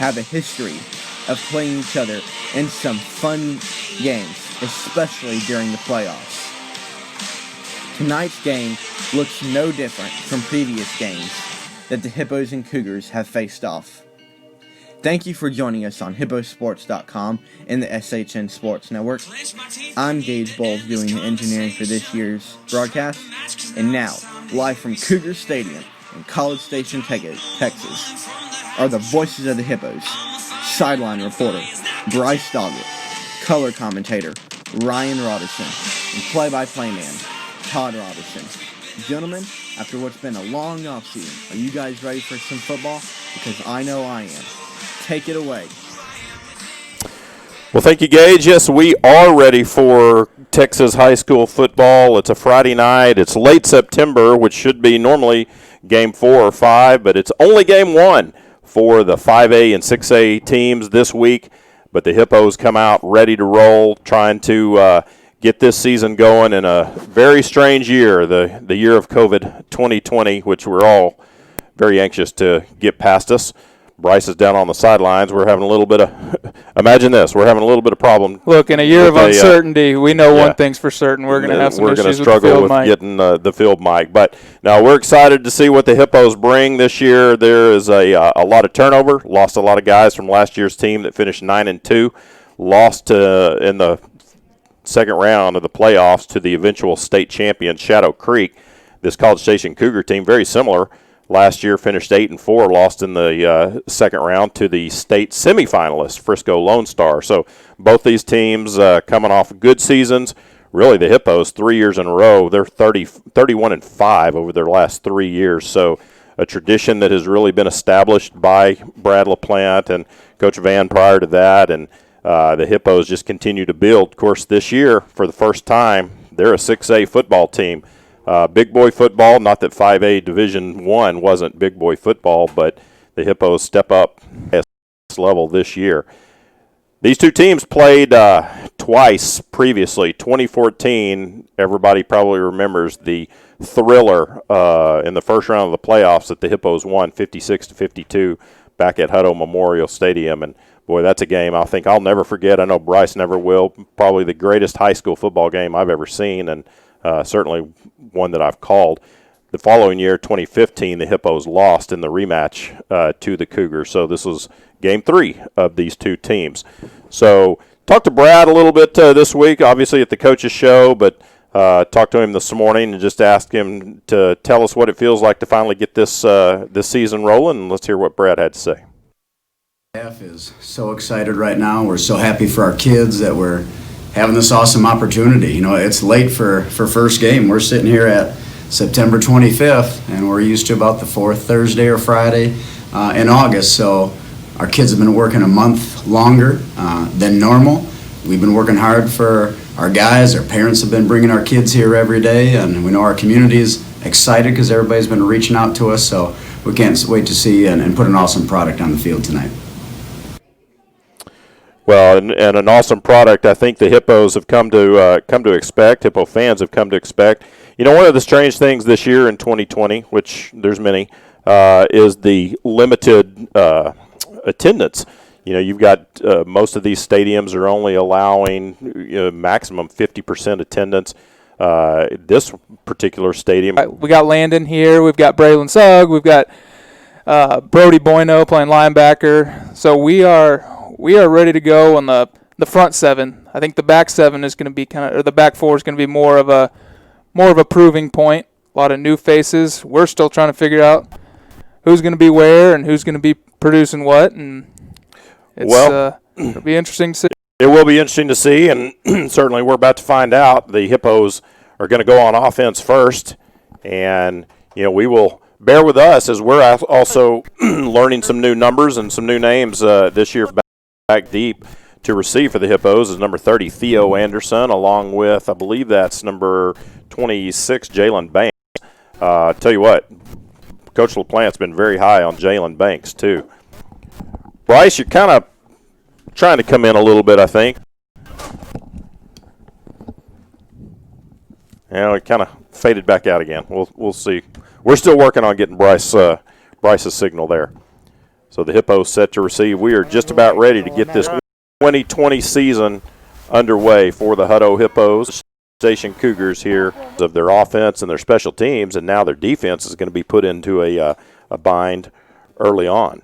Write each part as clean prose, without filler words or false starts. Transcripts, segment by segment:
have a history of playing each other in some fun games, especially during the playoffs. Tonight's game looks no different from previous games that the Hippos and Cougars have faced off. Thank you for joining us on hipposports.com and the SHN Sports Network. I'm Gage Bowles doing the engineering for this year's broadcast. And now, live from Cougar Stadium in College Station, Texas, are the voices of the Hippos. Sideline reporter Bryce Doggett, color commentator Ryan Robertson, and play-by-play man Todd Robertson. Gentlemen, after what's been a long offseason, are you guys ready for some football? Because I know I am. Take it away. Well, thank you, Gage. Yes, we are ready for Texas high school football. It's a Friday night. It's late September, which should be normally game 4 or 5, but it's only game 1 for the 5A and 6A teams this week. But the Hippos come out ready to roll, trying to get this season going in a very strange year, the year of COVID 2020, which we're all very anxious to get past us. Bryce is down on the sidelines. We're having a little bit of, imagine this, we're having a little bit of problem. Look, in a year of uncertainty, we know one thing's for certain. We're going to have some issues with the field mic. We're going to struggle with getting the field mic. But now we're excited to see what the Hippos bring this year. There is a lot of turnover. Lost a lot of guys from last year's team that finished 9-2. Lost in the second round of the playoffs to the eventual state champion, Shadow Creek. This College Station Cougar team, very similar. Last year finished 8-4, lost in the second round to the state semifinalist, Frisco Lone Star. So both these teams coming off good seasons. Really, the Hippos, 3 years in a row, they're 31-5 over their last 3 years. So a tradition that has really been established by Brad LaPlante and Coach Van prior to that. And the Hippos just continue to build. Of course, this year, for the first time, they're a 6A football team. Big boy football, not that 5A Division I wasn't big boy football, but the Hippos step up at this level this year. These two teams played twice previously. 2014, everybody probably remembers the thriller in the first round of the playoffs that the Hippos won 56-52 back at Hutto Memorial Stadium. And, boy, that's a game I think I'll never forget. I know Bryce never will. Probably the greatest high school football game I've ever seen, and certainly one that I've called. The following year, 2015, the Hippos lost in the rematch to the Cougars. So this was game 3 of these two teams. So talked to Brad a little bit this week, obviously at the coach's show, but talked to him this morning and just asked him to tell us what it feels like to finally get this season rolling. Let's hear what Brad had to say. Staff is so excited right now. We're so happy for our kids that we're having this awesome opportunity. You know, it's late for first game. We're sitting here at September 25th, and we're used to about the 4th Thursday or Friday in August. So our kids have been working a month longer than normal. We've been working hard for our guys. Our parents have been bringing our kids here every day, and we know our community is excited because everybody's been reaching out to us. So we can't wait to see and put an awesome product on the field tonight. Well, and an awesome product I think the Hippos have come to expect, Hippo fans have come to expect. You know, one of the strange things this year in 2020, which there's many, is the limited attendance. You know, you've got most of these stadiums are only allowing maximum 50% attendance. This particular stadium. We got Landon here. We've got Braylon Sugg. We've got Brody Bueno playing linebacker. So we are ready to go on the front 7. I think the back 7 is going to be the back 4 is going to be more of a proving point. A lot of new faces. We're still trying to figure out who's going to be where and who's going to be producing what, and it'll be interesting to see. It will be interesting to see, and certainly we're about to find out. The Hippos are going to go on offense first, and we will bear with us as we're also learning some new numbers and some new names this year. Back deep to receive for the Hippos is number 30, Theo Anderson, along with, I believe that's number 26, Jalen Banks. Tell you what, Coach LaPlante's been very high on Jalen Banks, too. Bryce, you're kind of trying to come in a little bit, I think. It kind of faded back out again. We'll see. We're still working on getting Bryce's signal there. So the Hippos set to receive. We are just about ready to get this 2020 season underway for the Hutto Hippos. Station Cougars here of their offense and their special teams, and now their defense is going to be put into a bind early on.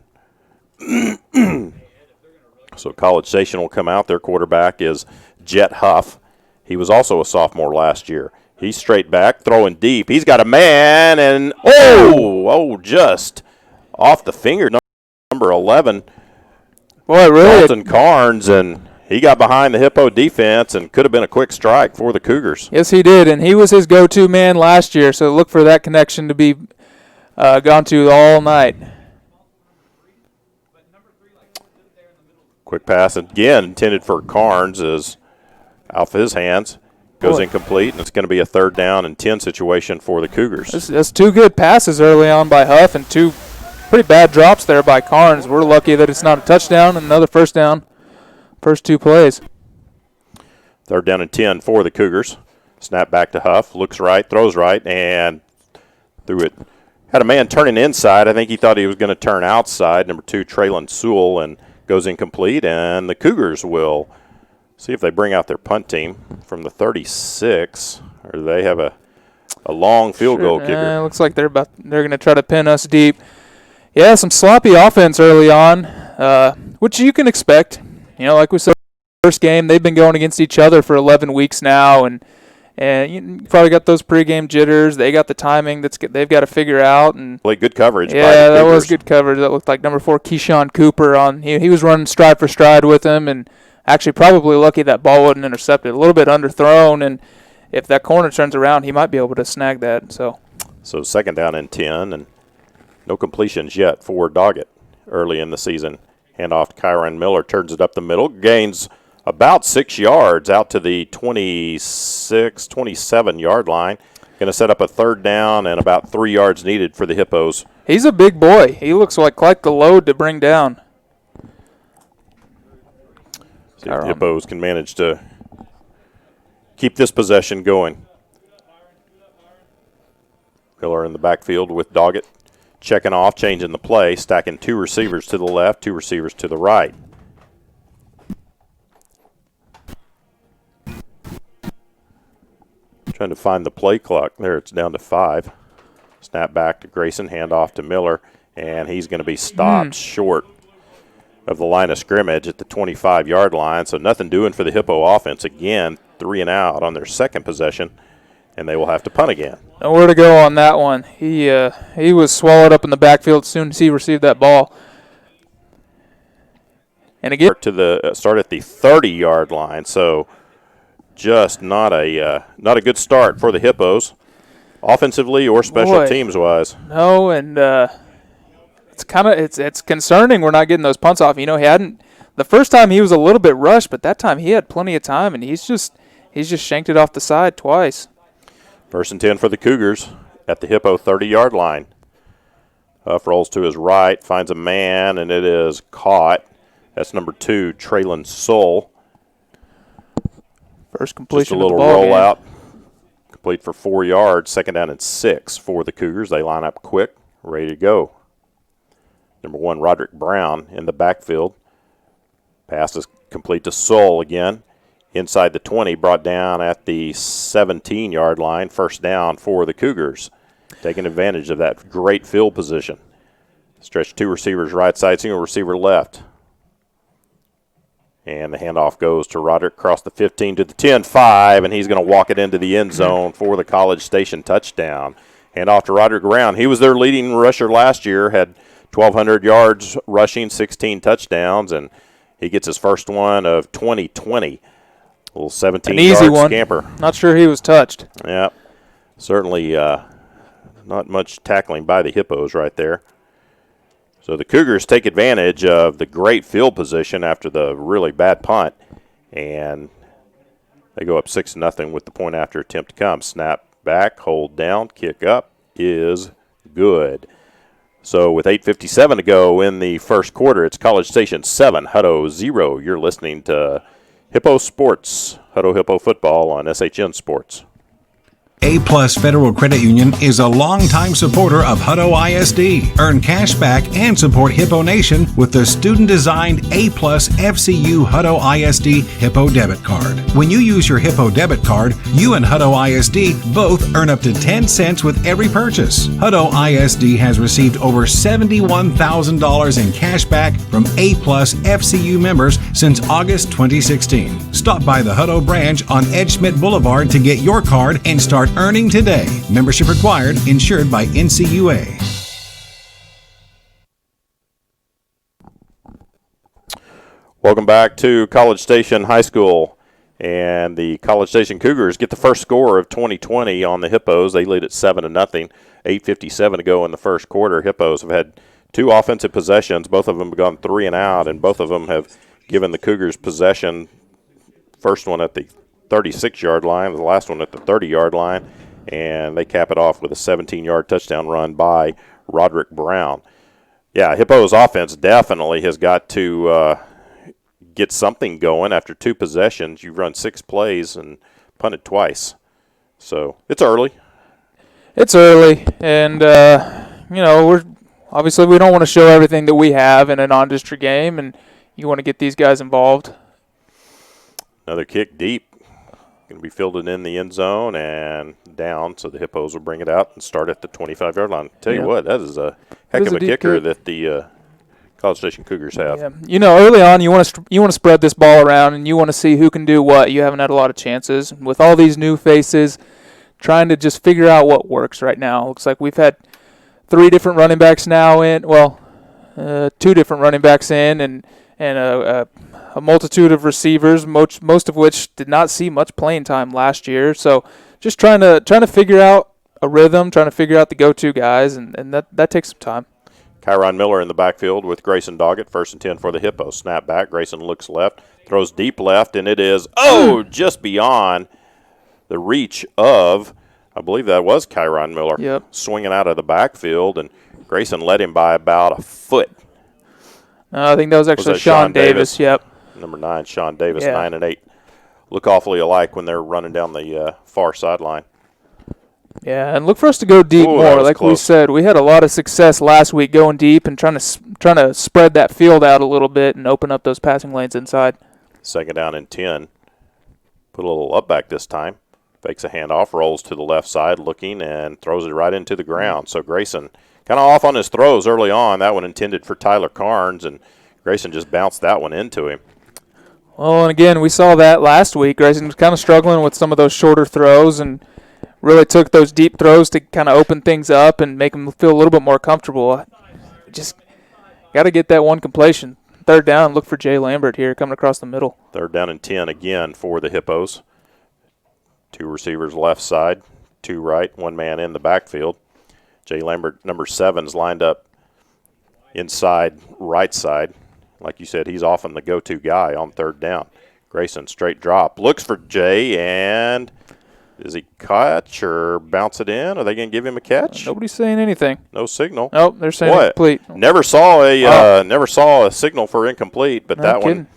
So College Station will come out. Their quarterback is Jet Huff. He was also a sophomore last year. He's straight back, throwing deep. He's got a man, and just off the finger. Number 11, Dalton Carnes, and he got behind the Hippo defense and could have been a quick strike for the Cougars. Yes, he did, and he was his go-to man last year, so look for that connection to be gone to all night. Quick pass again intended for Carnes is off his hands. Goes incomplete, and it's going to be a 3rd down and 10 situation for the Cougars. That's 2 good passes early on by Huff and 2 pretty bad drops there by Carnes. We're lucky that it's not a touchdown and another first down. First 2 plays. 3rd down and 10 for the Cougars. Snap back to Huff. Looks right, throws right, and threw it. Had a man turning inside. I think he thought he was going to turn outside. Number 2, Traylon Sewell, and goes incomplete. And the Cougars will see if they bring out their punt team from the 36, or they have a long field goal kicker. Looks like they're going to try to pin us deep. Yeah, some sloppy offense early on, which you can expect. You know, like we said, first game, they've been going against each other for 11 weeks now, and you probably got those pregame jitters. They got the timing they've got to figure out. And good coverage. Yeah, that was good coverage. That looked like number 4, Keyshawn Cooper. He was running stride for stride with him, and actually probably lucky that ball wasn't intercepted. A little bit underthrown, and if that corner turns around, he might be able to snag that. So 2nd down and 10, and no completions yet for Doggett early in the season. Handoff to Kyron Miller, turns it up the middle, gains about 6 yards out to the 26, 27-yard line. Going to set up a 3rd down and about 3 yards needed for the Hippos. He's a big boy. He looks like quite the load to bring down. See if the Hippos can manage to keep this possession going. Miller in the backfield with Doggett. Checking off, changing the play, stacking 2 receivers to the left, 2 receivers to the right. Trying to find the play clock. There, it's down to 5. Snap back to Grayson, hand off to Miller, and he's going to be stopped short of the line of scrimmage at the 25-yard line. So nothing doing for the Hippo offense. Again, 3 and out on their second possession, and they will have to punt again. Nowhere to go on that one. He was swallowed up in the backfield as soon as he received that ball. And again, start at the 30-yard line. So just not a good start for the Hippos, offensively or special teams wise. No, and it's concerning we're not getting those punts off. You know, the first time he was a little bit rushed, but that time he had plenty of time, and he's just shanked it off the side twice. 1st and 10 for the Cougars at the Hippo 30-yard line. Huff rolls to his right, finds a man, and it is caught. That's number 2, Traylon Sewell. First completion. Just a little rollout. Complete for 4 yards. 2nd down and 6 for the Cougars. They line up quick, ready to go. Number 1, Roderick Brown in the backfield. Pass is complete to Sewell again. Inside the 20, brought down at the 17-yard line. 1st down for the Cougars. Taking advantage of that great field position. Stretch 2 receivers right side, single receiver left. And the handoff goes to Roderick across the 15 to the 10-5, and he's going to walk it into the end zone for the College Station touchdown. Handoff to Roderick Brown. He was their leading rusher last year, had 1,200 yards rushing, 16 touchdowns, and he gets his first one of 2020. A little 17-yard scamper. Not sure he was touched. Yeah, certainly not much tackling by the Hippos right there. So the Cougars take advantage of the great field position after the really bad punt, and they go up 6-0 with the point after attempt to come. Snap back, hold down, kick up is good. So with 8:57 to go in the first quarter, it's College Station 7, Hutto 0. You're listening to Hippo Sports, Hutto Hippo Football on SHN Sports. A-Plus Federal Credit Union is a longtime supporter of Hutto ISD. Earn cash back and support Hippo Nation with the student-designed A-Plus FCU Hutto ISD Hippo debit card. When you use your Hippo debit card, you and Hutto ISD both earn up to 10 cents with every purchase. Hutto ISD has received over $71,000 in cash back from A-Plus FCU members since August 2016. Stop by the Hutto branch on Ed Schmidt Boulevard to get your card and start earning today. Membership required. Insured by NCUA. Welcome back to College Station High School. And the College Station Cougars get the first score of 2020 on the Hippos. They lead at 7-0. 8:57 to go in the first quarter. Hippos have had 2 offensive possessions. Both of them have gone 3 and out, and both of them have given the Cougars possession. First one at the 36-yard line, the last one at the 30-yard line, and they cap it off with a 17-yard touchdown run by Roderick Brown. Yeah, Hippo's offense definitely has got to get something going. After 2 possessions, you've run 6 plays and punted twice. So it's early. It's early, and, we're obviously we don't want to show everything that we have in a non-district game, and you want to get these guys involved. Another kick deep. Going to be fielded in the end zone and down, so the Hippos will bring it out and start at the 25-yard line. Tell you what, that is a heck of a kicker that the College Station Cougars have. Yeah. Early on, you want to spread this ball around, and you want to see who can do what. You haven't had a lot of chances. With all these new faces, trying to just figure out what works right now. Looks like we've had 3 different running backs now in. 2 different running backs in, and a multitude of receivers, most of which did not see much playing time last year. So just trying to figure out a rhythm, trying to figure out the go-to guys, and that takes some time. Kyron Miller in the backfield with Grayson Doggett, 1st and 10 for the Hippos. Snap back, Grayson looks left, throws deep left, and it is, just beyond the reach of, I believe that was Kyron Miller, swinging out of the backfield, and Grayson led him by about a foot. I think that was actually Sean Davis. Yep. Number 9, Sean Davis, 9 and 8. Look awfully alike when they're running down the far sideline. Yeah, and look for us to go deep more. Like we said, we had a lot of success last week going deep and trying to spread that field out a little bit and open up those passing lanes inside. 2nd down and 10. Put a little up back this time. Fakes a handoff, rolls to the left side, looking, and throws it right into the ground. So Grayson kind of off on his throws early on. That one intended for Tyler Carnes, and Grayson just bounced that one into him. Well, and again, we saw that last week. Grayson was kind of struggling with some of those shorter throws and really took those deep throws to kind of open things up and make him feel a little bit more comfortable. Just got to get that one completion. 3rd down, look for Jay Lambert here coming across the middle. 3rd down and 10 again for the Hippos. 2 receivers left side, 2 right, 1 man in the backfield. Jay Lambert, number 7, is lined up inside right side. Like you said, he's often the go-to guy on 3rd down. Grayson, straight drop. Looks for Jay, and does he catch or bounce it in? Are they going to give him a catch? Nobody's saying anything. No signal. Nope, they're saying incomplete. Never saw a signal for incomplete, but that one.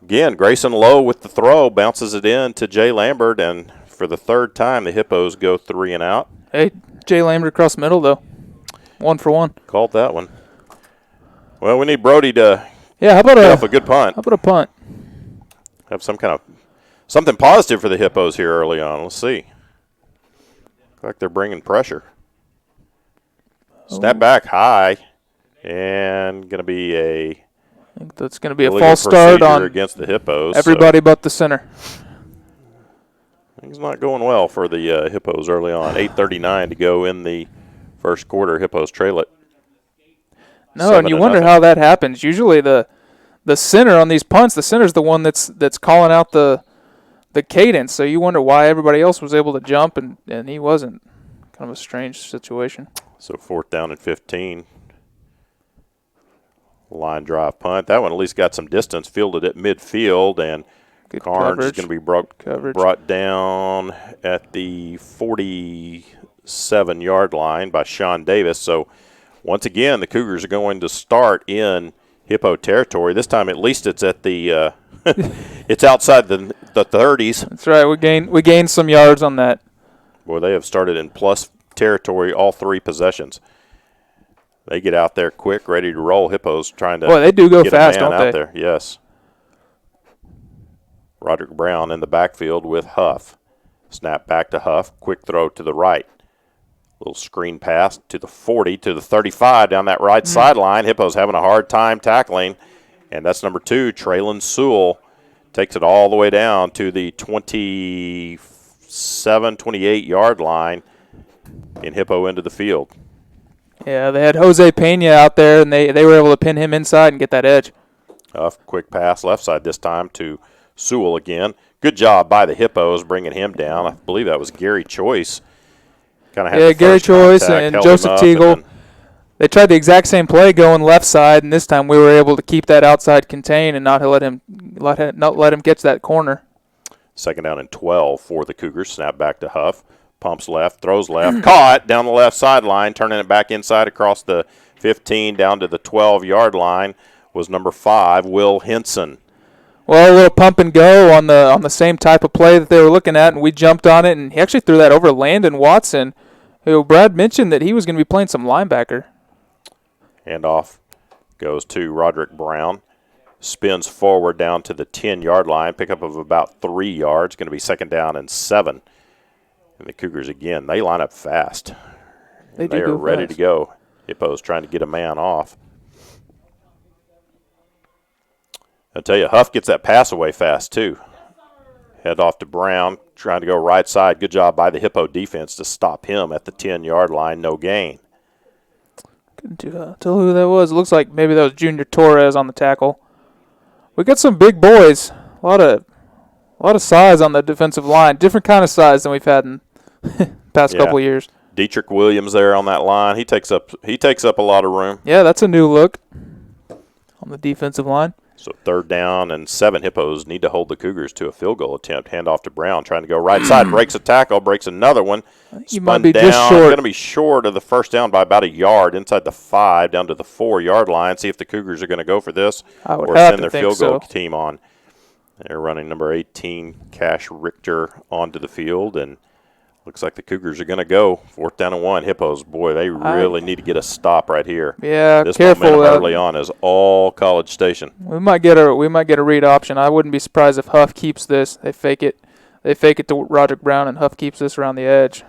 Again, Grayson low with the throw, bounces it in to Jay Lambert, and for the 3rd time, the Hippos go 3 and out. Hey, Jay Lambert across the middle, though. 1 for 1. Called that one. Well, we need Brody to how about get off a good punt. How about a punt? Have something positive for the Hippos here early on. Let's see. Looks like they're bringing pressure. Snap back high, and going to be I think that's going to be a false start on against the Hippos. Everybody but the center. Things not going well for the Hippos early on. 8:39 to go in the first quarter. Hippos trail it. No, and you wonder how that happens. Usually the center on these punts, the center's the one that's calling out the cadence. So you wonder why everybody else was able to jump and he wasn't. Kind of a strange situation. So 4th down and 15. Line drive punt. That one at least got some distance, fielded at midfield, and Carnes is going to be brought down at the 47-yard line by Sean Davis. So once again, the Cougars are going to start in Hippo territory. This time, at least it's at the it's outside the 30s. That's right. We gained some yards on that Boy, they have started in plus territory all 3 possessions. They get out there quick, ready to roll. Hippos trying to they do go get fast, a man don't out they? there. Yes. Roderick Brown in the backfield with Huff. Snap back to Huff. Quick throw to the right. Little screen pass to the 40, to the 35 down that right sideline. Hippos having a hard time tackling. And that's number 2, Traylon Sewell. Takes it all the way down to the 27, 28-yard line in Hippo into the field. Yeah, they had Jose Pena out there, and they were able to pin him inside and get that edge. Quick pass left side this time to Sewell again. Good job by the Hippos bringing him down. I believe that was Gary Choice. Gary Choice and Joseph Teagle. They tried the exact same play going left side, and this time we were able to keep that outside contained and not let him get to that corner. 2nd down and 12 for the Cougars. Snap back to Huff. Pumps left, throws left, caught down the left sideline, turning it back inside across the 15 down to the 12-yard line was number 5, Will Henson. Well, a little pump and go on the same type of play that they were looking at, and we jumped on it, and he actually threw that over Landon Watson, who Brad mentioned that he was going to be playing some linebacker. And off goes to Roderick Brown. Spins forward down to the 10-yard line, pickup of about 3 yards, going to be 2nd down and 7. And the Cougars, again, they line up fast. They are ready to go. Hippos trying to get a man off. I'll tell you, Huff gets that pass away fast, too. Head off to Brown, trying to go right side. Good job by the Hippo defense to stop him at the 10-yard line. No gain. Couldn't tell who that was. It looks like maybe that was Junior Torres on the tackle. We got some big boys. A lot of size on the defensive line. Different kind of size than we've had in past couple of years. Dietrich Williams there on that line. He takes up a lot of room. Yeah, that's a new look on the defensive line. So 3rd down and 7. Hippos need to hold the Cougars to a field goal attempt. Hand off to Brown, trying to go right side. Breaks a tackle, breaks another one. You might be just short. Going to be short of the first down by about a yard, inside the 5, down to the 4-yard line. See if the Cougars are going to go for this or send their field goal team on. They're running number 18, Cash Richter, onto the field, and looks like the Cougars are going to go 4th down and 1. Hippos, boy, they really need to get a stop right here. Yeah, this careful. Momentum early on is all College Station. We might get a read option. I wouldn't be surprised if Huff keeps this. They fake it to Roderick Brown, and Huff keeps this around the edge.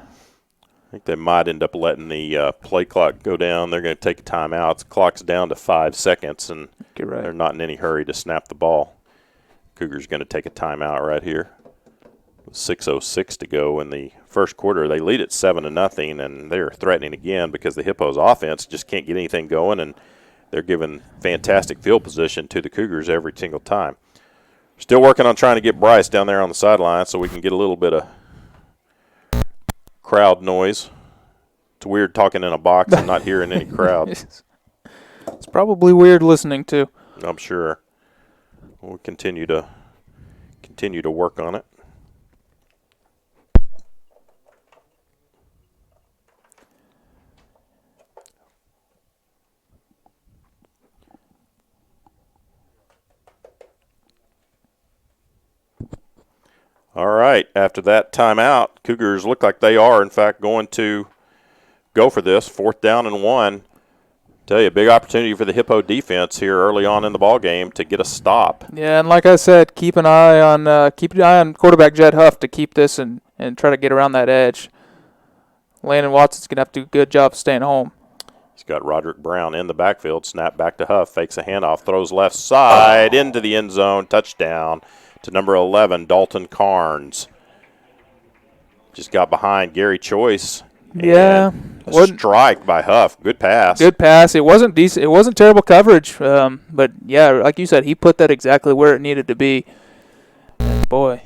I think they might end up letting the play clock go down. They're going to take a timeout. The clock's down to 5 seconds, and they're not in any hurry to snap the ball. Cougars going to take a timeout right here. 6:06 to go in the first quarter. They lead at 7-0, and they're threatening again because the Hippos offense just can't get anything going, and they're giving fantastic field position to the Cougars every single time. Still working on trying to get Bryce down there on the sideline so we can get a little bit of crowd noise. It's weird talking in a box and not hearing any crowd. It's probably weird listening to. I'm sure. We'll continue to work on it. All right, after that timeout, Cougars look like they are, in fact, going to go for this 4th down and 1. Tell you, a big opportunity for the Hippo defense here early on in the ball game to get a stop. Yeah, and like I said, keep an eye on quarterback Jed Huff to keep this and try to get around that edge. Landon Watson's going to have to do a good job staying home. He's got Roderick Brown in the backfield. Snap back to Huff. Fakes a handoff. Throws left side into the end zone. Touchdown to number 11, Dalton Carnes. Just got behind Gary Choice. Yeah. A strike by Huff. Good pass. Good pass. It wasn't decent. It wasn't terrible coverage. But, yeah, like you said, he put that exactly where it needed to be. Boy.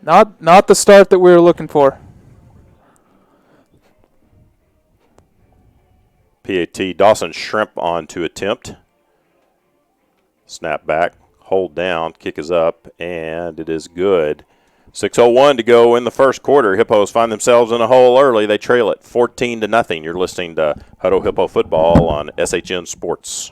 Not the start that we were looking for. PAT, Dawson Shrimp on to attempt. Snap back. Hold down, kick is up, and it is good. 6:01 to go in the first quarter. Hippos find themselves in a hole early. They trail it 14-0. You're listening to Hutto Hippo Football on SHN Sports.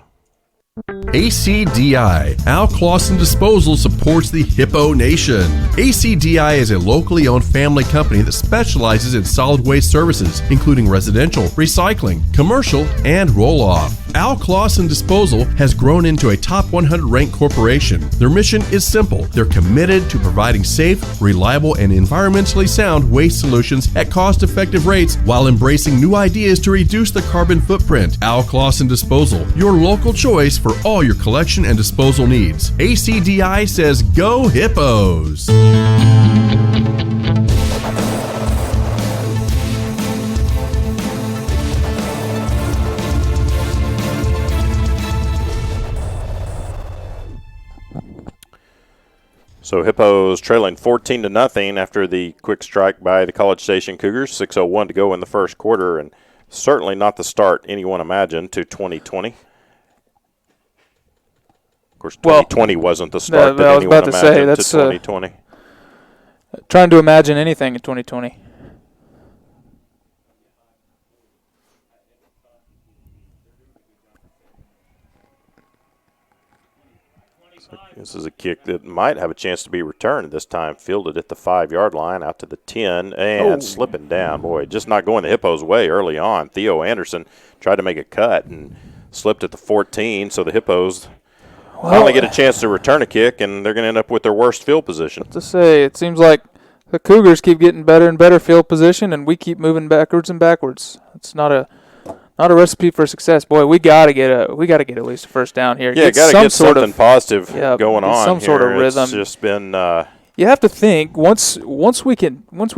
ACDI, Al Clausen Disposal, supports the Hippo Nation. ACDI is a locally owned family company that specializes in solid waste services, including residential, recycling, commercial, and roll-off. Al Clausen Disposal has grown into a top 100 ranked corporation. Their mission is simple. They're committed to providing safe, reliable, and environmentally sound waste solutions at cost-effective rates while embracing new ideas to reduce the carbon footprint. Al Clausen Disposal, your local choice for all your collection and disposal needs. ACDI says go Hippos! So Hippos trailing 14-0 after the quick strike by the College Station Cougars. 6:01 to go in the first quarter, and certainly not the start anyone imagined to 2020. Of course, 2020 wasn't the start that anyone imagined to 2020. Trying to imagine anything in 2020. This is a kick that might have a chance to be returned this time. Fielded at the 5-yard line, out to the 10, and slipping down. Boy, just not going the Hippos' way early on. Theo Anderson tried to make a cut and slipped at the 14, so the Hippos finally get a chance to return a kick, and they're going to end up with their worst field position. To say, it seems like the Cougars keep getting better and better field position, and we keep moving backwards and backwards. It's not a recipe for success. Boy, we gotta get at least a first down here. Yeah, gotta get something positive going on. Some sort of rhythm. It's just been. You have to think once we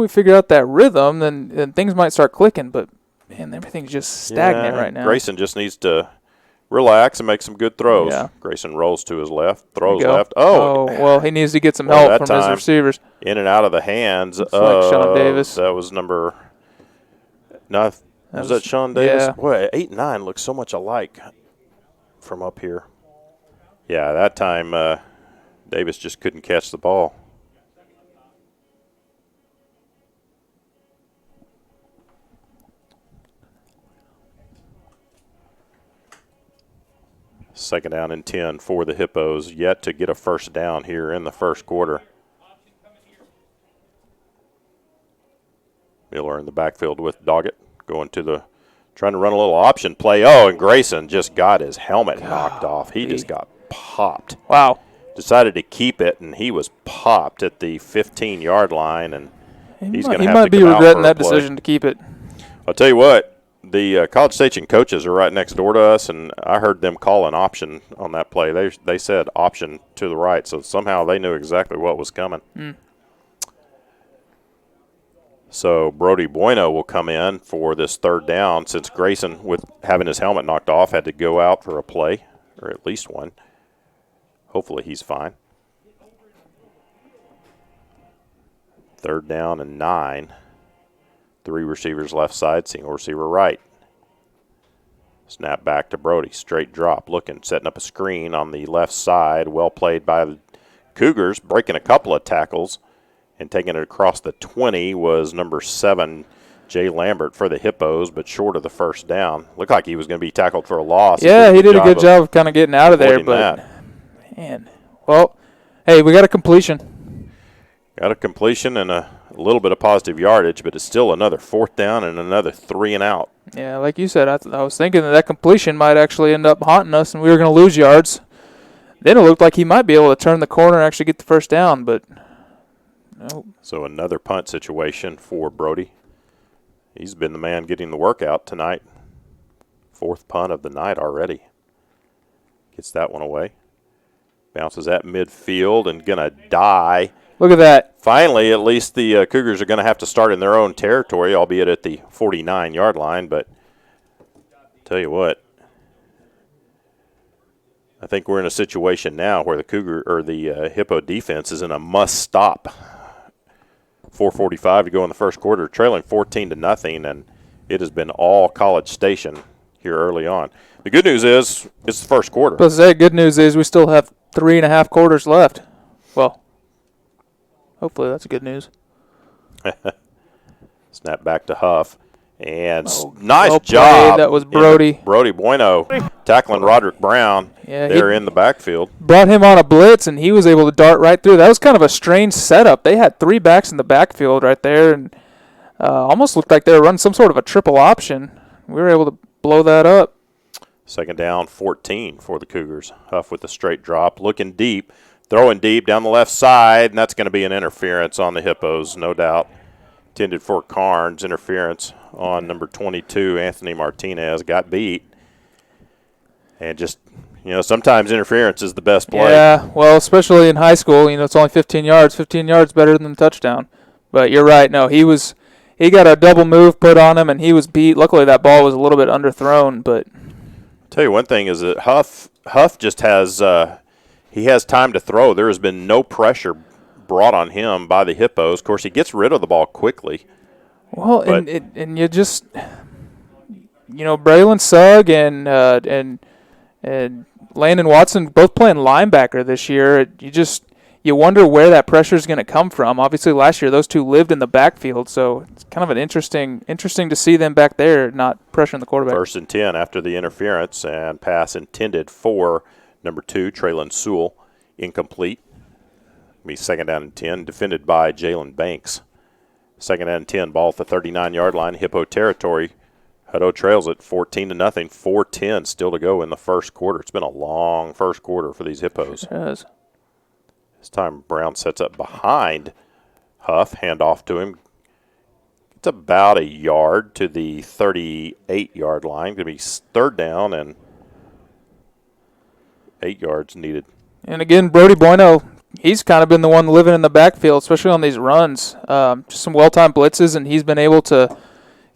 figure out that rhythm, then things might start clicking. But man, everything's just stagnant right now. Grayson just needs to relax and make some good throws. Yeah. Grayson rolls to his left, throws left. Well, he needs to get some help from his receivers. In and out of the hands of Sean Davis. That was number. No. Was that Sean Davis? Yeah. Boy, 8 and 9 look so much alike from up here. Yeah, that time Davis just couldn't catch the ball. Second down and 10 for the Hippos, yet to get a first down here in the first quarter. Miller in the backfield with Doggett. Trying to run a little option play. Oh, and Grayson just got his helmet knocked off. He just got popped. Wow. Decided to keep it, and he was popped at the 15-yard line, and he's going to have to come out for a play. He might be regretting that decision to keep it. I'll tell you what, the College Station coaches are right next door to us, and I heard them call an option on that play. They said option to the right, so somehow they knew exactly what was coming. So Brody Bueno will come in for this third down since Grayson, with having his helmet knocked off, had to go out for a play, or at least one. Hopefully he's fine. Third down and 9. 3 receivers left side, single receiver right. Snap back to Brody. Straight drop, setting up a screen on the left side. Well played by the Cougars, breaking a couple of tackles. And taking it across the 20 was number 7, Jay Lambert for the Hippos, but short of the first down. Looked like he was going to be tackled for a loss. Yeah, he did a good job of kind of getting out of there. But, man, well, hey, we got a completion. Got a completion and a little bit of positive yardage, but it's still another fourth down and another 3 and out. Yeah, like you said, I was thinking that completion might actually end up haunting us and we were going to lose yards. Then it looked like he might be able to turn the corner and actually get the first down, but nope. So another punt situation for Brody. He's been the man getting the workout tonight. 4th punt of the night already. Gets that one away. Bounces at midfield and going to die. Look at that. Finally, at least the Cougars are going to have to start in their own territory, albeit at the 49-yard line. But tell you what, I think we're in a situation now where the Hippo defense is in a must-stop. 4:45 to go in the first quarter, trailing 14-0, and it has been all College Station here early on. The good news is it's the first quarter. But the good news is we still have 3.5 quarters left. Well, hopefully that's good news. Snap back to Huff. And nice job. That was Brody. Brody Bueno tackling Roderick Brown there in the backfield. Brought him on a blitz, and he was able to dart right through. That was kind of a strange setup. They had 3 backs in the backfield right there, and almost looked like they were running some sort of a triple option. We were able to blow that up. Second down, 14 for the Cougars. Huff with a straight drop, looking deep, throwing deep down the left side, and that's going to be an interference on the Hippos, no doubt. Intended for Carnes, interference on number 22, Anthony Martinez, got beat. And just, sometimes interference is the best play. Yeah, well, especially in high school, it's only 15 yards. 15 yards better than a touchdown. But you're right. No, he got a double move put on him, and he was beat. Luckily, that ball was a little bit underthrown. But I'll tell you one thing is that Huff just has he has time to throw. There has been no pressure brought on him by the Hippos. Of course, he gets rid of the ball quickly. Well, and you just, Braylon Sugg and Landon Watson both playing linebacker this year. You wonder where that pressure is going to come from. Obviously, last year those two lived in the backfield, so it's kind of an interesting to see them back there not pressuring the quarterback. 1st and 10 after the interference, and pass intended for number 2, Traylon Sewell, incomplete. Be 2nd down and 10, defended by Jalen Banks. 2nd down and 10, ball at the 39-yard line, Hippo territory. Hutto trails it 14-0, 4:10 still to go in the first quarter. It's been a long first quarter for these Hippos. It has. This time Brown sets up behind Huff, hand off to him. It's about a yard to the 38-yard line. Going to be 3rd down and 8 yards needed. And again, Brody Bueno, he's kind of been the one living in the backfield, especially on these runs. Just some well-timed blitzes, and he's been able to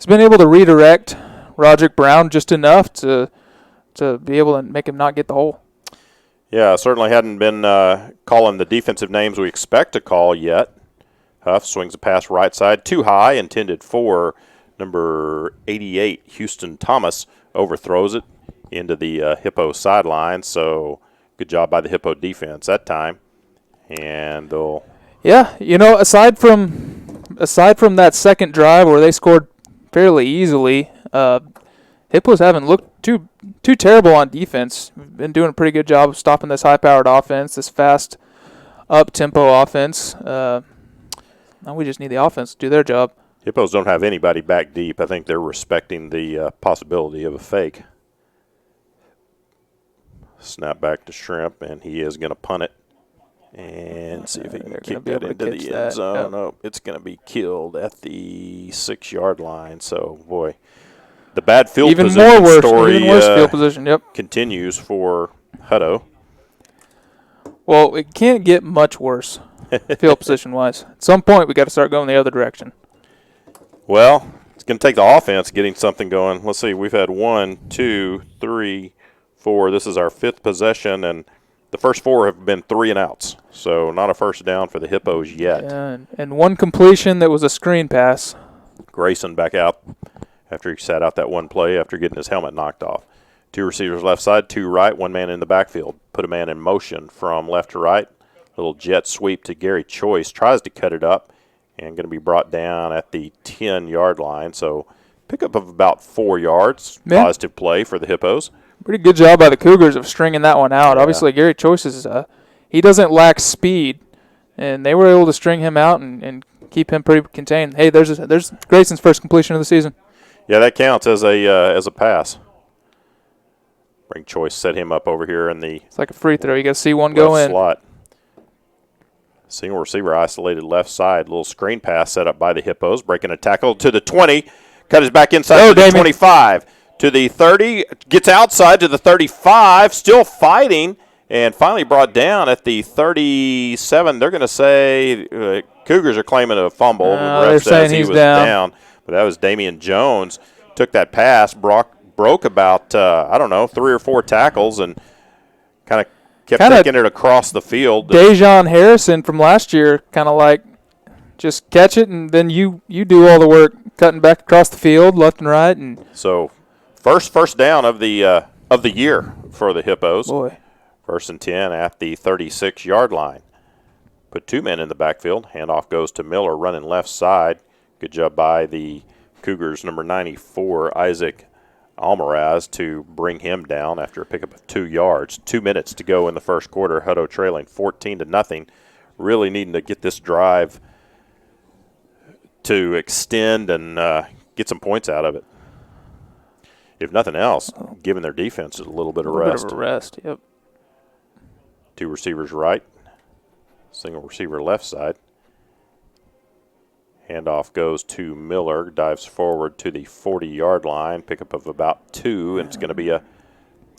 redirect Roderick Brown just enough to be able to make him not get the hole. Yeah, certainly hadn't been calling the defensive names we expect to call yet. Huff swings a pass right side, too high, intended for number 88, Houston Thomas, overthrows it into the Hippo sideline. So good job by the Hippo defense that time. And they'll... Yeah, aside from that second drive where they scored fairly easily, Hippos haven't looked too terrible on defense. Been doing a pretty good job of stopping this high-powered offense, this fast, up-tempo offense. Now we just need the offense to do their job. Hippos don't have anybody back deep. I think they're respecting the possibility of a fake. Snap back to Shrimp, and he is going to punt it. And see if he can kick that into the end zone. Yep. No, it's going to be killed at the 6-yard line. So, boy, the bad field position story even worse field position. Yep. Continues for Hutto. Well, it can't get much worse field position-wise. At some point, we got to start going the other direction. Well, it's going to take the offense getting something going. Let's see. We've had 1, 2, 3, 4. This is our 5th possession, and the first 4 have been 3 and outs, so not a first down for the Hippos yet. Yeah, and one completion that was a screen pass. Grayson back out after he sat out that one play after getting his helmet knocked off. 2 receivers left side, 2 right, 1 man in the backfield. Put a man in motion from left to right. Little jet sweep to Gary Choice. Tries to cut it up and going to be brought down at the 10-yard line. So pickup of about 4 yards. Yeah. Positive play for the Hippos. Pretty good job by the Cougars of stringing that one out. Yeah. Obviously, Gary Choice he doesn't lack speed, and they were able to string him out and keep him pretty contained. Hey, there's Grayson's first completion of the season. Yeah, that counts as a pass. Bring Choice, set him up over here in the. It's like a free throw. You got to see one go in. Slot. Single receiver isolated left side. Little screen pass set up by the Hippos. Breaking a tackle to the 20. Cut his back inside to the 25. To the 30. Gets outside to the 35. Still fighting. And finally brought down at the 37. They're going to say Cougars are claiming a fumble. The ref says he was down. But that was Damian Jones. Took that pass. Broke about, 3 or 4 tackles and kind of kept taking it across the field. Dejon Harrison from last year, kind of like just catch it and then you do all the work, cutting back across the field, left and right. And so first down of the year for the Hippos. Boy. 1st and 10 at the 36-yard line. Put 2 men in the backfield. Handoff goes to Miller running left side. Good job by the Cougars number 94, Isaac Almaraz, to bring him down after a pickup of 2 yards. 2 minutes to go in the first quarter. Hutto trailing 14-0. Really needing to get this drive to extend and get some points out of it. If nothing else, giving their defense a little bit of rest. Bit of a rest, yep. 2 receivers right, single receiver left side. Handoff goes to Miller, dives forward to the 40-yard line, pickup of about 2, and it's going to be a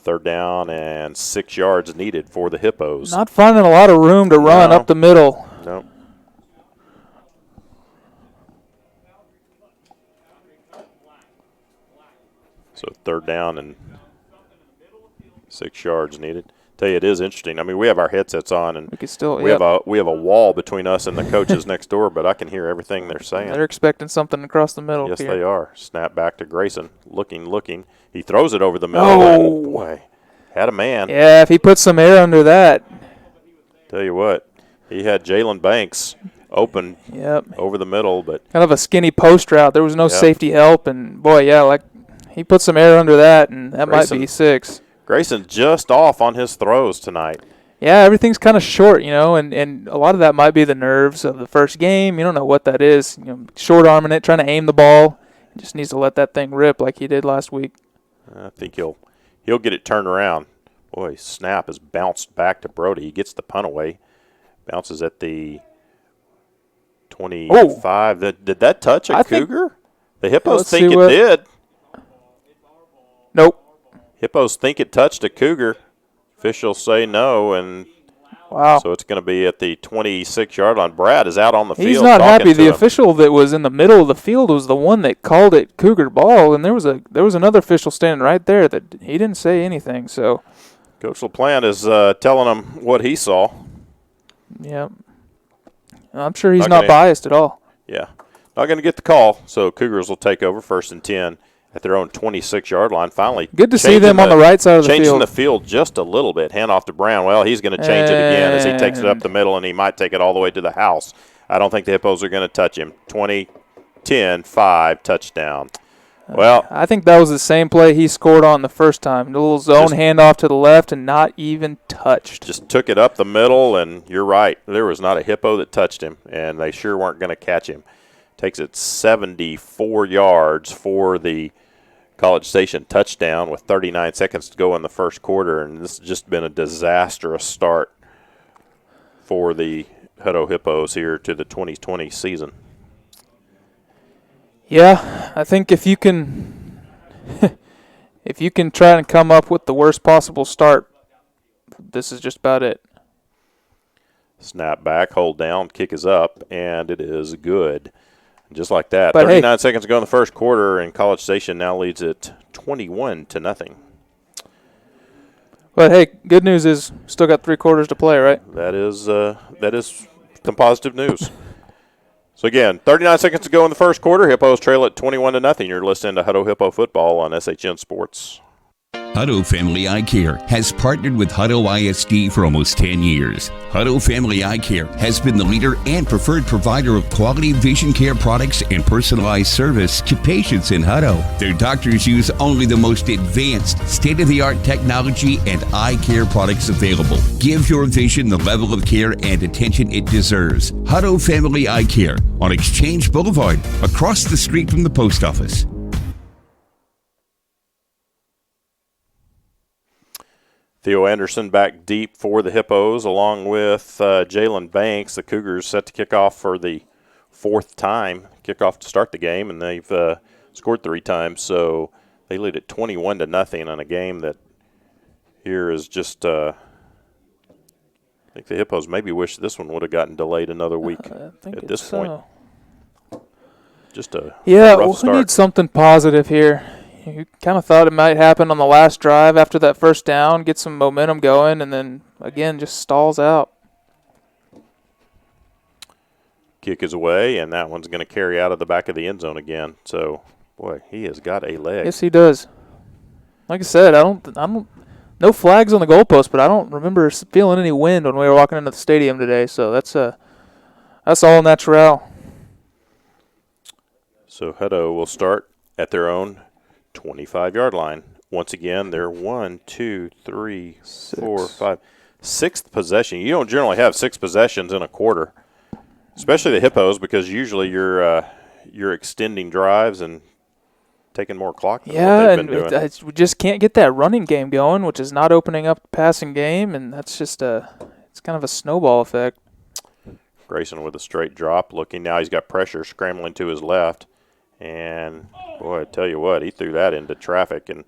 3rd down and 6 yards needed for the Hippos. Not finding a lot of room to run up the middle. Nope. So 3rd down and 6 yards needed. Tell you, it is interesting. I mean, we have our headsets on, and we have a wall between us and the coaches next door, but I can hear everything they're saying. They're expecting something across the middle. Yes, here. they are. Snap back to Grayson, looking. He throws it over the middle. Oh, and boy, had a man. Yeah, if he puts some air under that. Tell you what, he had Jalen Banks open Yep. over the middle, but kind of a skinny post route. There was no safety help, and boy, yeah, like he put some air under that, and that might be 6. Grayson just off on his throws tonight. Yeah, everything's kind of short, and a lot of that might be the nerves of the first game. You don't know what that is. Short arming it, trying to aim the ball. He just needs to let that thing rip like he did last week. I think he'll get it turned around. Boy, snap has bounced back to Brody. He gets the punt away. Bounces at the 25. Did that touch a Cougar? The Hippos think it did. Nope. Hippos think it touched a Cougar. Officials say no, and so it's going to be at the 26-yard line. Brad is out on the field. He's not happy. The official that was in the middle of the field was the one that called it Cougar ball, and there was another official standing right there that he didn't say anything. So Coach LaPlante is telling him what he saw. Yep. I'm sure he's not biased at all. Yeah. Not going to get the call, so Cougars will take over 1st and 10. At their own 26-yard line, finally. Good to see them on the right side of the field. Changing the field just a little bit. Hand off to Brown. Well, he's going to change it again as he takes it up the middle, and he might take it all the way to the house. I don't think the Hippos are going to touch him. 20, 10, 5, touchdown. Well, I think that was the same play he scored on the first time. The little zone handoff to the left and not even touched. Just took it up the middle, and you're right. There was not a Hippo that touched him, and they sure weren't going to catch him. Takes it 74 yards for the College Station touchdown with 39 seconds to go in the first quarter, and this has just been a disastrous start for the Hutto Hippos here to the 2020 season. Yeah, I think if you can try and come up with the worst possible start, this is just about it. Snap back, hold down, kick is up, and it is good. Just like that. But 39 seconds to go in the first quarter, and College Station now leads it 21-0. But hey, good news is still got 3 quarters to play, right? That is some positive news. So again, 39 seconds to go in the first quarter. Hippos trail at 21-0. You're listening to Hutto Hippo Football on SHN Sports. Hutto Family Eye Care has partnered with Hutto ISD for almost 10 years. Hutto Family Eye Care has been the leader and preferred provider of quality vision care products and personalized service to patients in Hutto. Their doctors use only the most advanced, state-of-the-art technology and eye care products available. Give your vision the level of care and attention it deserves. Hutto Family Eye Care on Exchange Boulevard, across the street from the post office. Theo Anderson back deep for the Hippos, along with Jalen Banks. The Cougars set to kick off for the 4th time. Kickoff to start the game, and they've scored 3 times. So they lead at 21-0 in a game that here is just I think the Hippos maybe wish this one would have gotten delayed another week at this point. Just a rough start. We need something positive here. You kind of thought it might happen on the last drive after that first down, get some momentum going, and then, again, just stalls out. Kick is away, and that one's going to carry out of the back of the end zone again. So, boy, he has got a leg. Yes, he does. Like I said, I don't. No flags on the goalpost, but I don't remember feeling any wind when we were walking into the stadium today. So that's all natural. So Hutto will start at their own 25-yard line. Once again, they're 1, 2, 3, 4, 5. Sixth possession. You don't generally have 6 possessions in a quarter, especially the Hippos, because usually you're extending drives and taking more clock than what they've been doing. We just can't get that running game going, which is not opening up the passing game, and that's just it's kind of a snowball effect. Grayson with a straight drop, looking now. He's got pressure scrambling to his left, and boy, I tell you what, he threw that into traffic, and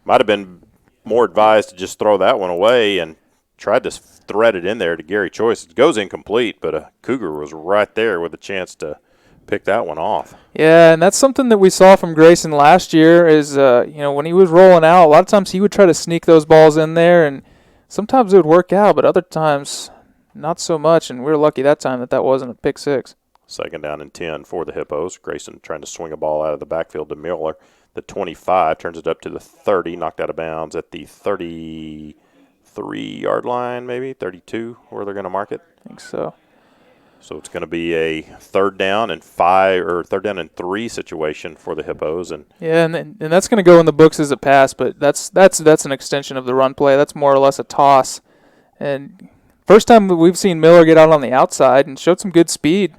might have been more advised to just throw that one away and tried to thread it in there to Gary Choice. It goes incomplete, but a Cougar was right there with a chance to pick that one off. Yeah, and that's something that we saw from Grayson last year is, when he was rolling out, a lot of times he would try to sneak those balls in there, and sometimes it would work out, but other times not so much, and we were lucky that time that wasn't a pick six. Second down and 10 for the Hippos. Grayson trying to swing a ball out of the backfield to Miller. The 25 turns it up to the 30, knocked out of bounds at the 33-yard line, maybe 32, where they're going to mark it. I think so. So it's going to be a third down and 3 situation for the Hippos, and that's going to go in the books as a pass, but that's an extension of the run play. That's more or less a toss. And first time we've seen Miller get out on the outside and showed some good speed.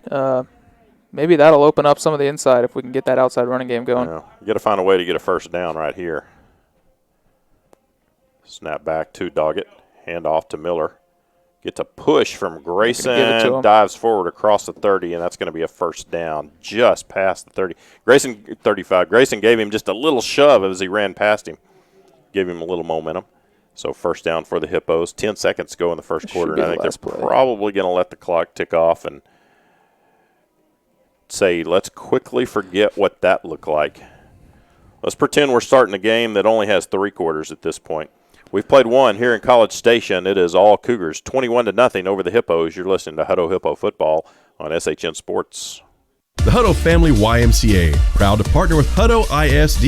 Maybe that'll open up some of the inside if we can get that outside running game going. You got to find a way to get a first down right here. Snap back to Doggett, hand off to Miller. Gets a push from Grayson, dives forward across the 30, and that's going to be a first down just past the 30. Grayson, 35. Grayson gave him just a little shove as he ran past him. Gave him a little momentum. So first down for the Hippos. 10 seconds to go in the first quarter, and I think they're probably going to let the clock tick off and say, let's quickly forget what that looked like. Let's pretend we're starting a game that only has 3 quarters at this point. We've played one here in College Station. It is all Cougars, 21-0 over the Hippos. You're listening to Hutto Hippo Football on SHN Sports. The Hutto Family YMCA, proud to partner with Hutto ISD.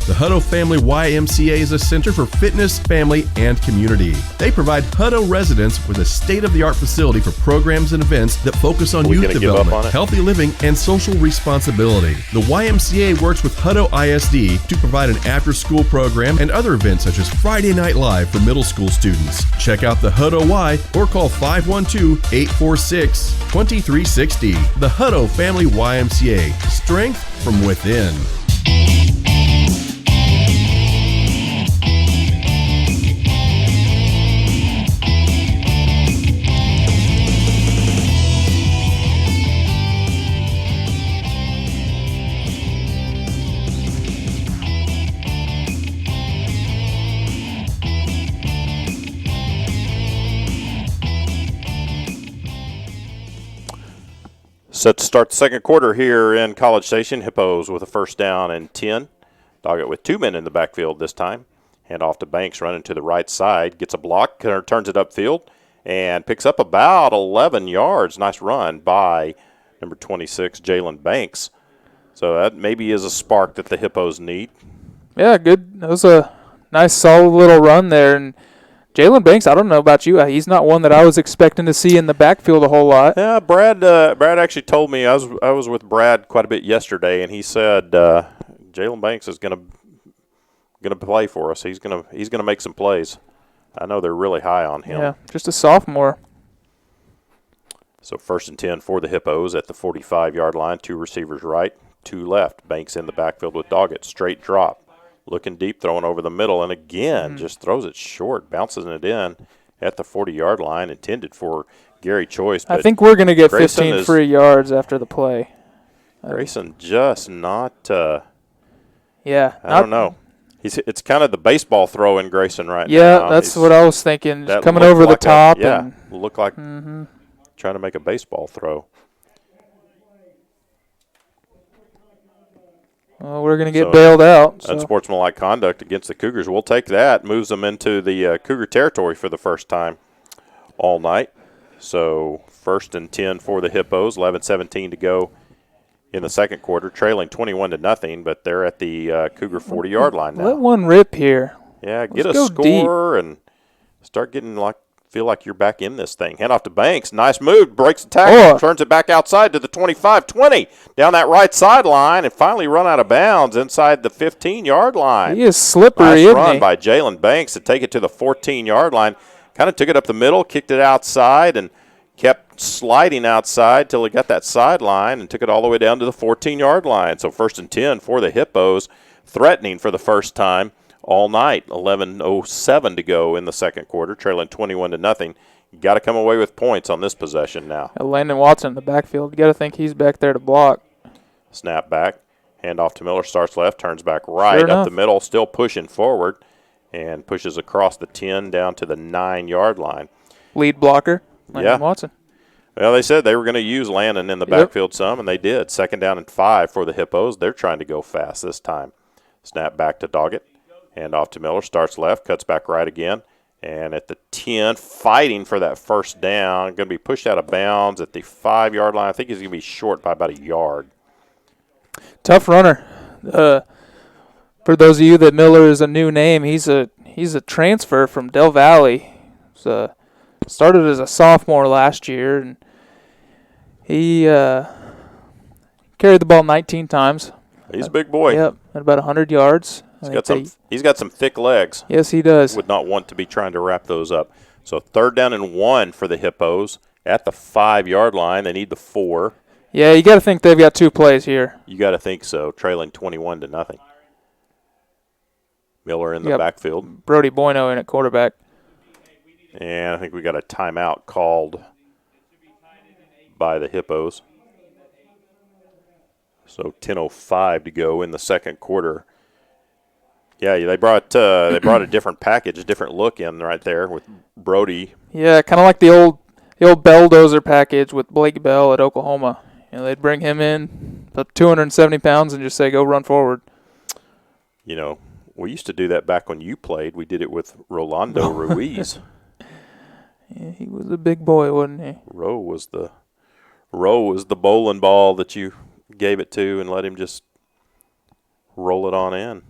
The Hutto Family YMCA is a center for fitness, family, and community. They provide Hutto residents with a state-of-the-art facility for programs and events that focus on youth development, healthy living, and social responsibility. The YMCA works with Hutto ISD to provide an after-school program and other events such as Friday Night Live for middle school students. Check out the Hutto Y or call 512-846-2360. The Hutto Family YMCA. Strength from within. Set to start the second quarter here in College Station. Hippos with a first down and 10. Doggett with 2 men in the backfield this time. Hand off to Banks, running to the right side. Gets a block, turns it upfield, and picks up about 11 yards. Nice run by number 26, Jalen Banks. So that maybe is a spark that the Hippos need. Yeah, good. That was a nice, solid little run there. And Jalen Banks, I don't know about you. He's not one that I was expecting to see in the backfield a whole lot. Yeah, Brad actually told me, I was with Brad quite a bit yesterday, and he said Jalen Banks is gonna play for us. He's gonna make some plays. I know they're really high on him. Yeah, just a sophomore. So first and 10 for the Hippos at the 45-yard line. 2 receivers right, 2 left. Banks in the backfield with Doggett. Straight drop. Looking deep, throwing over the middle, and again, just throws it short, bouncing it in at the 40-yard line, intended for Gary Choice. I think we're going to get 15 free yards after the play. Grayson just not I don't know. It's kind of the baseball throw in Grayson right now. Yeah, that's what I was thinking. Just coming over the top. Look like trying to make a baseball throw. Well, we're going to get bailed out. Unsportsmanlike conduct against the Cougars. We'll take that. Moves them into the Cougar territory for the first time all night. So first and 10 for the Hippos. 11-17 to go in the second quarter. Trailing 21-0, but they're at the Cougar 40-yard line now. Let one rip here. Yeah, get a score and start getting like feel like you're back in this thing. Hand off to Banks. Nice move. Breaks the tackle. Turns it back outside to the 25, 20. Down that right sideline and finally run out of bounds inside the 15-yard line. He is slippery, nice isn't run he? by Jalen Banks to take it to the 14-yard line. Kind of took it up the middle, kicked it outside, and kept sliding outside till he got that sideline and took it all the way down to the 14-yard line. So 1st and 10 for the Hippos, threatening for the first time all night. 11:07 to go in the second quarter, trailing 21-0. You got to come away with points on this possession now. Landon Watson in the backfield. You got to think he's back there to block. Snap back, hand off to Miller, starts left, turns back right, up the middle, still pushing forward, and pushes across the 10 down to the 9-yard line. Lead blocker, Landon Watson. Well, they said they were going to use Landon in the backfield some, and they did. 2nd down and 5 for the Hippos. They're trying to go fast this time. Snap back to Doggett. Hand off to Miller, starts left, cuts back right again. And at the 10, fighting for that first down. Going to be pushed out of bounds at the 5-yard line. I think he's going to be short by about a yard. Tough runner. For those of you that Miller is a new name, he's a transfer from Del Valley. Started as a sophomore last year, and he carried the ball 19 times. He's a big boy. Yep, at about 100 yards. He's got some thick legs. Yes, he does. Would not want to be trying to wrap those up. So 3rd down and 1 for the Hippos at the 5-yard line. They need the 4. Yeah, you got to think they've got 2 plays here. You got to think so. Trailing 21-0. Miller in the backfield. Brody Bueno in at quarterback. And I think we got a timeout called by the Hippos. So 10:05 to go in the second quarter. Yeah, they brought a different package, a different look in right there with Brody. Yeah, kind of like the old Belldozer package with Blake Bell at Oklahoma. They'd bring him in, up 270 pounds, and just say, go run forward. We used to do that back when you played. We did it with Rolando Ruiz. Yeah, he was a big boy, wasn't he? Rowe was the bowling ball that you gave it to and let him just roll it on in.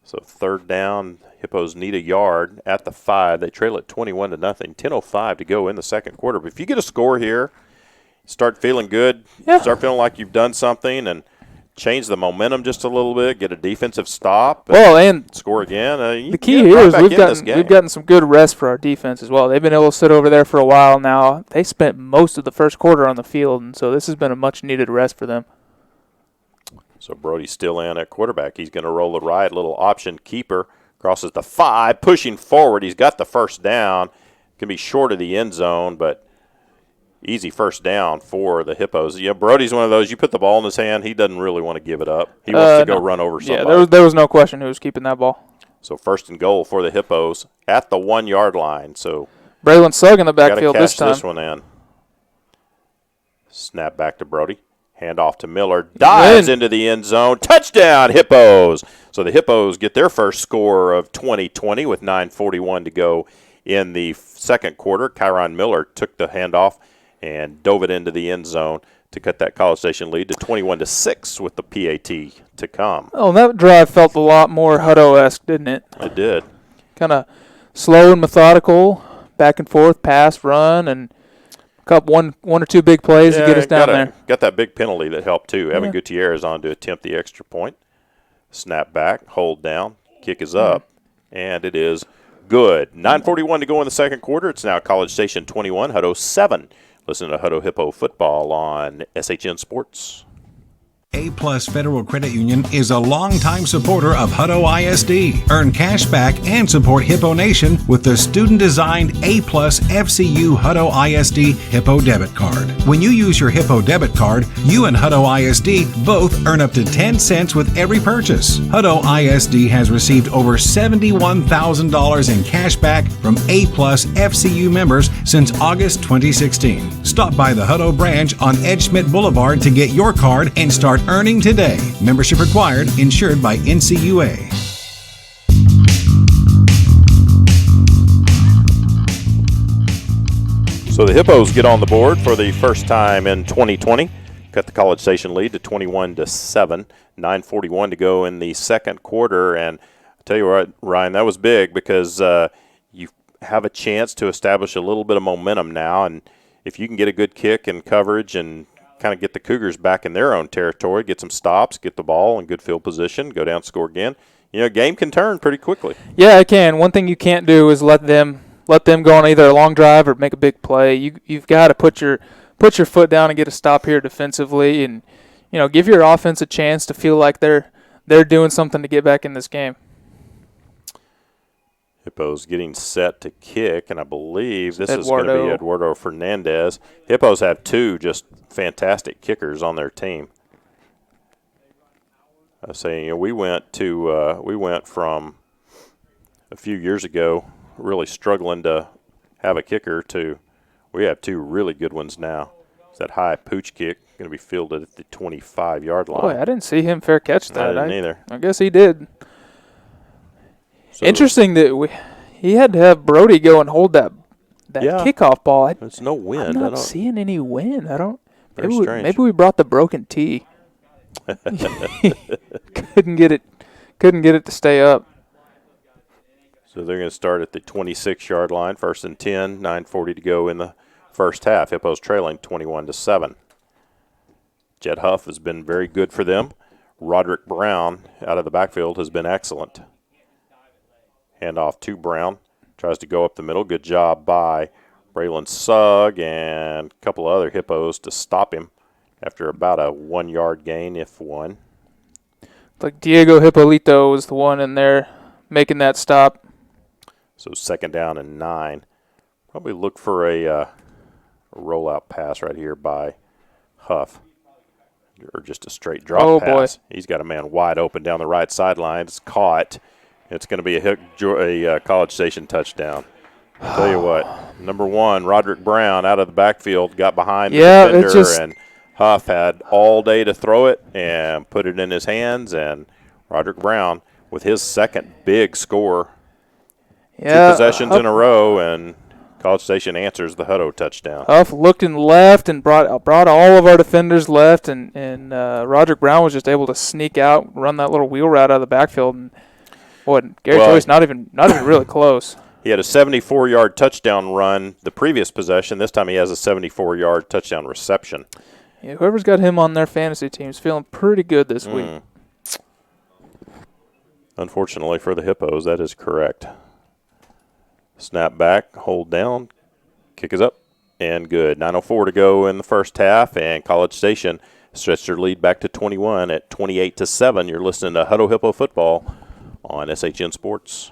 So 3rd down, Hippos need a yard at the 5. They trail it 21-0. 10:05 to go in the second quarter. But if you get a score here, start feeling good, start feeling like you've done something, and change the momentum just a little bit, get a defensive stop, and score again. The key here is we've gotten some good rest for our defense as well. They've been able to sit over there for a while now. They spent most of the first quarter on the field, and so this has been a much-needed rest for them. So Brody's still in at quarterback. He's going to roll the right, little option keeper, crosses the 5, pushing forward. He's got the first down. Can be short of the end zone, but easy first down for the Hippos. Brody's one of those, you put the ball in his hand, he doesn't really want to give it up. He wants to go run over somebody. Yeah, there was no question who was keeping that ball. So 1st and goal for the Hippos at the 1-yard line. So Braylon Sugg in the backfield this time. This one in. Snap back to Brody. Hand off to Miller. Dives into the end zone. Touchdown, Hippos. So the Hippos get their first score of 2020 with 9:41 to go in the second quarter. Kyron Miller took the handoff and dove it into the end zone to cut that College Station lead to 21-6 with the PAT to come. Oh, that drive felt a lot more Hutto-esque, didn't it? It did. Kind of slow and methodical, back and forth, pass, run, and one or two big plays to get us down there. Got that big penalty that helped too. Evan Gutierrez on to attempt the extra point. Snap back, hold down, kick is up, and it is good. 9:41 to go in the second quarter. It's now College Station 21, Hutto 7. Listen to Hutto Hippo football on SHN Sports. A-Plus Federal Credit Union is a longtime supporter of Hutto ISD. Earn cash back and support Hippo Nation with the student-designed A-Plus FCU Hutto ISD Hippo debit card. When you use your Hippo debit card, you and Hutto ISD both earn up to 10 cents with every purchase. Hutto ISD has received over $71,000 in cash back from A-Plus FCU members since August 2016. Stop by the Hutto branch on Ed Schmidt Boulevard to get your card and start earning today. Membership required. Insured by NCUA. So the Hippos get on the board for the first time in 2020. Cut the College Station lead to 21-7. 9:41 to go in the second quarter. And I tell you what, Ryan, that was big because you have a chance to establish a little bit of momentum now, and if you can get a good kick and coverage and kind of get the Cougars back in their own territory, get some stops, get the ball in good field position, go down, score again, game can turn pretty quickly. Yeah, it can. One thing you can't do is let them go on either a long drive or make a big play. You've got to put your foot down and get a stop here defensively, and give your offense a chance to feel like they're doing something to get back in this game. Hippos getting set to kick, and I believe this is going to be Eduardo Fernandez. Hippos have two just fantastic kickers on their team. I was saying, we went from a few years ago really struggling to have a kicker to we have two really good ones now. It's that high pooch kick going to be fielded at the 25-yard line. Boy, I didn't see him fair catch that. I didn't either. I guess he did. So interesting that he had to have Brody go and hold that kickoff ball. There's no wind. I'm not seeing any wind. Maybe we brought the broken tee. Couldn't get it to stay up. So they're going to start at the 26-yard line, 1st and 10, 9:40 to go in the first half. Hippos trailing 21-7. Jed Huff has been very good for them. Roderick Brown out of the backfield has been excellent. Hand off to Brown. Tries to go up the middle. Good job by Braylon Sugg and a couple of other Hippos to stop him after about a 1-yard gain, if one. Like Diego Hippolito was the one in there making that stop. So 2nd down and 9. Probably look for a rollout pass right here by Huff. Or just a straight drop pass. Boy. He's got a man wide open down the right sideline. It's caught. It's going to be a College Station touchdown. I'll tell you what, number 1, Roderick Brown out of the backfield, got behind the defender, and Huff had all day to throw it and put it in his hands, and Roderick Brown with his second big score. 2 possessions in a row, and College Station answers the Hutto touchdown. Huff looked and left and brought all of our defenders left, and Roderick Brown was just able to sneak out, run that little wheel route out of the backfield, and Gary Joyce not even really close. He had a 74-yard touchdown run the previous possession. This time he has a 74-yard touchdown reception. Yeah, whoever's got him on their fantasy team is feeling pretty good this week. Unfortunately for the Hippos, that is correct. Snap back, hold down, kick is up, and good. 9:04 to go in the first half, and College Station stretched their lead back to 21 at 28-7. You're listening to Hutto Hippo Football on SHN Sports.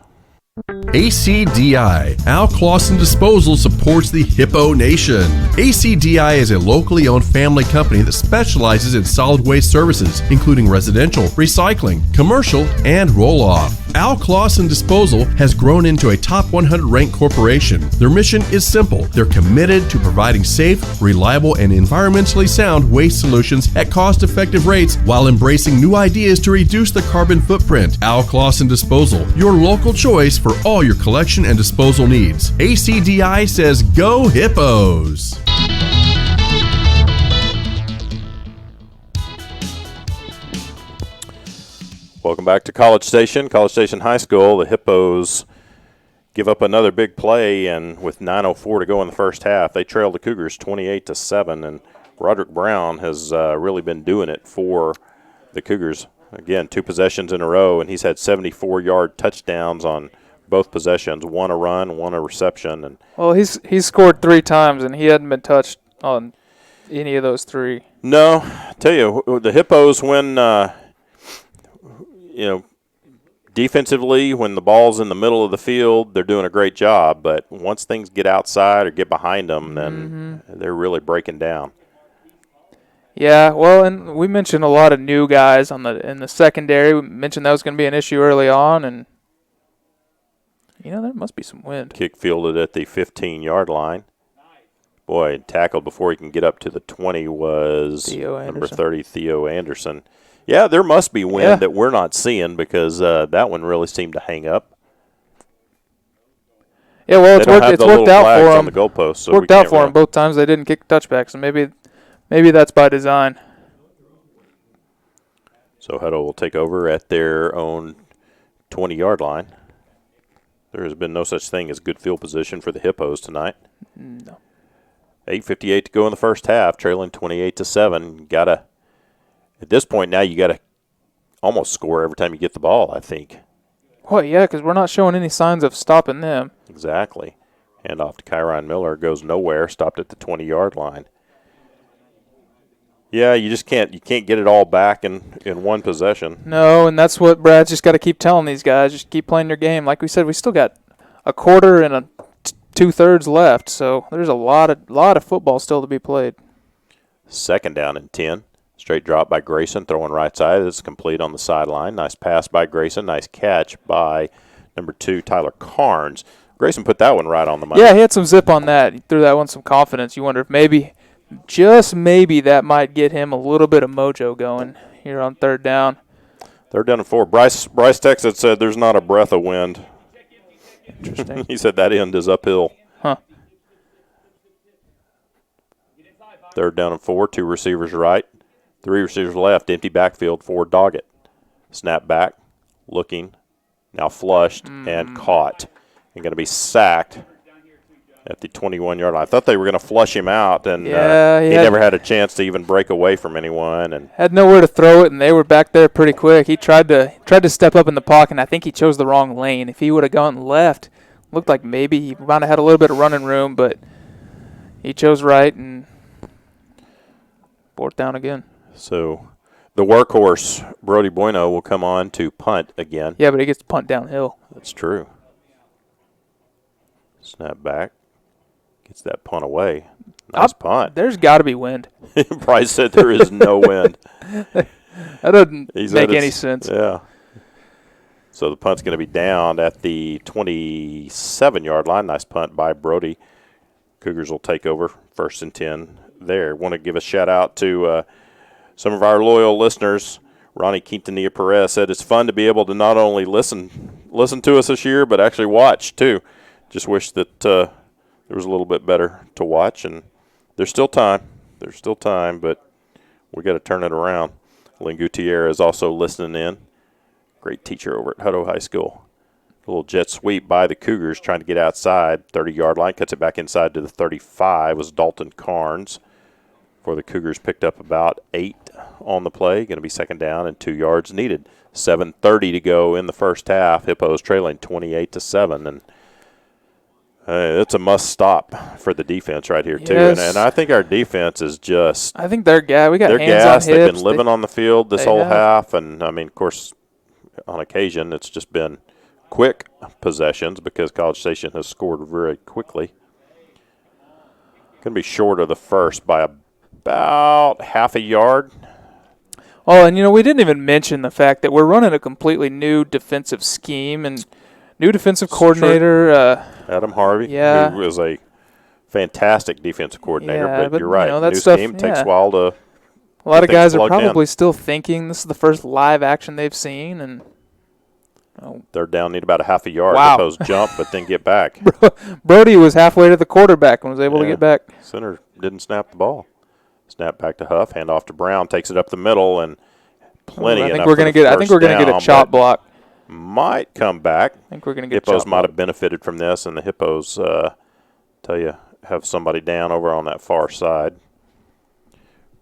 ACDI, Al Clausen Disposal, supports the Hippo Nation. ACDI is a locally owned family company that specializes in solid waste services, including residential, recycling, commercial, and roll-off. Al Clausen Disposal has grown into a top 100 ranked corporation. Their mission is simple. They're committed to providing safe, reliable, and environmentally sound waste solutions at cost-effective rates while embracing new ideas to reduce the carbon footprint. Al Clausen Disposal, your local choice for all your collection and disposal needs. ACDI says go Hippos! Welcome back to College Station High School. The Hippos give up another big play, and with 9:04 to go in the first half, they trail the Cougars 28-7, and Roderick Brown has really been doing it for the Cougars. Again, 2 possessions in a row, and he's had 74-yard touchdowns on both possessions, 1 a run, 1 a reception. And well, he's scored 3 times, and he hadn't been touched on any of those 3. No, I tell you, the Hippos, when defensively, when the ball's in the middle of the field, they're doing a great job. But once things get outside or get behind them, then they're really breaking down. Yeah, well, and we mentioned a lot of new guys in the secondary. We mentioned that was going to be an issue early on, and there must be some wind. Kick fielded at the 15-yard line. Boy, tackled before he can get up to the 20 was number 30, Theo Anderson. Yeah, there must be wind that we're not seeing because that one really seemed to hang up. Yeah, well, it's worked out for them. On the goalpost, so worked out for them both times. They didn't kick touchbacks, so maybe that's by design. So Hutto will take over at their own 20-yard line. There has been no such thing as good field position for the Hippos tonight. No. 8:58 to go in the first half, trailing 28-7. At this point now, you got to almost score every time you get the ball, I think. Well, yeah, because we're not showing any signs of stopping them. Exactly. Hand off to Kyron Miller, goes nowhere, stopped at the 20-yard line. Yeah, you just can't get it all back in one possession. No, and that's what Brad's just got to keep telling these guys. Just keep playing your game. Like we said, we still got a quarter and two-thirds left, so there's a lot of football still to be played. 2nd down and 10. Straight drop by Grayson, throwing right side. It's complete on the sideline. Nice pass by Grayson. Nice catch by number 2, Tyler Carnes. Grayson put that one right on the money. Yeah, he had some zip on that. He threw that one some confidence. You wonder if maybe, just maybe, that might get him a little bit of mojo going here on 3rd down. 3rd down and 4. Bryce texted, said there's not a breath of wind. Interesting. He said that end is uphill. Huh. 3rd down and 4. 2 receivers right. 3 receivers left. Empty backfield. 4 dog it. Snap back. Looking. Now flushed and caught. And going to be sacked at the 21-yard line. I thought they were going to flush him out, and he never had a chance to even break away from anyone. And had nowhere to throw it, and they were back there pretty quick. He tried to step up in the pocket, and I think he chose the wrong lane. If he would have gone left, looked like maybe he might have had a little bit of running room, but he chose right, and 4th down again. So the workhorse, Brody Bueno, will come on to punt again. Yeah, but he gets to punt downhill. That's true. Snap back. Gets that punt away. Nice punt. There's got to be wind. Bryce said there is no wind. That doesn't make any sense. Yeah. So the punt's going to be down at the 27-yard line. Nice punt by Brody. Cougars will take over 1st and 10 there. Want to give a shout-out to some of our loyal listeners. Ronnie Quintanilla Perez said it's fun to be able to not only listen to us this year, but actually watch, too. Just wish that there was a little bit better to watch, and there's still time. But we got to turn it around. Lynn Gutierrez is also listening in. Great teacher over at Hutto High School. A little jet sweep by the Cougars trying to get outside. 30-yard line, cuts it back inside to the 35 was Dalton Carnes. For the Cougars, picked up about 8 on the play. Going to be 2nd down and 2 yards needed. 7:30 to go in the first half. Hippos trailing 28-7, and it's a must stop for the defense right here too. Yes. And I think our defense is just. I think they're gassed. We got they're hands gassed. on hips. They've been living on the field this whole half, and I mean, of course, on occasion it's just been quick possessions because College Station has scored very quickly. Going to be short of the first by about half a yard. Oh, and we didn't even mention the fact that we're running a completely new defensive scheme and new defensive coordinator. Adam Harvey. Yeah. Who was a fantastic defensive coordinator, Yeah, but you're right. that New stuff, scheme takes a while to. A lot of guys are probably still thinking this is the first live action they've seen, and they're down, need about a half a yard. Wow. Hippos jump, but then get back. Brody was halfway to the quarterback and was able to get back. Center didn't snap the ball. Snap back to Huff, hand off to Brown, takes it up the middle, and plenty. I think we're going to get a chop block. Might come back. I think we're going to get Hippos might have benefited from this, and the Hippos, tell you, have somebody down over on that far side.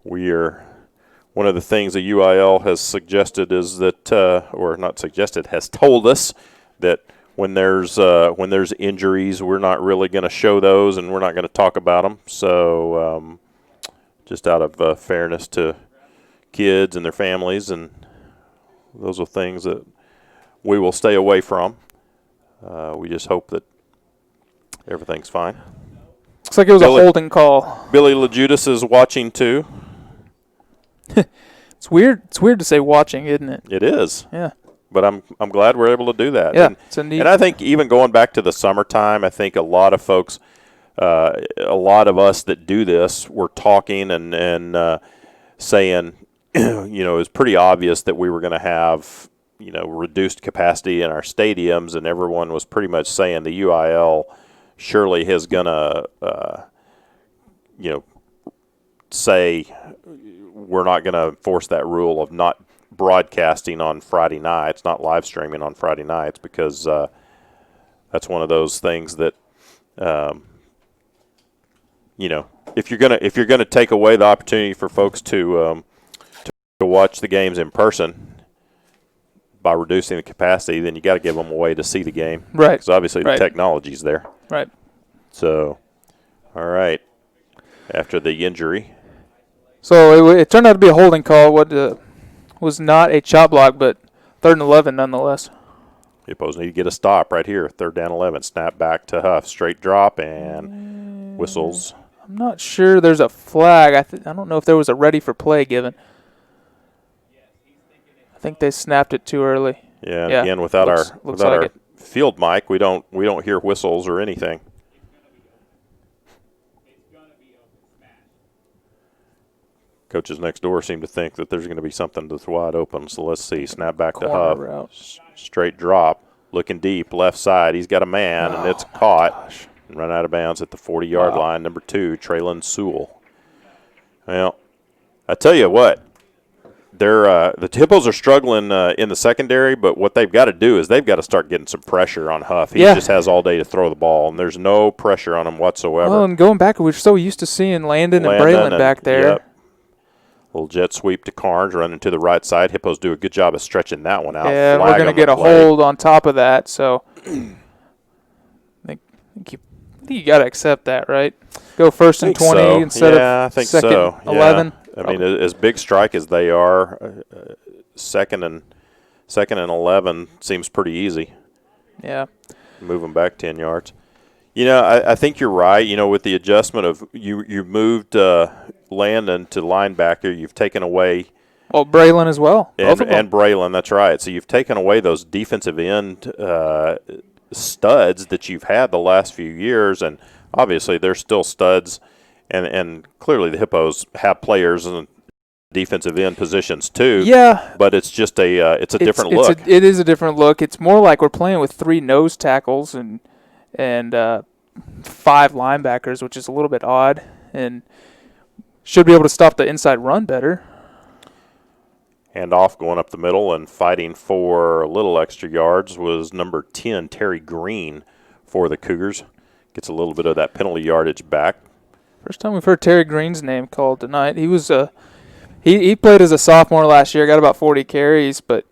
One of the things the UIL has suggested is that, or not suggested, has told us that when there's injuries, we're not really going to show those, and we're not going to talk about them. So, just out of fairness to kids and their families, and those are things that we will stay away from. We just hope that everything's fine. Looks like it was a holding call. Billy LaJudas is watching too. It's weird. It's weird to say watching, isn't it? It is. Yeah. But I'm glad we're able to do that. Yeah. And I think even going back to the summertime, I think a lot of folks, a lot of us that do this, were talking and saying, it's pretty obvious that we were going to have, reduced capacity in our stadiums, and everyone was pretty much saying the UIL surely is going to, say we're not going to enforce that rule of not broadcasting on Friday nights, not live streaming on Friday nights, because that's one of those things that, if you're gonna take away the opportunity for folks to watch the games in person by reducing the capacity, then you got to give them a way to see the game, right? Because obviously the technology's there, right? So, all right. After the injury, so it turned out to be a holding call. What was not a chop block, but 3rd and 11 nonetheless. Hippos need to get a stop right here. 3rd down 11. Snap back to Huff. Straight drop and whistles. I'm not sure there's a flag. I don't know if there was a ready for play given. I think they snapped it too early. Yeah. Again, without our field mic, we don't hear whistles or anything. Coaches next door seem to think that there's going to be something that's wide open. So let's see. Snap back to Huff. Straight drop. Looking deep. Left side. He's got a man, and it's caught. And run out of bounds at the 40-yard line. Number 2, Traylon Sewell. Well, I tell you what. The Hippos are struggling in the secondary, but what they've got to do is they've got to start getting some pressure on Huff. He just has all day to throw the ball, and there's no pressure on him whatsoever. Well, and going back, we're so used to seeing Landon and Braylon back there. Yep. Little jet sweep to Carnes, running to the right side. Hippos do a good job of stretching that one out. Yeah, we're going to get a hold on top of that, so I think you got to accept that, right? Go 1st and 20 instead of 2nd 11. I mean, as big strike as they are, second and 11 seems pretty easy. Yeah. Move them back 10 yards. I think you're right. With the adjustment of you moved Landon to linebacker, you've taken away. Well, Braylon as well. And Braylon, that's right. So you've taken away those defensive end studs that you've had the last few years, and obviously they're still studs. And clearly the Hippos have players in defensive end positions too. Yeah. But it's just it's a different look. It is a different look. It's more like we're playing with 3 nose tackles and 5 linebackers, which is a little bit odd, and should be able to stop the inside run better. Hand off going up the middle and fighting for a little extra yards was number 10, Terry Green, for the Cougars. Gets a little bit of that penalty yardage back. First time we've heard Terry Green's name called tonight. He was he played as a sophomore last year, got about 40 carries, but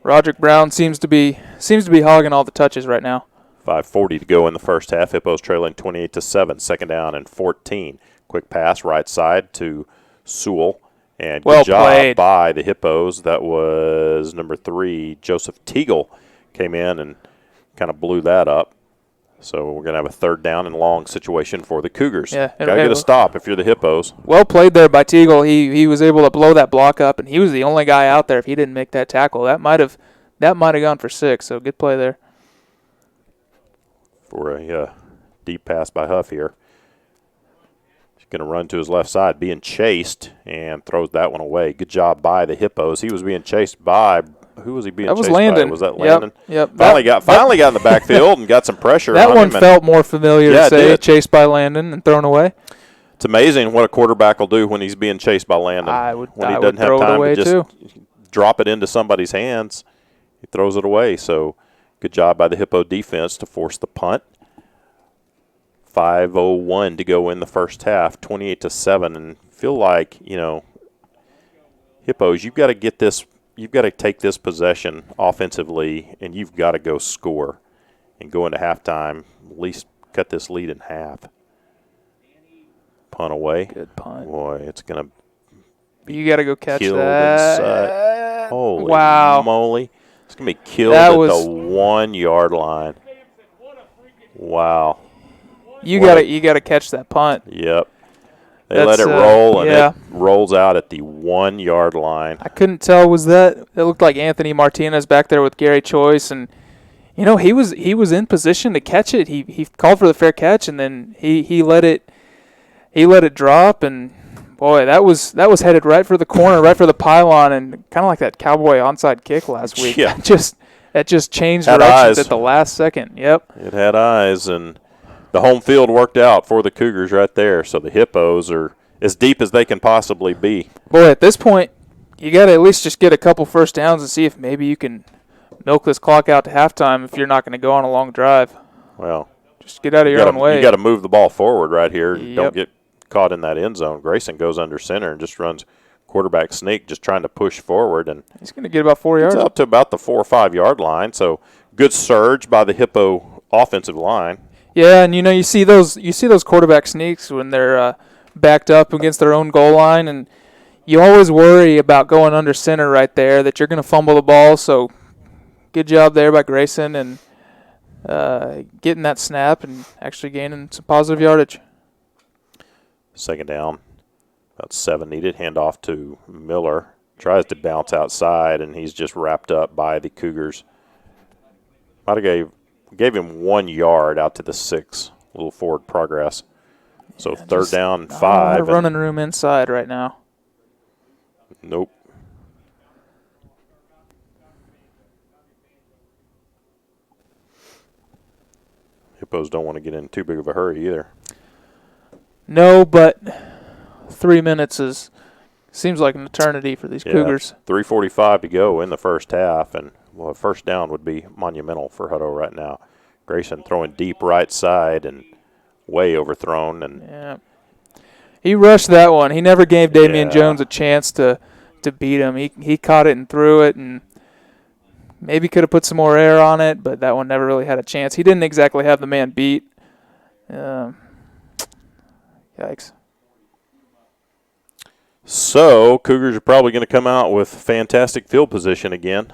Roderick Brown seems to be hogging all the touches right now. 5:40 to go in the first half. Hippos trailing 28-7. 2nd down and 14. Quick pass right side to Sewell. And good job by the Hippos. That was number 3, Joseph Teagle, came in and kind of blew that up. So we're going to have a 3rd down and long situation for the Cougars. Yeah, got to get a stop if you're the Hippos. Well played there by Teagle. He was able to blow that block up, and he was the only guy out there. If he didn't make that tackle, that might have gone for 6. So good play there. For a deep pass by Huff here. He's going to run to his left side, being chased, and throws that one away. Good job by the Hippos. He was being chased by. Who was he being chased Landon. by? Was that Landon? Yep. Finally got in the backfield and got some pressure on him. That one felt more familiar to say, chased by Landon and thrown away. It's amazing what a quarterback will do when he's being chased by Landon. When he doesn't have time to just drop it into somebody's hands, he throws it away. So good job by the Hippo defense to force the punt. 5:01 to go in the first half, 28-7, and feel like, Hippos, you've got to get this. You've got to take this possession offensively, and you've got to go score and go into halftime, at least cut this lead in half. Punt away. Good punt. Boy, it's going to be You got to go catch killed that. Holy wow. moly. It's going to be killed at the 1-yard line. Wow. You got to catch that punt. Yep. They let it roll, and it rolls out at the 1-yard line. I couldn't tell. It looked like Anthony Martinez back there with Gary Choice, and he was in position to catch it. He called for the fair catch, and then he let it drop, and boy, that was headed right for the corner, right for the pylon, and kind of like that Cowboy onside kick last week. Yeah. It just changed directions at the last second. Yep. It had eyes, and the home field worked out for the Cougars right there. So the Hippos are as deep as they can possibly be. Boy, at this point, you got to at least just get a couple first downs and see if maybe you can milk this clock out to halftime if you're not going to go on a long drive. Well, just get out of your own way. You got to move the ball forward right here. Yep. Don't get caught in that end zone. Grayson goes under center and just runs quarterback sneak, just trying to push forward, and he's going to get about 4 yards. It's up to about the 4 or 5 yard line. So good surge by the Hippo offensive line. Yeah, and you see those quarterback sneaks when they're backed up against their own goal line, and you always worry about going under center right there that you're going to fumble the ball. So good job there by Grayson and getting that snap and actually gaining some positive yardage. Second down, about 7 needed. Hand off to Miller. Tries to bounce outside, and he's just wrapped up by the Cougars. Might have gave him 1 yard out to the 6. A little forward progress. So yeah, third down, 5. A lot of running room inside right now. Nope. Hippos don't want to get in too big of a hurry either. No, but 3 minutes seems like an eternity for these Cougars. 3:45 to go in the first half, and a first down would be monumental for Hutto right now. Grayson throwing deep right side and way overthrown. And he rushed that one. He never gave Damian Jones a chance to beat him. He caught it and threw it, and maybe could have put some more air on it, but that one never really had a chance. He didn't exactly have the man beat. Yikes. So, Cougars are probably going to come out with fantastic field position again.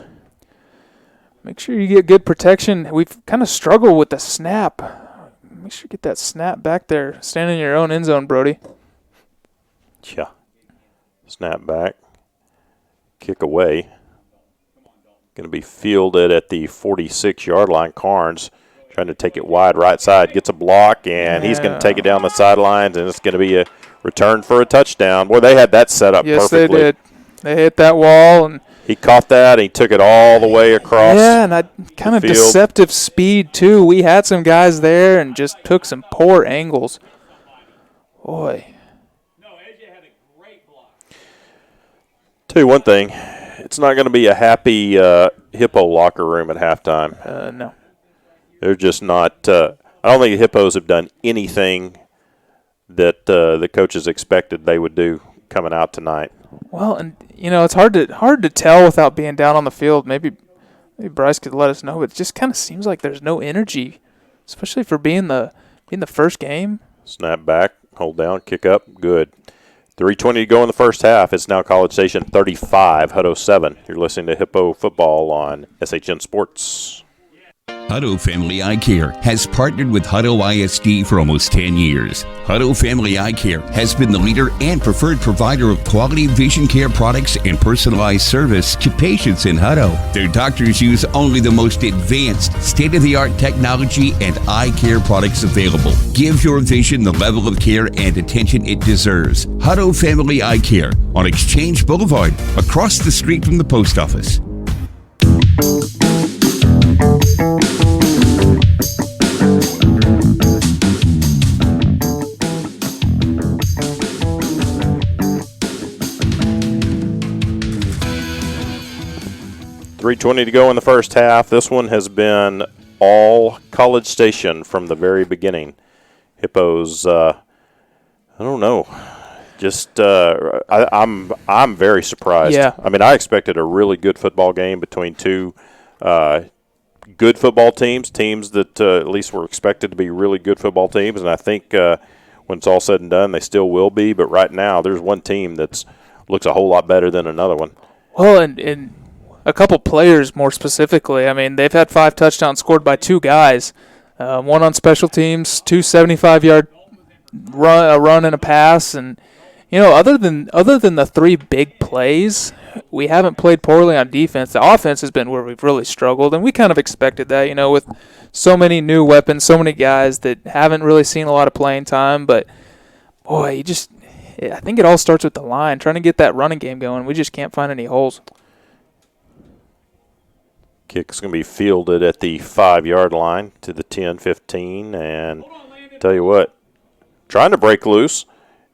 Make sure you get good protection. We've kind of struggled with the snap. Make sure you get that snap back there. Stand in your own end zone, Brody. Yeah. Snap back. Kick away. Going to be fielded at the 46-yard line. Carnes trying to take it wide right side. Gets a block, and he's going to take it down the sidelines, and it's going to be a return for a touchdown. Boy, they had that set up perfectly. Yes, they did. They hit that wall, and he caught that, and he took it all the way across. Yeah, and that kind of deceptive speed, too. We had some guys there and just took some poor angles. Boy. Tell you one thing, it's not going to be a happy Hippo locker room at halftime. No. They're just not I don't think the Hippos have done anything that the coaches expected they would do coming out tonight. Well, and it's hard to tell without being down on the field. Maybe Bryce could let us know, but it just kind of seems like there's no energy, especially for being the first game. Snap back, hold down, kick up, good. 3:20 to go in the first half. It's now College Station 35, Hutto 7. You're listening to Hippo Football on SHN Sports. Hutto Family Eye Care has partnered with Hutto ISD for almost 10 years. Hutto Family Eye Care has been the leader and preferred provider of quality vision care products and personalized service to patients in Hutto. Their doctors use only the most advanced, state-of-the-art technology and eye care products available. Give your vision the level of care and attention it deserves. Hutto Family Eye Care on Exchange Boulevard, across the street from the post office. $3:20 to go in the first half. This one has been all College Station from the very beginning. Hippos, I don't know. Just I'm very surprised. Yeah. I mean, I expected a really good football game between two good football teams that at least were expected to be really good football teams, and I think when it's all said and done, they still will be. But right now, there's one team that looks a whole lot better than another one. Well, and a couple players more specifically. I mean, they've had 5 touchdowns scored by 2 guys. One on special teams, 2 75-yard run and a pass, and other than the 3 big plays, we haven't played poorly on defense. The offense has been where we've really struggled, and we kind of expected that, with so many new weapons, so many guys that haven't really seen a lot of playing time. But boy, I think it all starts with the line, trying to get that running game going. We just can't find any holes. Kick's going to be fielded at the 5-yard line to the 10-15, and tell you what, trying to break loose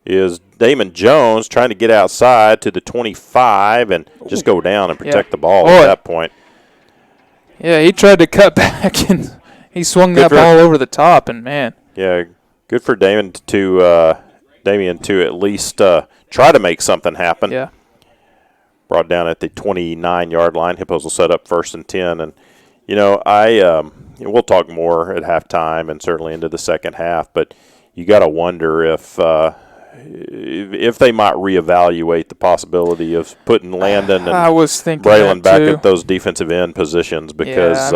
is Damon Jones, trying to get outside to the 25 and just go down and protect the ball at that point. Yeah, he tried to cut back, and he swung that ball over the top, and, man. Yeah, good for Damien to at least try to make something happen. Yeah. Brought down at the 29-yard line. Hippos will set up 1st and 10. And, we'll talk more at halftime and certainly into the second half, but you got to wonder if they might reevaluate the possibility of putting Landon and Braylon back at those defensive end positions because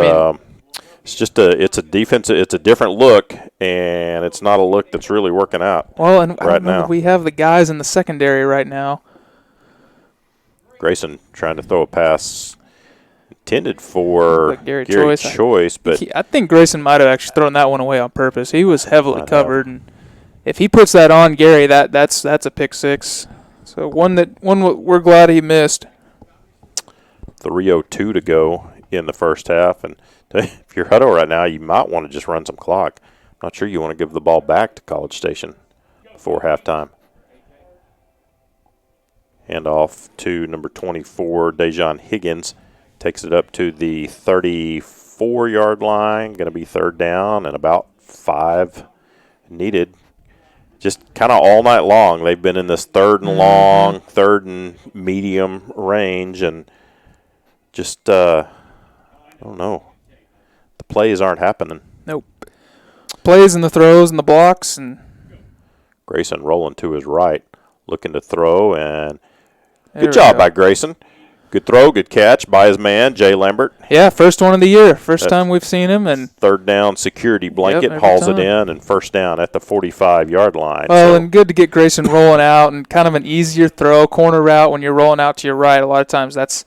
it's a different look, and it's not a look that's really working out. Well, and right now we have the guys in the secondary right now. Grayson trying to throw a pass intended for Gary Choice, but I think Grayson might have actually thrown that one away on purpose. He was heavily covered, and if he puts that on Gary, that's a pick six. So one we're glad he missed. 3:02 to go in the first half, and if you're Hutto right now, you might want to just run some clock. I'm not sure you want to give the ball back to College Station before halftime. Hand off to number 24, Dejon Higgins. Takes it up to the 34-yard line. Going to be 3rd down and about 5 needed. Just kind of all night long, they've been in this 3rd and long, 3rd and medium range, and just, I don't know. The plays aren't happening. Nope. Plays and the throws and the blocks. And Grayson rolling to his right, looking to throw, and good job by Grayson. Good throw, good catch by his man, Jay Lambert. Yeah, first one of the year. First time we've seen him. And 3rd down security blanket, hauls it in, and 1st down at the 45-yard line. Well, and good to get Grayson rolling out, and kind of an easier throw, corner route when you're rolling out to your right. A lot of times that's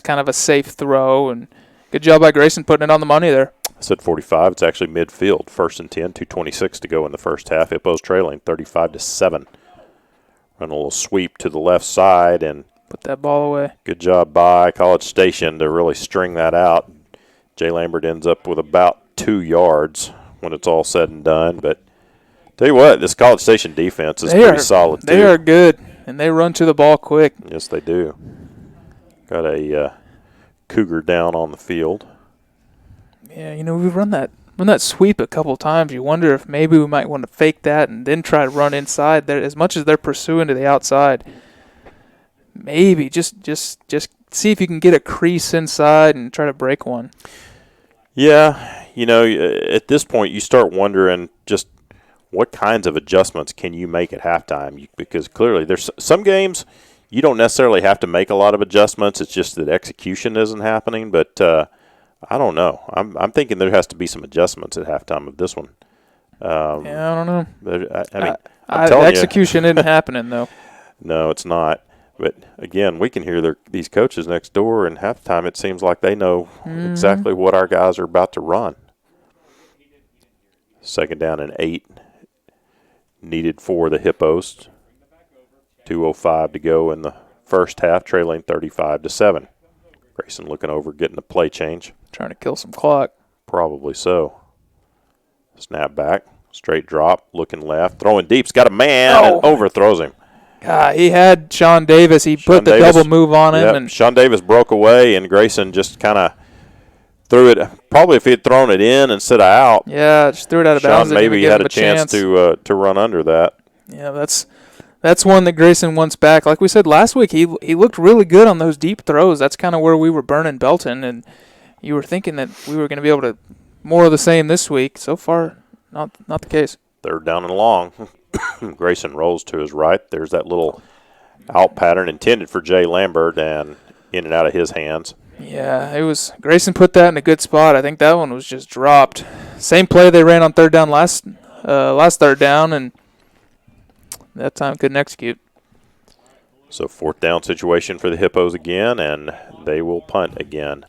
kind of a safe throw, and good job by Grayson putting it on the money there. I said 45. It's actually midfield. 1st and 10, 2:26 to go in the first half. Hippos trailing 35-7. Run a little sweep to the left side and put that ball away. Good job by College Station to really string that out. Jay Lambert ends up with about 2 yards when it's all said and done. But tell you what, this College Station defense is pretty solid, too. They are good, and they run to the ball quick. Yes, they do. Got a Cougar down on the field. Yeah, we've run that sweep a couple times. You wonder if maybe we might want to fake that and then try to run inside there as much as they're pursuing to the outside. Maybe just see if you can get a crease inside and try to break one. Yeah, at this point you start wondering just what kinds of adjustments can you make at halftime, because clearly there's some games you don't necessarily have to make a lot of adjustments. It's just that execution isn't happening. But I don't know. I'm thinking there has to be some adjustments at halftime of this one. I don't know. I'm execution isn't happening though. No, it's not. But again, we can hear these coaches next door, and halftime it seems like they know exactly what our guys are about to run. 2nd down and 8 needed for the Hippos. 2:05 to go in the first half, trailing 35-7. Grayson looking over, getting a play change. Trying to kill some clock. Probably so. Snap back, straight drop, looking left, throwing deep. He's got a man and overthrows him. He had Sean Davis. He put the double move on him. Yep. And Sean Davis broke away, and Grayson just kind of threw it. Probably if he had thrown it in instead of out. Yeah, just threw it out of bounds. Sean maybe had a chance to run under that. Yeah, that's one that Grayson wants back. Like we said last week, he looked really good on those deep throws. That's kind of where we were burning Belton, and you were thinking that we were going to be able to more of the same this week. So far, not the case. 3rd down and long. Grayson rolls to his right. There's that little out pattern intended for Jay Lambert and in and out of his hands. Yeah, it was. Grayson put that in a good spot. I think that one was just dropped. Same play they ran on 3rd down last 3rd down, and that time couldn't execute. So 4th down situation for the Hippos again, and they will punt again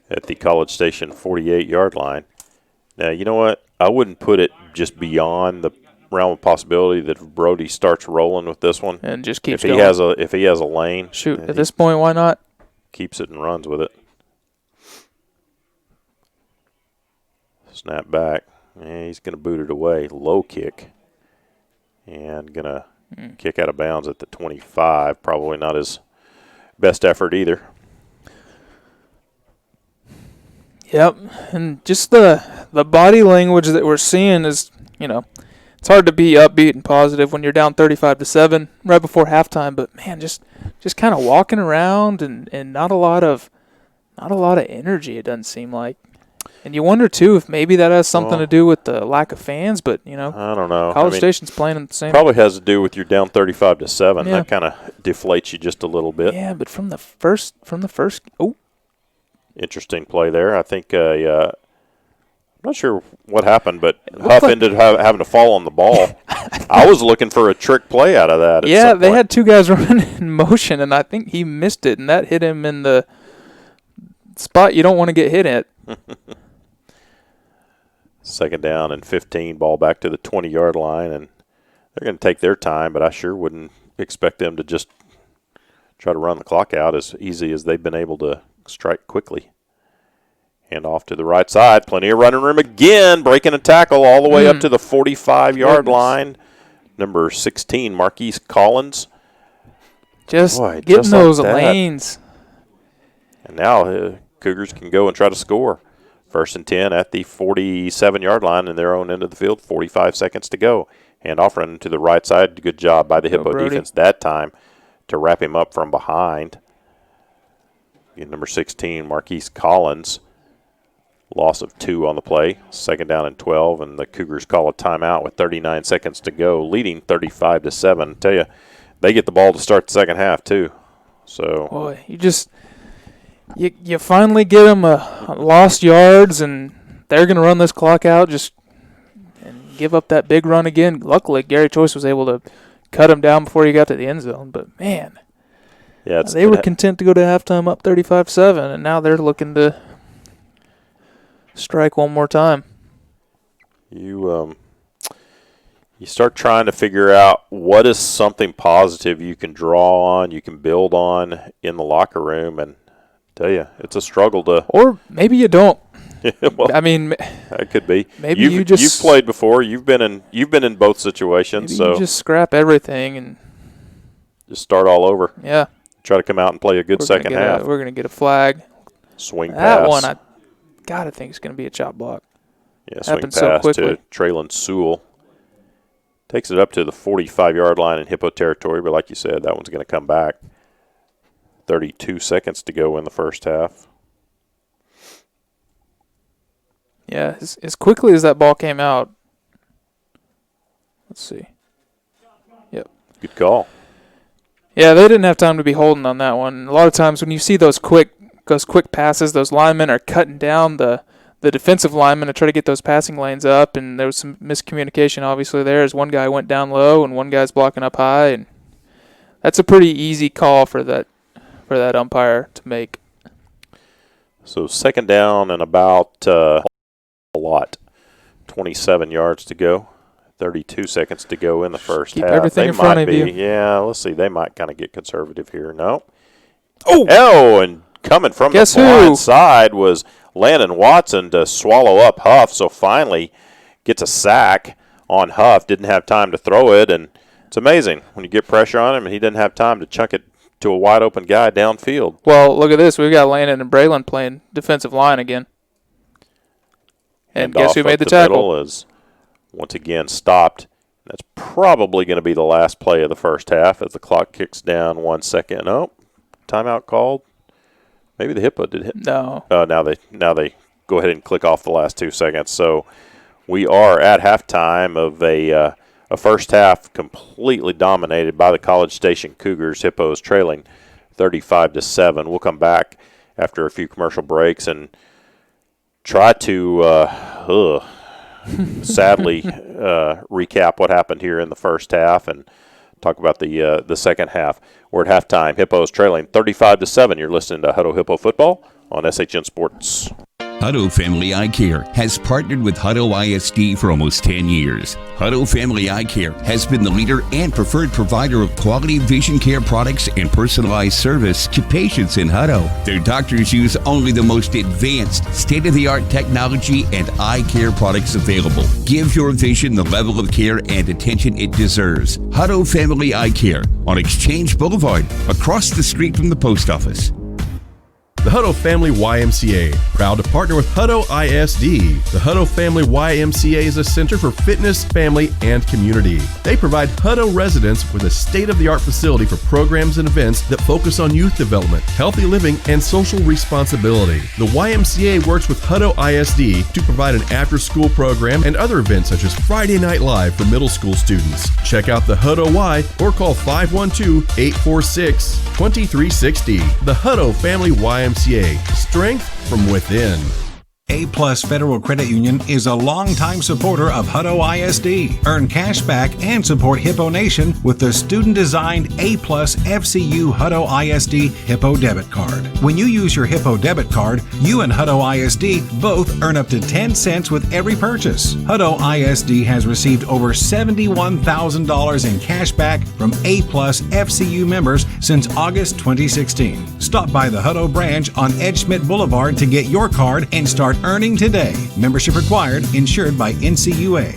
at the College Station 48-yard line. Now, you know what? I wouldn't put it just beyond the realm of possibility that if Brody starts rolling with this one and just keeps going. If he has a lane. Shoot, at this point, why not? Keeps it and runs with it. Snap back. He's going to boot it away. Low kick. And going to kick out of bounds at the 25. Probably not his best effort either. Yep, and just the body language that we're seeing is, it's hard to be upbeat and positive when you're down 35-7 right before halftime. But man, just kind of walking around and not a lot of energy. It doesn't seem like. And you wonder too if maybe that has something to do with the lack of fans. But I don't know. College Station's playing at the same. Probably has to do with you're down 35-7. Yeah. That kind of deflates you just a little bit. Yeah, but from the first. Oh. Interesting play there. I think I'm not sure what happened, but Huff ended up having to fall on the ball. I was looking for a trick play out of that. Yeah, they had two guys running in motion, and I think he missed it, and that hit him in the spot you don't want to get hit at. 2nd down and 15, ball back to the 20-yard line, and they're going to take their time, but I sure wouldn't expect them to just try to run the clock out as easy as they've been able to strike quickly. Hand off to the right side. Plenty of running room again. Breaking a tackle all the way up to the 45-yard line. Number 16, Marquise Collins. Just getting those lanes. And now Cougars can go and try to score. 1st and 10 at the 47-yard line in their own end of the field. 45 seconds to go. Hand off running to the right side. Good job by the Hippo defense that time to wrap him up from behind. Number 16, Marquise Collins. Loss of 2 on the play. 2nd down and 12, and the Cougars call a timeout with 39 seconds to go, leading 35-7. I tell you, they get the ball to start the second half too. So, boy, you finally get them lost yards, and they're going to run this clock out and give up that big run again. Luckily, Gary Choice was able to cut him down before he got to the end zone. But man. Yeah, they were content to go to halftime up 35-7, and now they're looking to strike one more time. You start trying to figure out what is something positive you can draw on, you can build on in the locker room, and I tell you, it's a struggle to. Or maybe you don't. Well, I mean, that could be. Maybe you've played before. You've been in both situations. Maybe so you just scrap everything and just start all over. Yeah. Try to come out and play a good second half. We're going to get a flag. Swing pass. That one, I think it's going to be a chop block. Yeah, swing pass to Traylon Sewell. Takes it up to the 45-yard line in Hippo territory, but like you said, that one's going to come back. 32 seconds to go in the first half. Yeah, as quickly as that ball came out. Let's see. Yep. Good call. Yeah, they didn't have time to be holding on that one. A lot of times when you see those quick passes, those linemen are cutting down the defensive linemen to try to get those passing lanes up, and there was some miscommunication obviously there as one guy went down low and one guy's blocking up high, and that's a pretty easy call for that umpire to make. So 2nd down and about a lot. 27 yards to go. 32 seconds to go in the first half. Keep everything in front of you. Yeah, let's see. They might kind of get conservative here. No. Oh, and coming from the blind side was Landon Watson to swallow up Huff, so finally gets a sack on Huff. Didn't have time to throw it, and it's amazing when you get pressure on him and he didn't have time to chunk it to a wide-open guy downfield. Well, look at this. We've got Landon and Braylon playing defensive line again. And guess who made the tackle? Is once again stopped. That's probably going to be the last play of the first half as the clock kicks down 1 second. Oh, timeout called. Maybe the Hippo did hit. No. Now they go ahead and click off the last 2 seconds. So we are at halftime of a first half completely dominated by the College Station Cougars. Hippos trailing 35-7. We'll come back after a few commercial breaks and try to sadly recap what happened here in the first half and talk about the second half. We're at halftime. Hippos trailing 35-7. You're listening to Hutto Hippo Football on SHN Sports. Hutto Family Eye Care has partnered with Hutto ISD for almost 10 years. Hutto Family Eye Care has been the leader and preferred provider of quality vision care products and personalized service to patients in Hutto. Their doctors use only the most advanced, state-of-the-art technology and eye care products available. Give your vision the level of care and attention it deserves. Hutto Family Eye Care on Exchange Boulevard, across the street from the post office. The Hutto Family YMCA, proud to partner with Hutto ISD. The Hutto Family YMCA is a center for fitness, family, and community. They provide Hutto residents with a state-of-the-art facility for programs and events that focus on youth development, healthy living, and social responsibility. The YMCA works with Hutto ISD to provide an after-school program and other events such as Friday Night Live for middle school students. Check out the Hutto Y or call 512-846-2360. The Hutto Family YMCA. Strength from within. A-Plus Federal Credit Union is a longtime supporter of Hutto ISD. Earn cash back and support Hippo Nation with the student-designed A-Plus FCU Hutto ISD Hippo debit card. When you use your Hippo debit card, you and Hutto ISD both earn up to 10 cents with every purchase. Hutto ISD has received over $71,000 in cash back from A-Plus FCU members since August 2016. Stop by the Hutto branch on Ed Schmidt Boulevard to get your card and start earning today. Membership required. Insured by NCUA.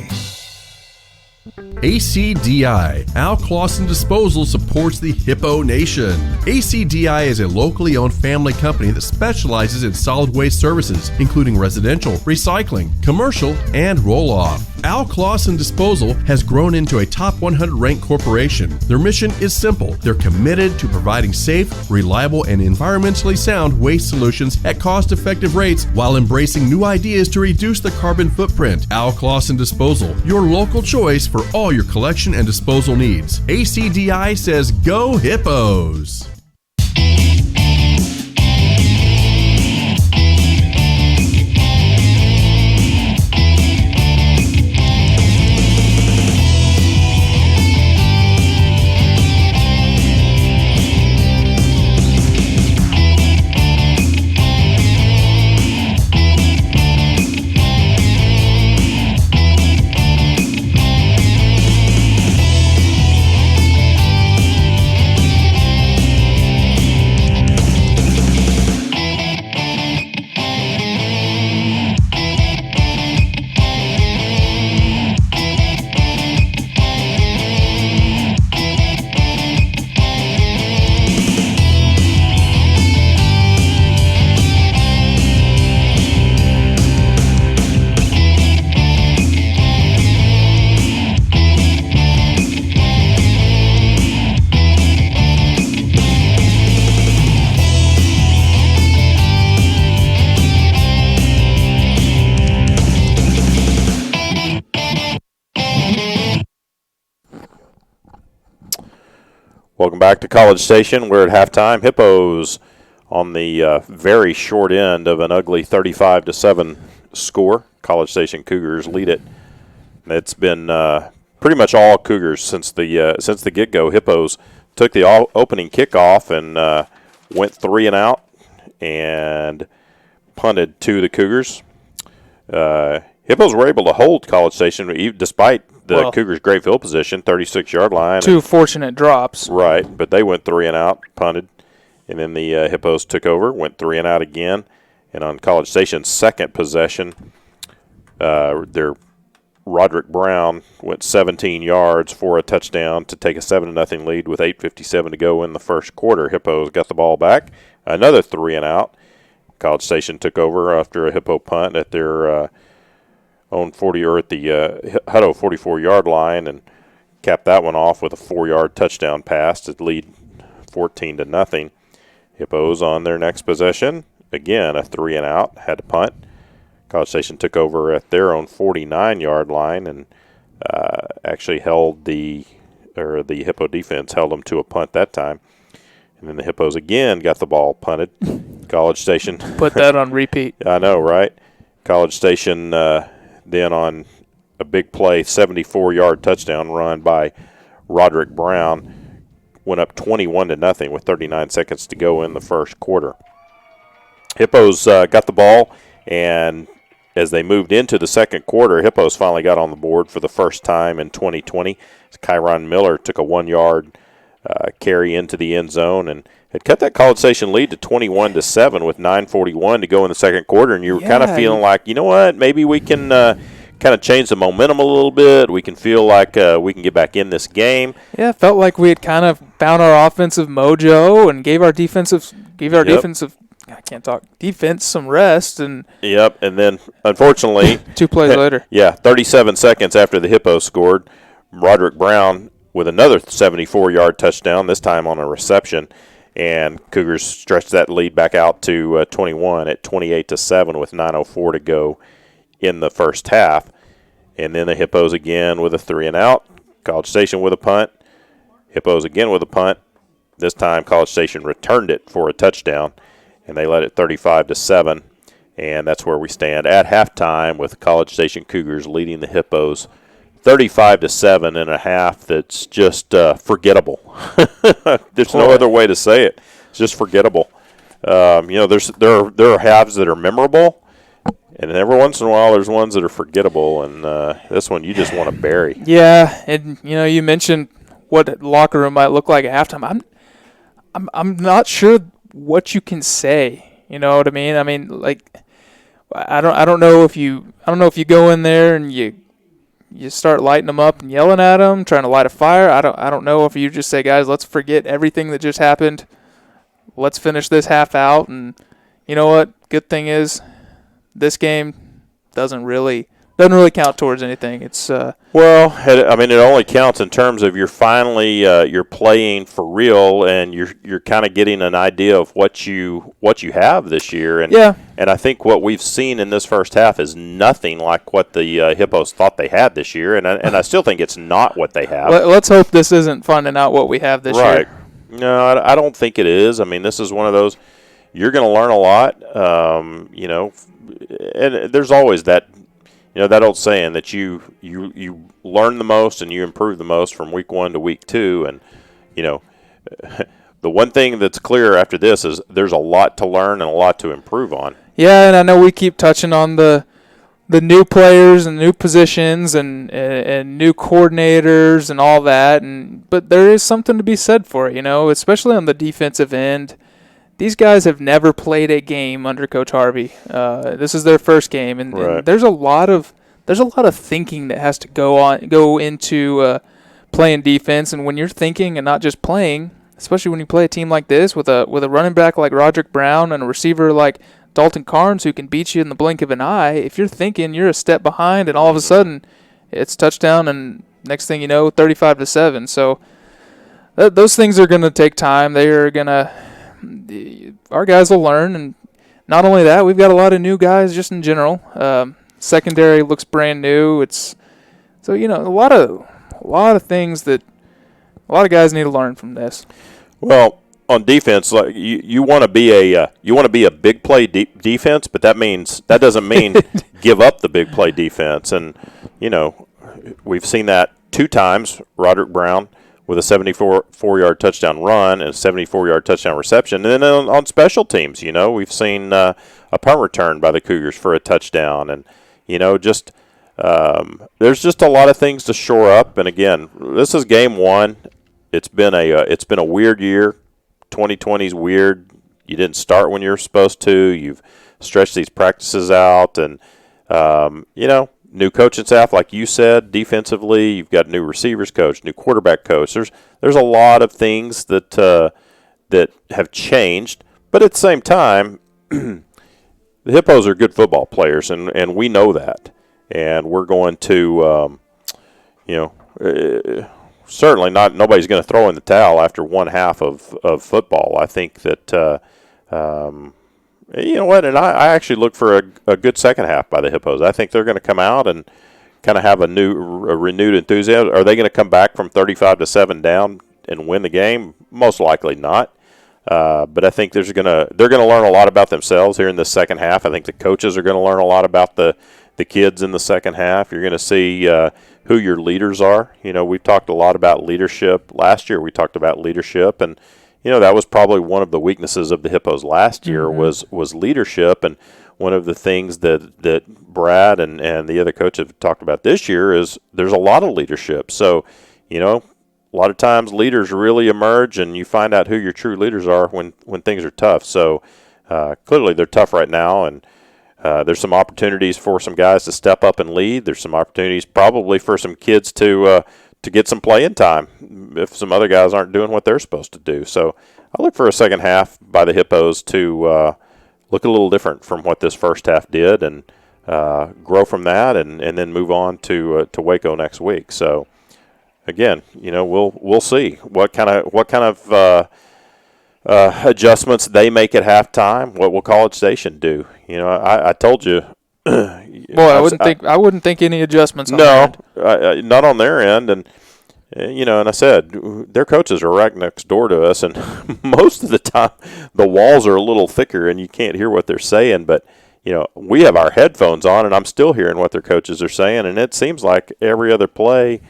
ACDI, Al Clausen Disposal, supports the Hippo Nation. ACDI is a locally owned family company that specializes in solid waste services, including residential, recycling, commercial, and roll-off. Al Clausen Disposal has grown into a top 100 ranked corporation. Their mission is simple. They're committed to providing safe, reliable, and environmentally sound waste solutions at cost-effective rates while embracing new ideas to reduce the carbon footprint. Al Clausen Disposal, your local choice for all your collection and disposal needs. ACDI says go Hippos! Welcome back to College Station. We're at halftime. Hippos on the very short end of an ugly 35-7 score. College Station Cougars lead it. It's been pretty much all Cougars since the get-go. Hippos took the opening kickoff and went 3 and out and punted to the Cougars. Hippos were able to hold College Station despite the Cougars' great field position, 36-yard line. 2 fortunate drops. Right, but they went 3 and out, punted, and then the Hippos took over, went 3 and out again. And on College Station's second possession, their Roderick Brown went 17 yards for a touchdown to take a 7-0 lead with 8:57 to go in the first quarter. Hippos got the ball back, another 3 and out. College Station took over after a Hippo punt at their own 40 or at the Hutto 44-yard line and capped that one off with a 4-yard touchdown pass to lead 14-0. Hippos on their next possession, again a 3 and out, had to punt. College Station took over at their own 49-yard line and actually held the Hippo defense held them to a punt that time. And then the Hippos again got the ball punted. College Station put that on repeat. I know, right? College Station then on a big play, 74-yard touchdown run by Roderick Brown, went up 21-0 with 39 seconds to go in the first quarter. Hippos got the ball, and as they moved into the second quarter, Hippos finally got on the board for the first time in 2020. Kyron Miller took a 1-yard carry into the end zone and had cut that College Station lead to 21-7 with 9:41 to go in the second quarter, and you were kind of feeling like, you know what, maybe we can kind of change the momentum a little bit. We can feel like we can get back in this game. Yeah, felt like we had kind of found our offensive mojo and gave our defensive I can't talk. Defense, some rest, and yep. And then, unfortunately, 2 plays later. Yeah, 37 seconds after the Hippos scored, Roderick Brown with another 74-yard touchdown. This time on a reception, and Cougars stretched that lead back out to 21 at 28-7 with 9:04 to go in the first half. And then the Hippos again with a 3-and-out. College Station with a punt. Hippos again with a punt. This time College Station returned it for a touchdown, and they led it 35-7. And that's where we stand at halftime with College Station Cougars leading the Hippos 35-7 in a half that's just forgettable. There's no other way to say it. It's just forgettable. There are halves that are memorable, and every once in a while there's ones that are forgettable, and this one you just want to bury. Yeah, and you mentioned what the locker room might look like at halftime. I'm not sure what you can say. You know what I mean? I mean, like, I don't know if you go in there and you start lighting them up and yelling at them, trying to light a fire. I don't know if you just say, guys, let's forget everything that just happened. Let's finish this half out, and you know what? Good thing is, this game doesn't really count towards anything. It's well, I mean, it only counts in terms of you're finally you're playing for real, and you're kind of getting an idea of what you have this year. And yeah. And I think what we've seen in this first half is nothing like what the Hippos thought they had this year, and I still think it's not what they have. Let's hope this isn't finding out what we have this year. Right. No, I don't think it is. I mean, this is one of those you're going to learn a lot. And there's always that. That old saying that you learn the most and you improve the most from week 1 to week 2. And, the one thing that's clear after this is there's a lot to learn and a lot to improve on. Yeah, and I know we keep touching on the new players and new positions and new coordinators and all that. But there is something to be said for it, especially on the defensive end. These guys have never played a game under Coach Harvey. This is their first game, and, right. and there's a lot of thinking that has to go into playing defense. And when you're thinking and not just playing, especially when you play a team like this with a running back like Roderick Brown and a receiver like Dalton Carnes who can beat you in the blink of an eye, if you're thinking you're a step behind, and all of a sudden it's touchdown, and next thing you know, 35-7. So those things are going to take time. They are going to. Our guys will learn, and not only that, we've got a lot of new guys just in general. Secondary looks brand new. It's so a lot of things that a lot of guys need to learn from this. Well, on defense, like you want to be a big play defense, but that doesn't mean give up the big play defense. And we've seen that 2 times. Roderick Brown with a 74-yard touchdown run and a 74-yard touchdown reception. And then on special teams, we've seen a punt return by the Cougars for a touchdown. And, there's just a lot of things to shore up. And, again, this is game 1. It's been a weird year. 2020's weird. You didn't start when you were supposed to. You've stretched these practices out. And, new coaching staff, like you said, defensively. You've got new receivers coach, new quarterback coach. There's a lot of things that have changed, but at the same time, the Hippos are good football players, and we know that. And we're going to, certainly nobody's going to throw in the towel after one half of football. I think that. You know what? And I actually look for a good second half by the Hippos. I think they're going to come out and kind of have a renewed enthusiasm. Are they going to come back from 35-7 down and win the game? Most likely not. But I think they're going to learn a lot about themselves here in the second half. I think the coaches are going to learn a lot about the kids in the second half. You're going to see who your leaders are. We've talked a lot about leadership. Last year we talked about leadership, and that was probably one of the weaknesses of the Hippos last year was leadership. And one of the things that Brad and the other coaches have talked about this year is there's a lot of leadership. So, a lot of times leaders really emerge, and you find out who your true leaders are when things are tough. So clearly they're tough right now, and there's some opportunities for some guys to step up and lead. There's some opportunities probably for some kids to get some playing time if some other guys aren't doing what they're supposed to do. So I look for a second half by the Hippos to look a little different from what this first half did, and grow from that, and then move on to Waco next week. So again, we'll see what kind of adjustments they make at halftime. What will College Station do? I told you. Well, I wouldn't think any adjustments. No, not on their end, and and I said their coaches are right next door to us, and most of the time the walls are a little thicker and you can't hear what they're saying. But we have our headphones on, and I'm still hearing what their coaches are saying, and it seems like every other play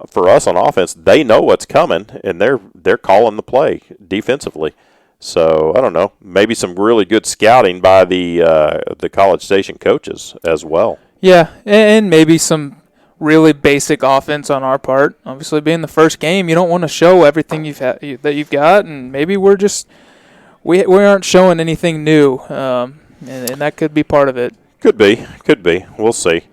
for us on offense, they know what's coming, and they're calling the play defensively. So I don't know, maybe some really good scouting by the College Station coaches as well. Yeah, and maybe some really basic offense on our part. Obviously, being the first game, you don't want to show everything that you've got, and maybe we aren't showing anything new, and that could be part of it. Could be. We'll see.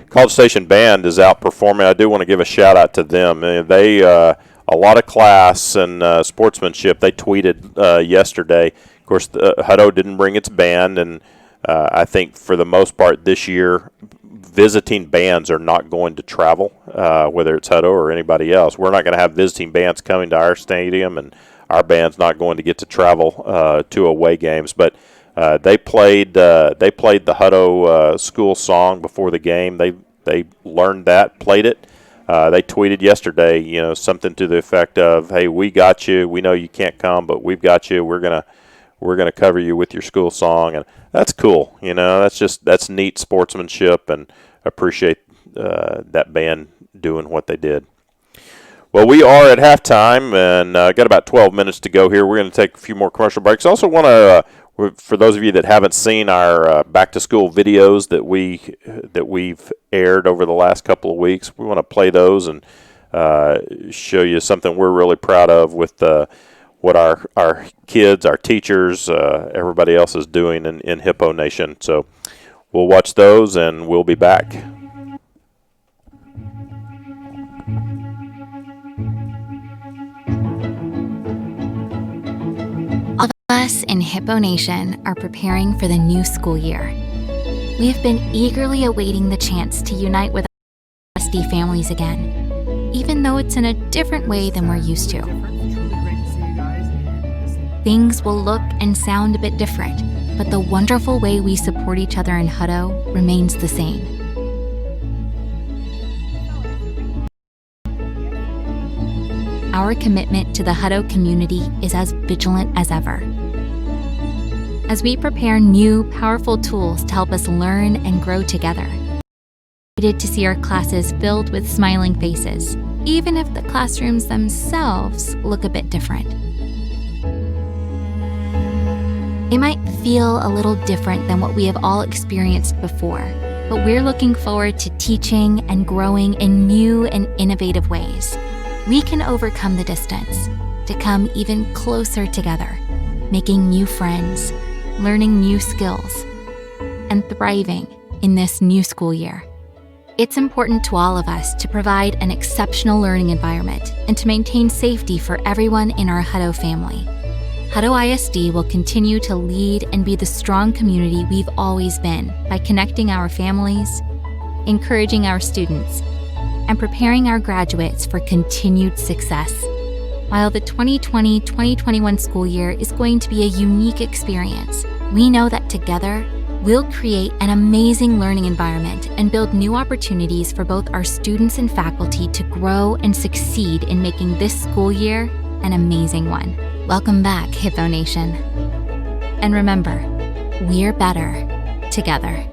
College Station Band is outperforming. I do want to give a shout out to them. They a lot of class and sportsmanship. They tweeted yesterday. Of course, Hutto didn't bring its band, and I think for the most part this year, visiting bands are not going to travel, whether it's Hutto or anybody else. We're not going to have visiting bands coming to our stadium, and our band's not going to get to travel to away games. But they played the Hutto school song before the game. They learned that, played it. They tweeted yesterday, something to the effect of, "Hey, we got you. We know you can't come, but we've got you. We're gonna cover you with your school song," and that's cool. That's neat sportsmanship, and appreciate that band doing what they did. Well, we are at halftime, and got about 12 minutes to go here. We're going to take a few more commercial breaks. Also want to, for those of you that haven't seen our back-to-school videos that we've aired over the last couple of weeks, we want to play those and show you something we're really proud of with what our kids, our teachers, everybody else is doing in Hippo Nation. So we'll watch those, and we'll be back. All of us in Hippo Nation are preparing for the new school year. We have been eagerly awaiting the chance to unite with our SD families again, even though it's in a different way than we're used to. Things will look and sound a bit different, but the wonderful way we support each other in Hutto remains the same. Our commitment to the Hutto community is as vigilant as ever. As we prepare new, powerful tools to help us learn and grow together, we're excited to see our classes filled with smiling faces, even if the classrooms themselves look a bit different. It might feel a little different than what we have all experienced before, but we're looking forward to teaching and growing in new and innovative ways. We can overcome the distance to come even closer together, making new friends, learning new skills, and thriving in this new school year. It's important to all of us to provide an exceptional learning environment and to maintain safety for everyone in our Hutto family. Hutto ISD will continue to lead and be the strong community we've always been by connecting our families, encouraging our students, and preparing our graduates for continued success. While the 2020-2021 school year is going to be a unique experience, we know that together, we'll create an amazing learning environment and build new opportunities for both our students and faculty to grow and succeed in making this school year an amazing one. Welcome back, Hippo Nation. And remember, we're better together.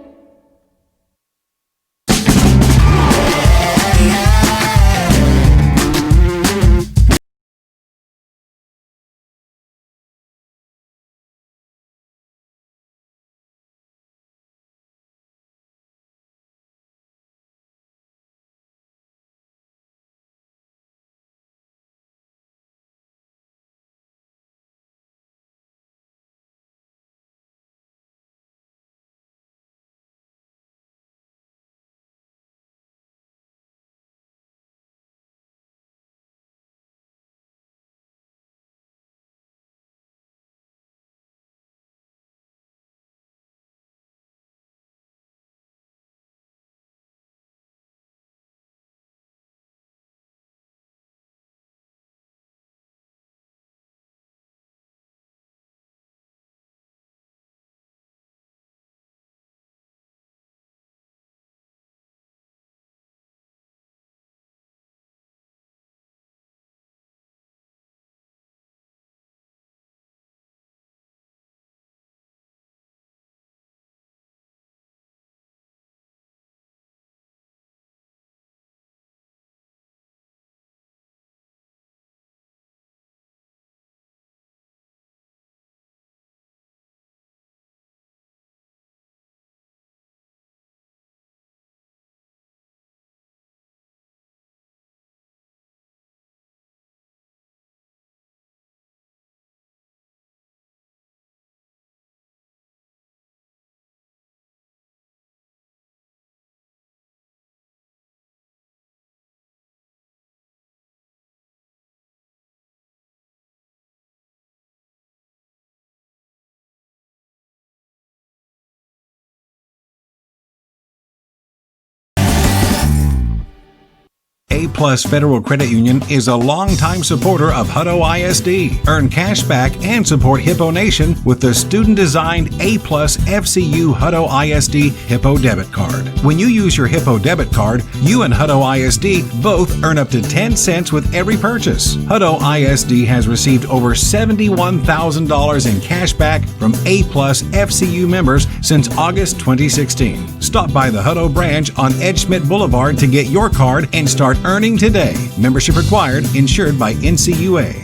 A-Plus Federal Credit Union is a longtime supporter of Hutto ISD. Earn cash back and support Hippo Nation with the student-designed A-Plus FCU Hutto ISD Hippo debit card. When you use your Hippo debit card, you and Hutto ISD both earn up to 10 cents with every purchase. Hutto ISD has received over $71,000 in cash back from A-Plus FCU members since August 2016. Stop by the Hutto branch on Ed Schmidt Boulevard to get your card and start earning today. Membership required. Insured by NCUA.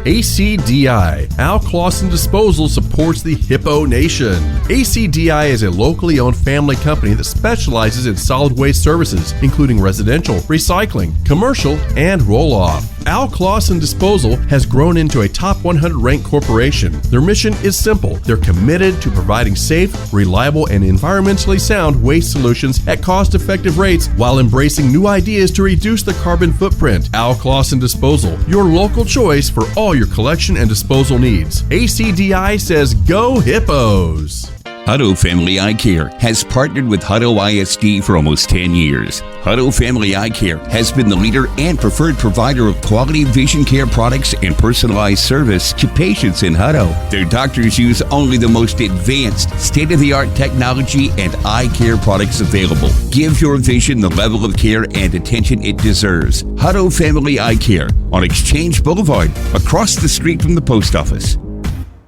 ACDI, Al Clausen Disposal, supports the Hippo Nation. ACDI is a locally owned family company that specializes in solid waste services, including residential, recycling, commercial, and roll-off. Al Clausen Disposal has grown into a top 100 ranked corporation. Their mission is simple. They're committed to providing safe, reliable, and environmentally sound waste solutions at cost-effective rates while embracing new ideas to reduce the carbon footprint. Al Clausen Disposal, your local choice for all your collection and disposal needs. ACDI says go Hippos! Hutto Family Eye Care has partnered with Hutto ISD for almost 10 years. Hutto Family Eye Care has been the leader and preferred provider of quality vision care products and personalized service to patients in Hutto. Their doctors use only the most advanced, state-of-the-art technology and eye care products available. Give your vision the level of care and attention it deserves. Hutto Family Eye Care on Exchange Boulevard, across the street from the post office.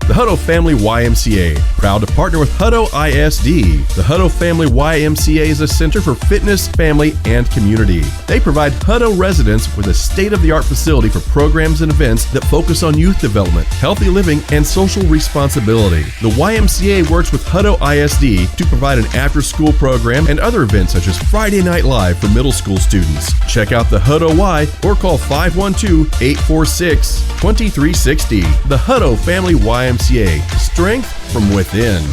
The Hutto Family YMCA, proud to partner with Hutto ISD. The Hutto Family YMCA is a center for fitness, family, and community. They provide Hutto residents with a state-of-the-art facility for programs and events that focus on youth development, healthy living, and social responsibility. The YMCA works with Hutto ISD to provide an after-school program and other events such as Friday Night Live for middle school students. Check out the Hutto Y or call 512-846-2360. The Hutto Family YMCA. Strength from within.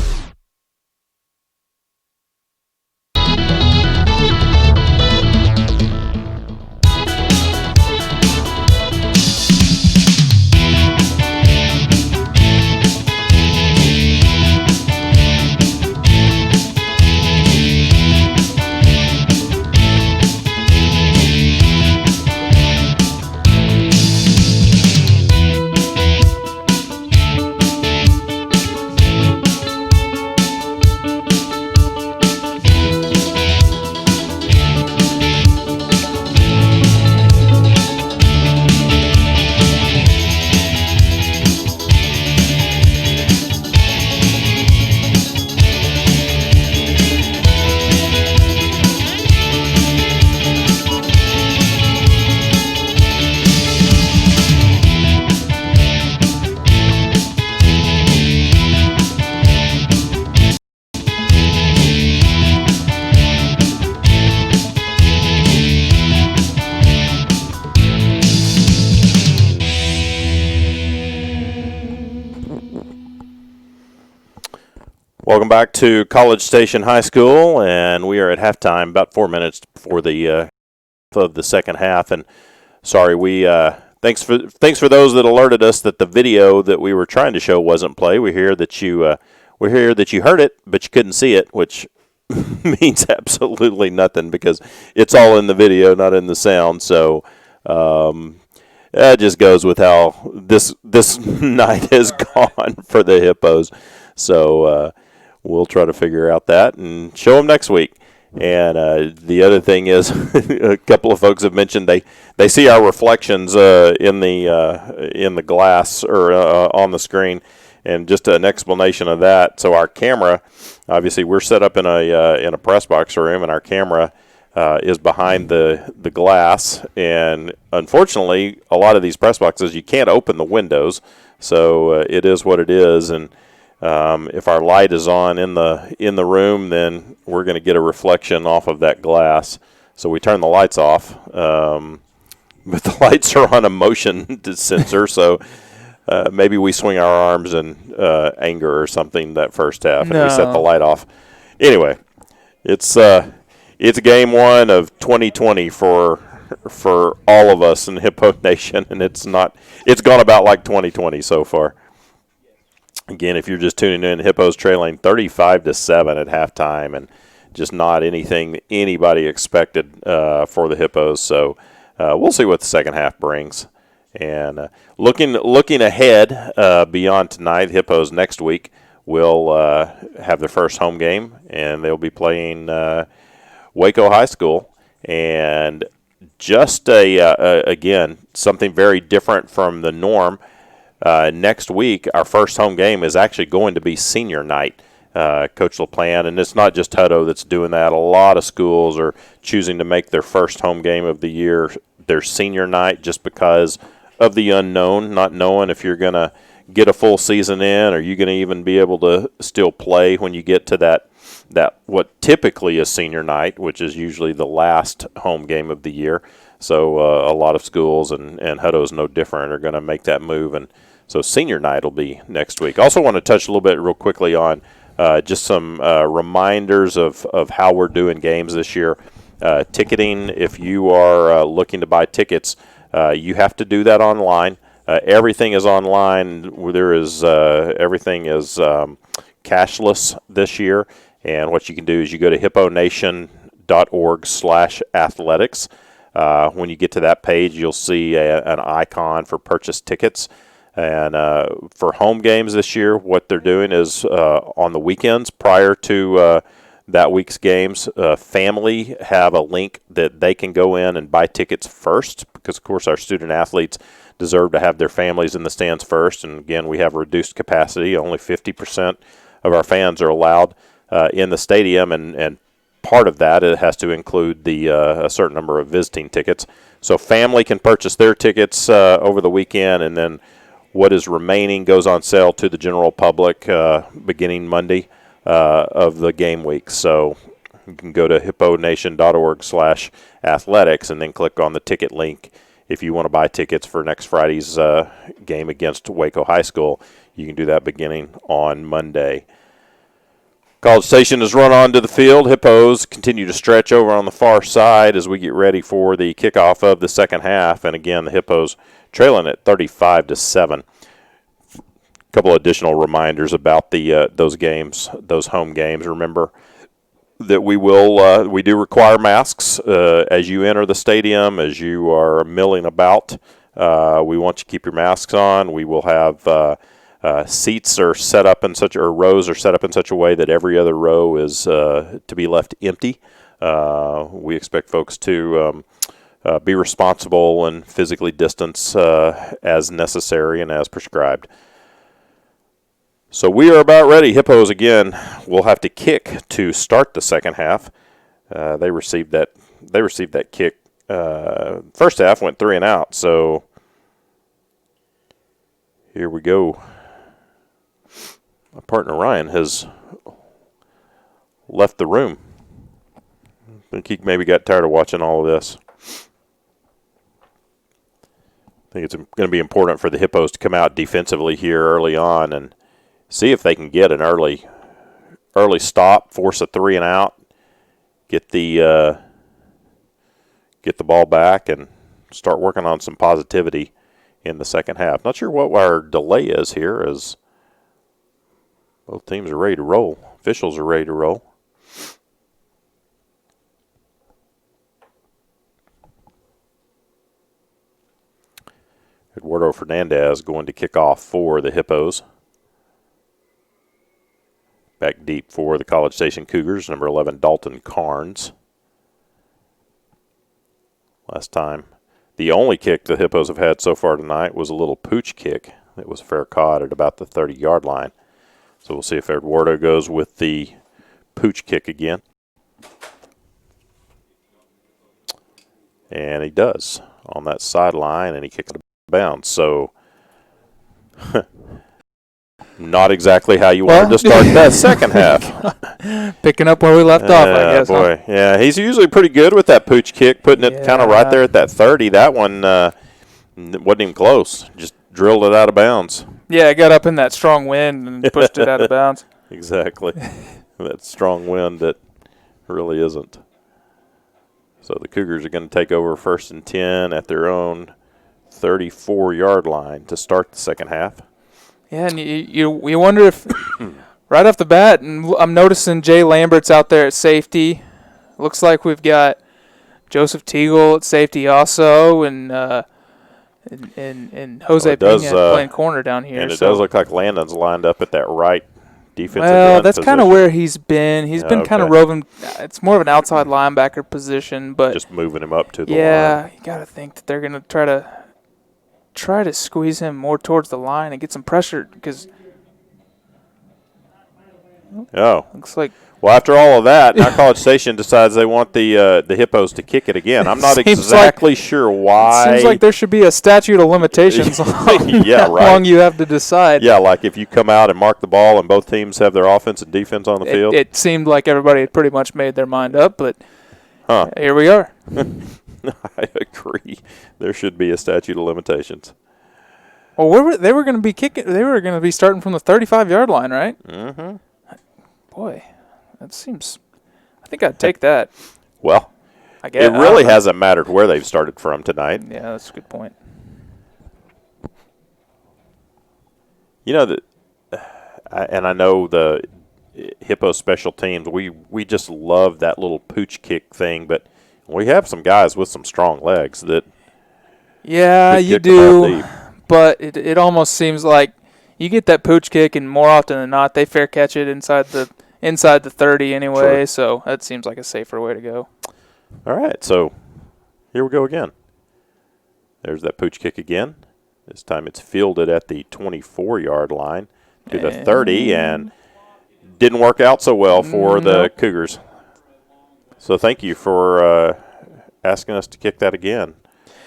Welcome back to College Station High School, and we are at halftime, about 4 minutes before the of the second half. And sorry, we thanks for those that alerted us that the video that we were trying to show wasn't play. We hear that you heard it, but you couldn't see it, which means absolutely nothing because it's all in the video, not in the sound. So that just goes with how this night has gone for the Hippos. So we'll try to figure out that and show them next week. And the other thing is, a couple of folks have mentioned they see our reflections in the glass or on the screen, and just an explanation of that. So our camera, obviously, we're set up in a press box room, and our camera is behind the glass. And unfortunately, a lot of these press boxes you can't open the windows, so it is what it is. And if our light is on in the room, then we're going to get a reflection off of that glass. So we turn the lights off, but the lights are on a motion sensor. So maybe we swing our arms in anger or something that first half, and we set the light off. Anyway, it's game one of 2020 for all of us in Hippo Nation, and it's gone about like 2020 so far. Again, if you're just tuning in, Hippos trailing 35-7 at halftime, and just not anything anybody expected for the Hippos. So we'll see what the second half brings. And looking ahead beyond tonight, Hippos next week will have their first home game, and they'll be playing Waco High School. And just again, something very different from the norm. Next week, our first home game is actually going to be senior night. Coach LaPlante, and it's not just Hutto that's doing that. A lot of schools are choosing to make their first home game of the year their senior night just because of the unknown, not knowing if you're going to get a full season in or you're going to even be able to still play when you get to that what typically is senior night, which is usually the last home game of the year. So a lot of schools, and Hutto's no different, are going to make that move. And so senior night will be next week. Also want to touch a little bit real quickly on just some reminders of how we're doing games this year. Ticketing, if you are looking to buy tickets, you have to do that online. Everything is online. Everything is cashless this year. And what you can do is you go to hipponation.org/athletics. When you get to that page, you'll see an icon for purchase tickets. And for home games this year, what they're doing is on the weekends prior to that week's games, family have a link that they can go in and buy tickets first because, of course, our student athletes deserve to have their families in the stands first. And, again, we have reduced capacity. Only 50% of our fans are allowed in the stadium, and part of that it has to include a certain number of visiting tickets. So family can purchase their tickets over the weekend, and then what is remaining goes on sale to the general public beginning Monday of the game week. So you can go to hipponation.org/athletics and then click on the ticket link if you want to buy tickets for next Friday's game against Waco High School. You can do that beginning on Monday. College Station has run onto the field. Hippos continue to stretch over on the far side as we get ready for the kickoff of the second half. And again, the Hippos trailing at 35-7. A couple additional reminders about those games, those home games. Remember that we do require masks as you enter the stadium, as you are milling about. We want you to keep your masks on. We will have seats are set up in rows are set up in such a way that every other row is to be left empty. We expect folks to be responsible and physically distance as necessary and as prescribed. So we are about ready. Hippos, again, will have to kick to start the second half. They received that kick. First half went 3 and out, so here we go. My partner Ryan has left the room. I think he maybe got tired of watching all of this. I think it's going to be important for the Hippos to come out defensively here early on and see if they can get an early stop, force a 3 and out, get the ball back, and start working on some positivity in the second half. Not sure what our delay is here, as both teams are ready to roll. Officials are ready to roll. Eduardo Fernandez going to kick off for the Hippos. Back deep for the College Station Cougars, number 11, Dalton Carnes. Last time, the only kick the Hippos have had so far tonight was a little pooch kick. It was fair caught at about the 30-yard line. So we'll see if Eduardo goes with the pooch kick again. And he does on that sideline, and he kicks it out of bounds. So not exactly how you wanted to start that second half. Picking up where we left off, I guess. Boy. Huh? Yeah, he's usually pretty good with that pooch kick, putting it kind of right there at that 30. That one wasn't even close. Just drilled it out of bounds. Yeah, it got up in that strong wind and pushed it out of bounds. Exactly. That strong wind that really isn't. So the Cougars are going to take over 1st and 10 at their own 34-yard line to start the second half. Yeah, and you wonder if right off the bat, and I'm noticing Jay Lambert's out there at safety. Looks like we've got Joseph Teagle at safety also, and Jose Pena playing corner down here. And it does look like Landon's lined up at that right defensive well, end that's kind of position. where he's been. He's been kind of roving. It's more of an outside linebacker position, but just moving him up to the line. Yeah, you got to think that they're going to try to squeeze him more towards the line and get some pressure because looks like. Well, after all of that, now College Station decides they want the Hippos to kick it again. I'm not exactly sure why. It seems like there should be a statute of limitations on how long you have to decide. Yeah, like if you come out and mark the ball and both teams have their offense and defense on the field. It seemed like everybody had pretty much made their mind up, but here we are. I agree. There should be a statute of limitations. Well, they were going to be kicking. They were going to be starting from the 35-yard line, right? Mm-hmm. Boy, that seems. I think I'd take that. Well, I guess, it really hasn't mattered where they've started from tonight. Yeah, that's a good point. You know and I know the Hippo special teams. We just love that little pooch kick thing, but we have some guys with some strong legs that. Yeah, you do. But it almost seems like you get that pooch kick, and more often than not, they fair catch it inside the 30 anyway. Sure. So that seems like a safer way to go. All right, so here we go again. There's that pooch kick again. This time it's fielded at the 24-yard line to the 30, and didn't work out so well for the Cougars. So thank you for asking us to kick that again.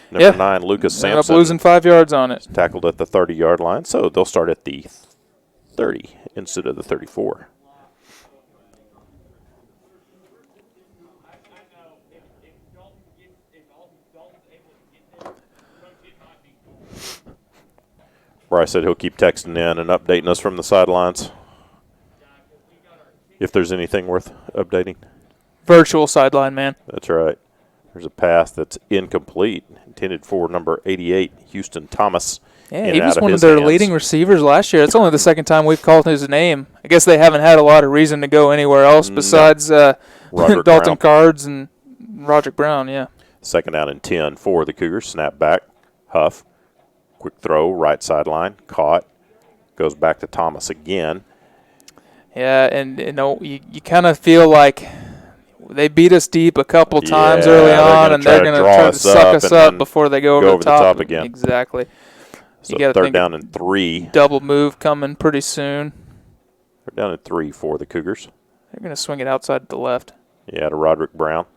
Number 9, Lucas Sampson. Ended up losing 5 yards on it. Tackled at the 30-yard line, so they'll start at the 30 instead of the 34. Bryce said he'll keep texting in and updating us from the sidelines if there's anything worth updating. Virtual sideline, man. That's right. There's a pass that's incomplete, intended for number 88, Houston Thomas. Yeah, he was one of their leading receivers last year. It's only the second time we've called his name. I guess they haven't had a lot of reason to go anywhere else besides Dalton Cards and Roderick Brown, yeah. Second down and 10 for the Cougars. Snap back. Huff. Quick throw, right sideline. Caught. Goes back to Thomas again. Yeah, and you kind of feel like they beat us deep a couple times early on, and they're going to try to suck us up before they go over the top again. Exactly. So third down and 3. Double move coming pretty soon. Third down and 3 for the Cougars. They're going to swing it outside to the left. Yeah, to Roderick Brown.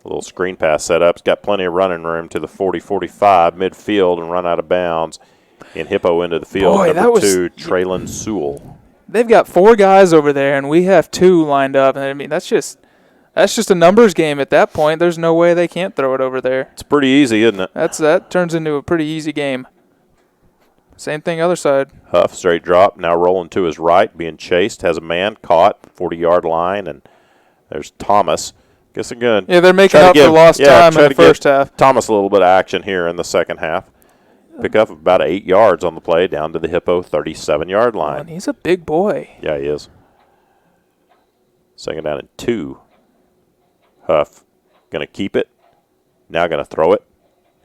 A little screen pass set up. He's got plenty of running room to the 40-45 midfield and run out of bounds. And Hippo into the field. Boy, number 2, Traylon Sewell. They've got 4 guys over there, and we have 2 lined up. And I mean, that's just a numbers game at that point. There's no way they can't throw it over there. It's pretty easy, isn't it? That turns into a pretty easy game. Same thing other side. Huff, straight drop, now rolling to his right, being chased, has a man caught, 40-yard line, and there's Thomas. Guess again. Yeah, they're making up for lost time in the first half. Thomas a little bit of action here in the second half. Pick up about 8 yards on the play down to the Hippo 37-yard line. Oh, and he's a big boy. Yeah, he is. Second down and 2. Huff going to keep it. Now going to throw it.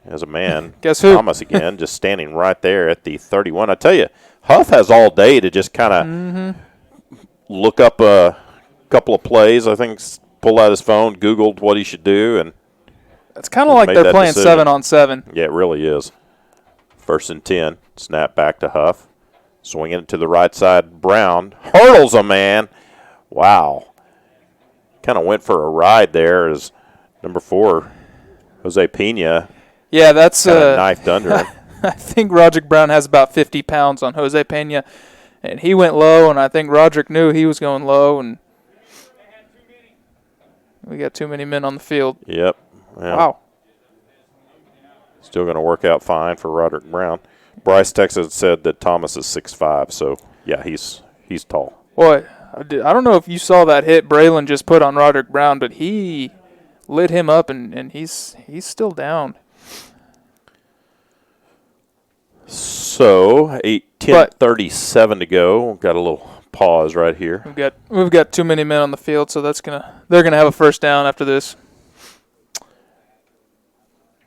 As a man, Guess who? Thomas again, just standing right there at the 31. I tell you, Huff has all day to just kind of look up a couple of plays. I think pulled out his phone, Googled what he should do, and it's kind of like they're playing decision. 7-on-7. Yeah, it really is. First and 10, snap back to Huff, swinging it to the right side. Brown hurdles a man. Wow, kind of went for a ride there as number 4, Jose Pena. Yeah, that's knifed under him. I think Roderick Brown has about 50 pounds on Jose Pena, and he went low, and I think Roderick knew he was going low, and we got too many men on the field. Yep. Yeah. Wow. Still going to work out fine for Roderick Brown. Bryce Texas said that Thomas is 6'5", so yeah, he's tall. Boy, I don't know if you saw that hit Braylon just put on Roderick Brown, but he lit him up, and he's still down. So 10:37 to go. Got a little pause right here. We've got too many men on the field, so they're gonna have a first down after this.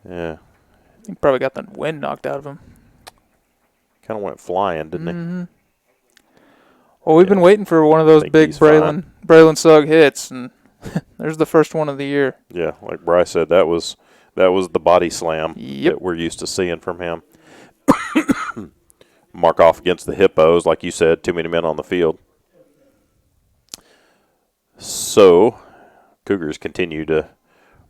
Yeah. He probably got the wind knocked out of him. Kind of went flying, didn't he? Well, we've been waiting for one of those big Braylon Sugg hits, and there's the first one of the year. Yeah, like Bryce said, that was the body slam that we're used to seeing from him. Mark off against the Hippos, like you said, too many men on the field. So, Cougars continue to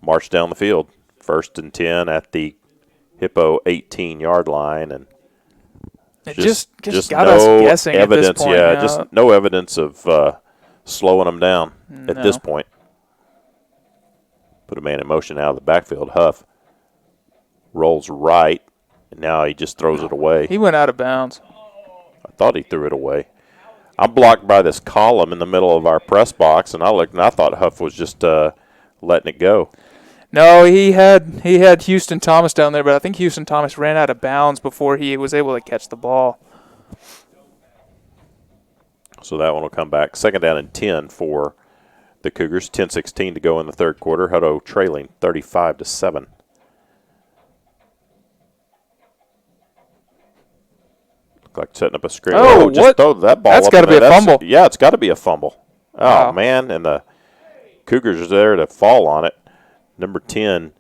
march down the field. 1st and 10 at the Hippo 18-yard line, and just got us guessing evidence, at this point. Yeah, just no evidence of slowing them down at this point. Put a man in motion out of the backfield. Huff rolls right, and now he just throws it away. He went out of bounds. I thought he threw it away. I'm blocked by this column in the middle of our press box, and I looked and I thought Huff was just letting it go. No, he had Houston Thomas down there, but I think Houston Thomas ran out of bounds before he was able to catch the ball. So that one will come back. 2nd down and 10 for the Cougars. 10-16 to go in the third quarter. Hutto trailing 35-7. Look like setting up a screen. Oh, just throw that ball. That's got to be a fumble. Yeah, it's got to be a fumble. Wow. Oh, man, and the Cougars are there to fall on it. Number 10,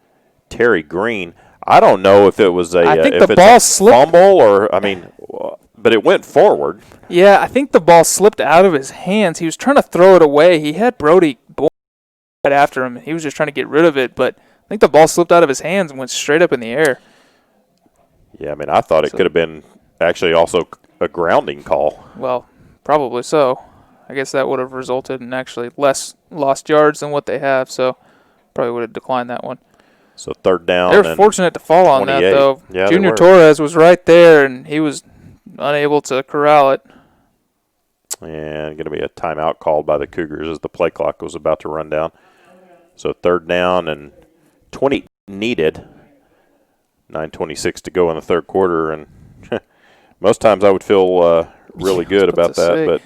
Terry Green. I don't know if it was the ball slipped. Fumble or, but it went forward. Yeah, I think the ball slipped out of his hands. He was trying to throw it away. He had Brody right after him. He was just trying to get rid of it, but I think the ball slipped out of his hands and went straight up in the air. Yeah, I thought it could have been actually also a grounding call. Well, probably so. I guess that would have resulted in actually less lost yards than what they have, so probably would have declined that one. So 3rd down. They were fortunate to fall on that, though. Yeah, Junior Torres was right there, and he was unable to corral it. And going to be a timeout called by the Cougars as the play clock was about to run down. So 3rd down and 20 needed. 9:26 to go in the third quarter, and most times I would feel really good about that. But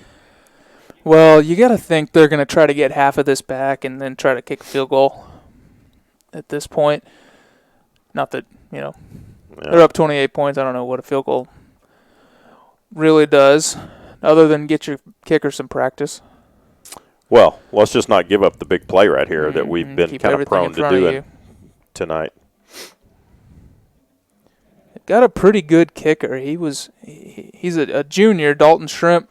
well, you got to think they're going to try to get half of this back and then try to kick a field goal at this point. Not that, they're up 28 points. I don't know what a field goal really does other than get your kicker some practice. Well, let's just not give up the big play right here that we've been kind of prone to doing tonight. Got a pretty good kicker. He's a junior, Dawson Shrimp.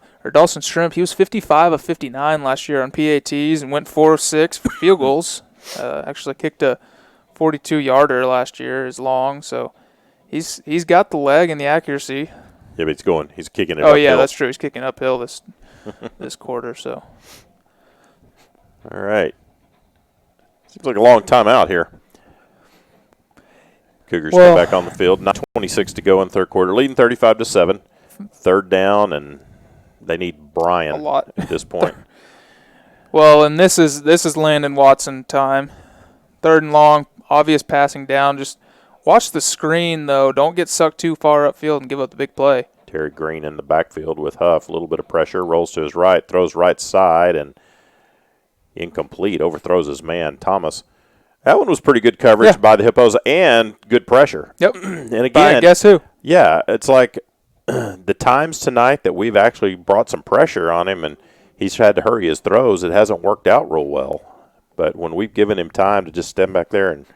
He was 55 of 59 last year on PATs and went 4 of 6 for field goals. Actually kicked a 42-yarder last year, is long. So he's got the leg and the accuracy. Yeah, but he's kicking it uphill. Oh, yeah, that's true. He's kicking uphill this quarter. So. All right. Seems like a long time out here. Cougars come back on the field. 9:26 to go in the third quarter, leading 35-7. 3rd down, and they need Brian a lot at this point. Well, and this is Landon Watson time. 3rd and long, obvious passing down. Just watch the screen, though. Don't get sucked too far upfield and give up the big play. Terry Green in the backfield with Huff. A little bit of pressure. Rolls to his right. Throws right side, and incomplete. Overthrows his man, Thomas. That one was pretty good coverage by the Hippos and good pressure. Yep. And again, guess who? Yeah, it's like the times tonight that we've actually brought some pressure on him and he's had to hurry his throws, it hasn't worked out real well. But when we've given him time to just stand back there and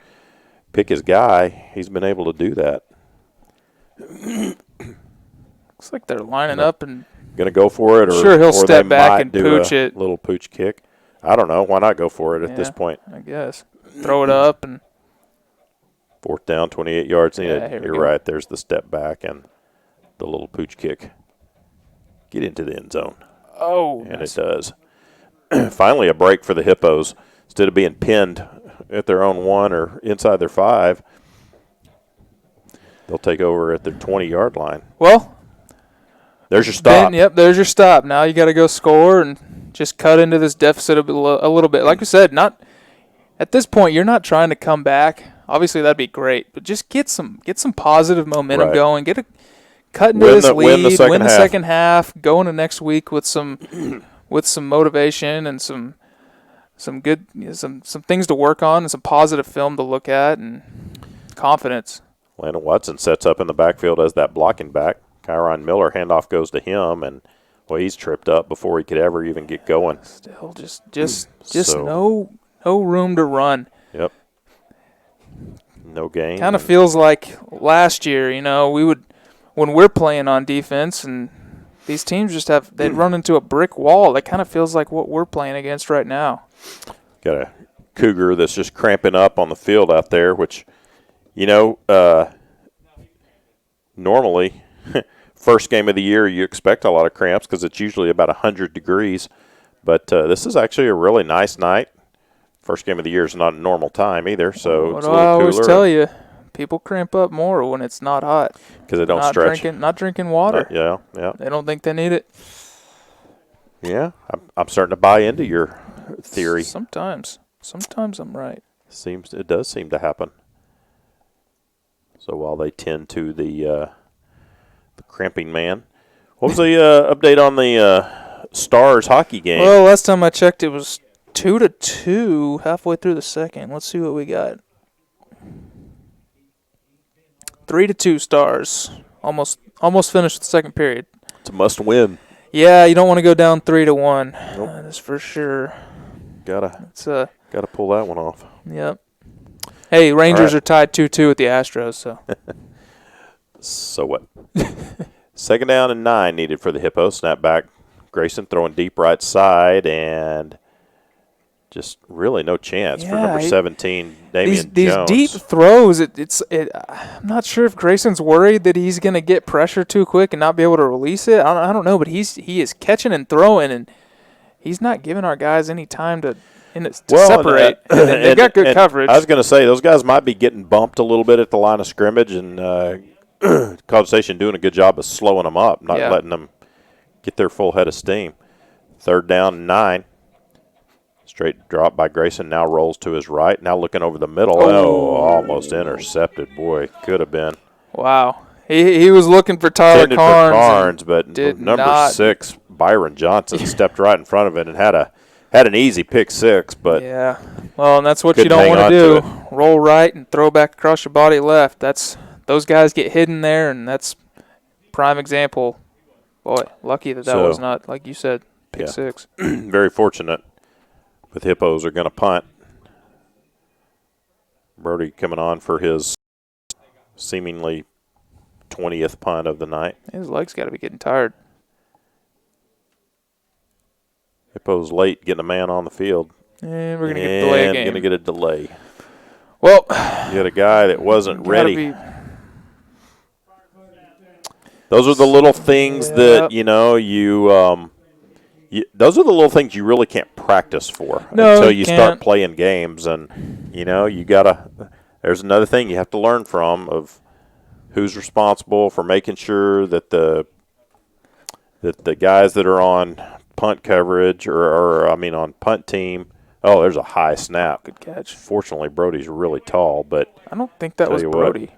pick his guy, he's been able to do that. Looks like they're lining up and going to go for it, or he'll step back and pooch it. Little pooch kick. I don't know. Why not go for it at this point? I guess. Throw it up and 4th down, 28 yards. You're right. There's the step back and the little pooch kick. Get into the end zone. Oh, and it does. Finally, a break for the Hippos. Instead of being pinned at their own 1 or inside their 5, they'll take over at their 20-yard line. Well, there's your stop. There's your stop. Now you got to go score and just cut into this deficit a little bit. Like we said, not at this point, you're not trying to come back. Obviously, that'd be great, but just get some positive momentum going. cut into this lead, win the second half, go into next week with some motivation and some good some things to work on and some positive film to look at and confidence. Landon Watson sets up in the backfield as that blocking back. Kyron Miller, handoff goes to him, and he's tripped up before he could ever even get going. Still just no room to run. Yep. No gain. Kind of feels like last year, when we're playing on defense and these teams they'd run into a brick wall. That kind of feels like what we're playing against right now. Got a Cougar that's just cramping up on the field out there, which, normally first game of the year you expect a lot of cramps because it's usually about 100 degrees. But this is actually a really nice night. First game of the year is not a normal time either, so it's a little cooler. I always tell you, people cramp up more when it's not hot. Because they don't stretch. Not drinking water. Yeah. They don't think they need it. Yeah, I'm starting to buy into your theory. Sometimes I'm right. It does seem to happen. So while they tend to the cramping man, what was the update on the Stars hockey game? Well, last time I checked, it was 2-2 halfway through the second. Let's see what we got. 3-2 Stars. Almost finished the second period. It's a must win. Yeah, you don't want to go down 3-1. Nope. That's for sure. Gotta pull that one off. Yep. Hey, Rangers are tied 2-2 with the Astros, so. So what? Second down and 9 needed for the Hippos. Snap back. Grayson throwing deep right side, and just really no chance for number 17, Damian Jones. These deep throws, I'm not sure if Grayson's worried that he's going to get pressure too quick and not be able to release it. I don't know, but he is catching and throwing, and he's not giving our guys any time to separate. And they've got good coverage. I was going to say, those guys might be getting bumped a little bit at the line of scrimmage, and College Station doing a good job of slowing them up, not letting them get their full head of steam. Third down and 9. Straight drop by Grayson, now rolls to his right. Now looking over the middle. Oh, almost intercepted. Boy, could have been. Wow. He was looking for Tyler Carnes. But number 6, Byron Johnson, stepped right in front of it and had an easy pick 6. But yeah. Well, and that's what you don't want to do. Roll right and throw back across your body left. Those guys get hidden there, and that's prime example. Boy, lucky that was not, like you said, pick 6. Very fortunate. But the Hippos are going to punt. Brody coming on for his seemingly 20th punt of the night. His legs got to be getting tired. Hippos late getting a man on the field. And we're going to get a delay game. Going to get a delay. Well, you had a guy that wasn't ready. Those are the little things that, those are the little things you really can't practice for until you start playing games. And, you got to – there's another thing you have to learn from of who's responsible for making sure that the guys that are on punt coverage or on punt team – oh, there's a high snap. Good catch. Fortunately, Brody's really tall, but – I don't think that was Brody.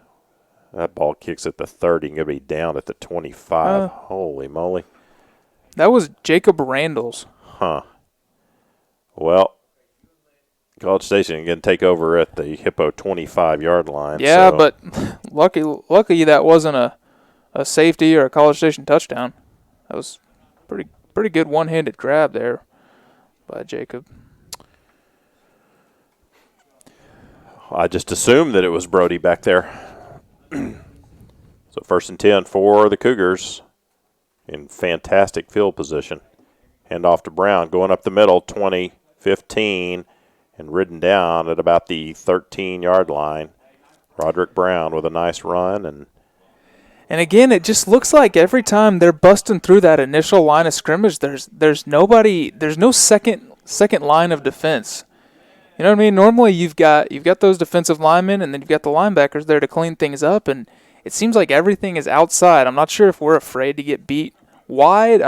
That ball kicks at the 30 and going to be down at the 25. Holy moly. That was Jacob Randall's. Huh. Well, College Station going to take over at the Hippo 25-yard line. Yeah, but lucky that wasn't a safety or a College Station touchdown. That was pretty good one-handed grab there by Jacob. I just assumed that it was Brody back there. So 1st and 10 for the Cougars in fantastic field position. Hand off to Brown, going up the middle, 20, 15, and ridden down at about the 13-yard line. Roderick Brown with a nice run. And again, it just looks like every time they're busting through that initial line of scrimmage, there's no second line of defense. You know what I mean? Normally you've got those defensive linemen, and then you've got the linebackers there to clean things up, and it seems like everything is outside. I'm not sure if we're afraid to get beat wide.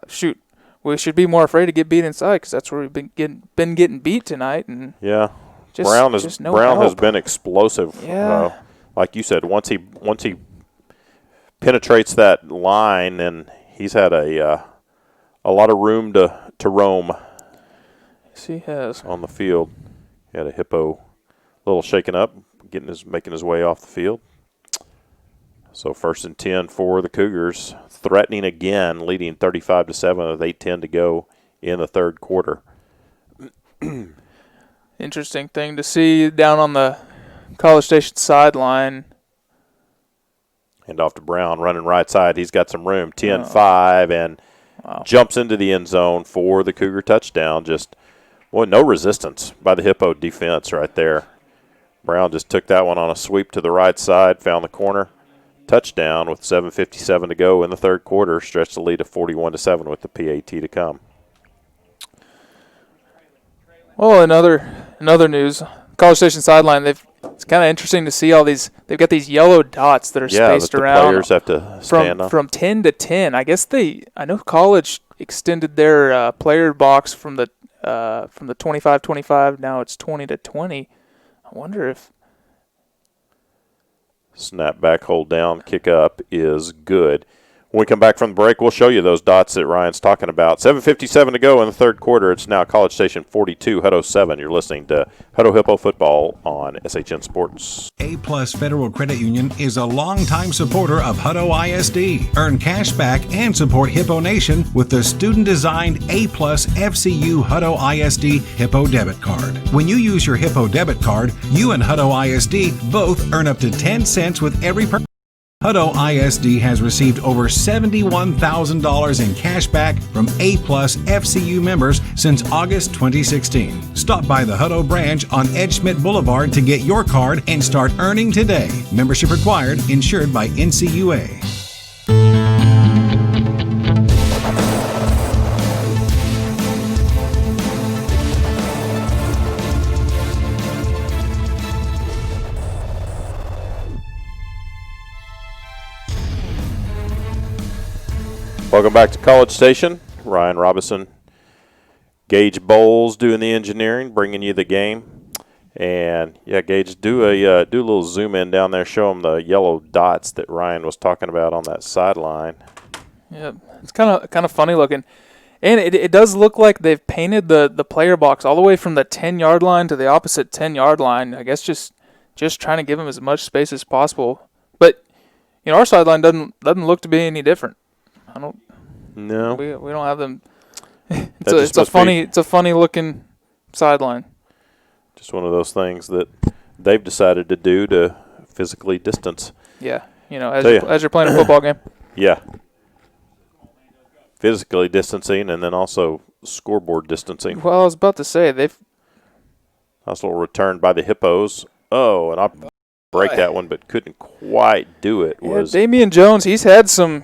Shoot, we should be more afraid to get beat inside because that's where we've been getting beat tonight. And yeah, Brown has been explosive. Yeah, like you said, once he penetrates that line, and he's had a lot of room to roam. Yes, he has. On the field. He had a hippo a little shaken up, making his way off the field. So 1st and 10 for the Cougars, threatening again, leading 35-7 with 8:10 to go in the third quarter. Interesting thing to see down on the College Station sideline. Hand off to Brown, running right side. He's got some room, 10-5, and jumps into the end zone for the Cougar touchdown. Just, no resistance by the Hippo defense right there. Brown just took that one on a sweep to the right side, found the corner. Touchdown with 7:57 to go in the third quarter. Stretched the lead to 41-7 with the PAT to come. Well, another news, College Station sideline. It's kind of interesting to see all these. They've got these yellow dots that are spaced that the around. Players have to stand on. From 10 to 10. I guess I know College extended their player box from the 25-25. Now it's 20 to 20. I wonder if. Snap back, hold down, kick up is good. When we come back from the break, we'll show you those dots that Ryan's talking about. 7:57 to go in the third quarter. It's now College Station 42, Hutto 7. You're listening to Hutto Hippo Football on SHN Sports. A-Plus Federal Credit Union is a longtime supporter of Hutto ISD. Earn cash back and support Hippo Nation with the student-designed A-Plus FCU Hutto ISD Hippo debit card. When you use your Hippo debit card, you and Hutto ISD both earn up to 10 cents with every purchase. Hutto ISD has received over $71,000 in cash back from A-Plus FCU members since August 2016. Stop by the Hutto branch on Ed Schmidt Boulevard to get your card and start earning today. Membership required, insured by NCUA. Welcome back to College Station. Ryan Robinson, Gage Bowles doing the engineering, bringing you the game. And yeah, Gage, do a little zoom in down there. Show them the yellow dots that Ryan was talking about on that sideline. Yeah, it's kind of funny looking, and it does look like they've painted the player box all the way from the 10-yard line to the opposite 10-yard line. I guess just trying to give them as much space as possible. But our sideline doesn't look to be any different. No, we don't have them. It's a funny looking sideline. Just one of those things that they've decided to do to physically distance. Yeah, as you're playing a football game. Yeah, physically distancing and then also scoreboard distancing. Well, I was about to say they've. Nice little return by the Hippos. Oh, and I'll break that one, but couldn't quite do it. Damian Jones, he's had some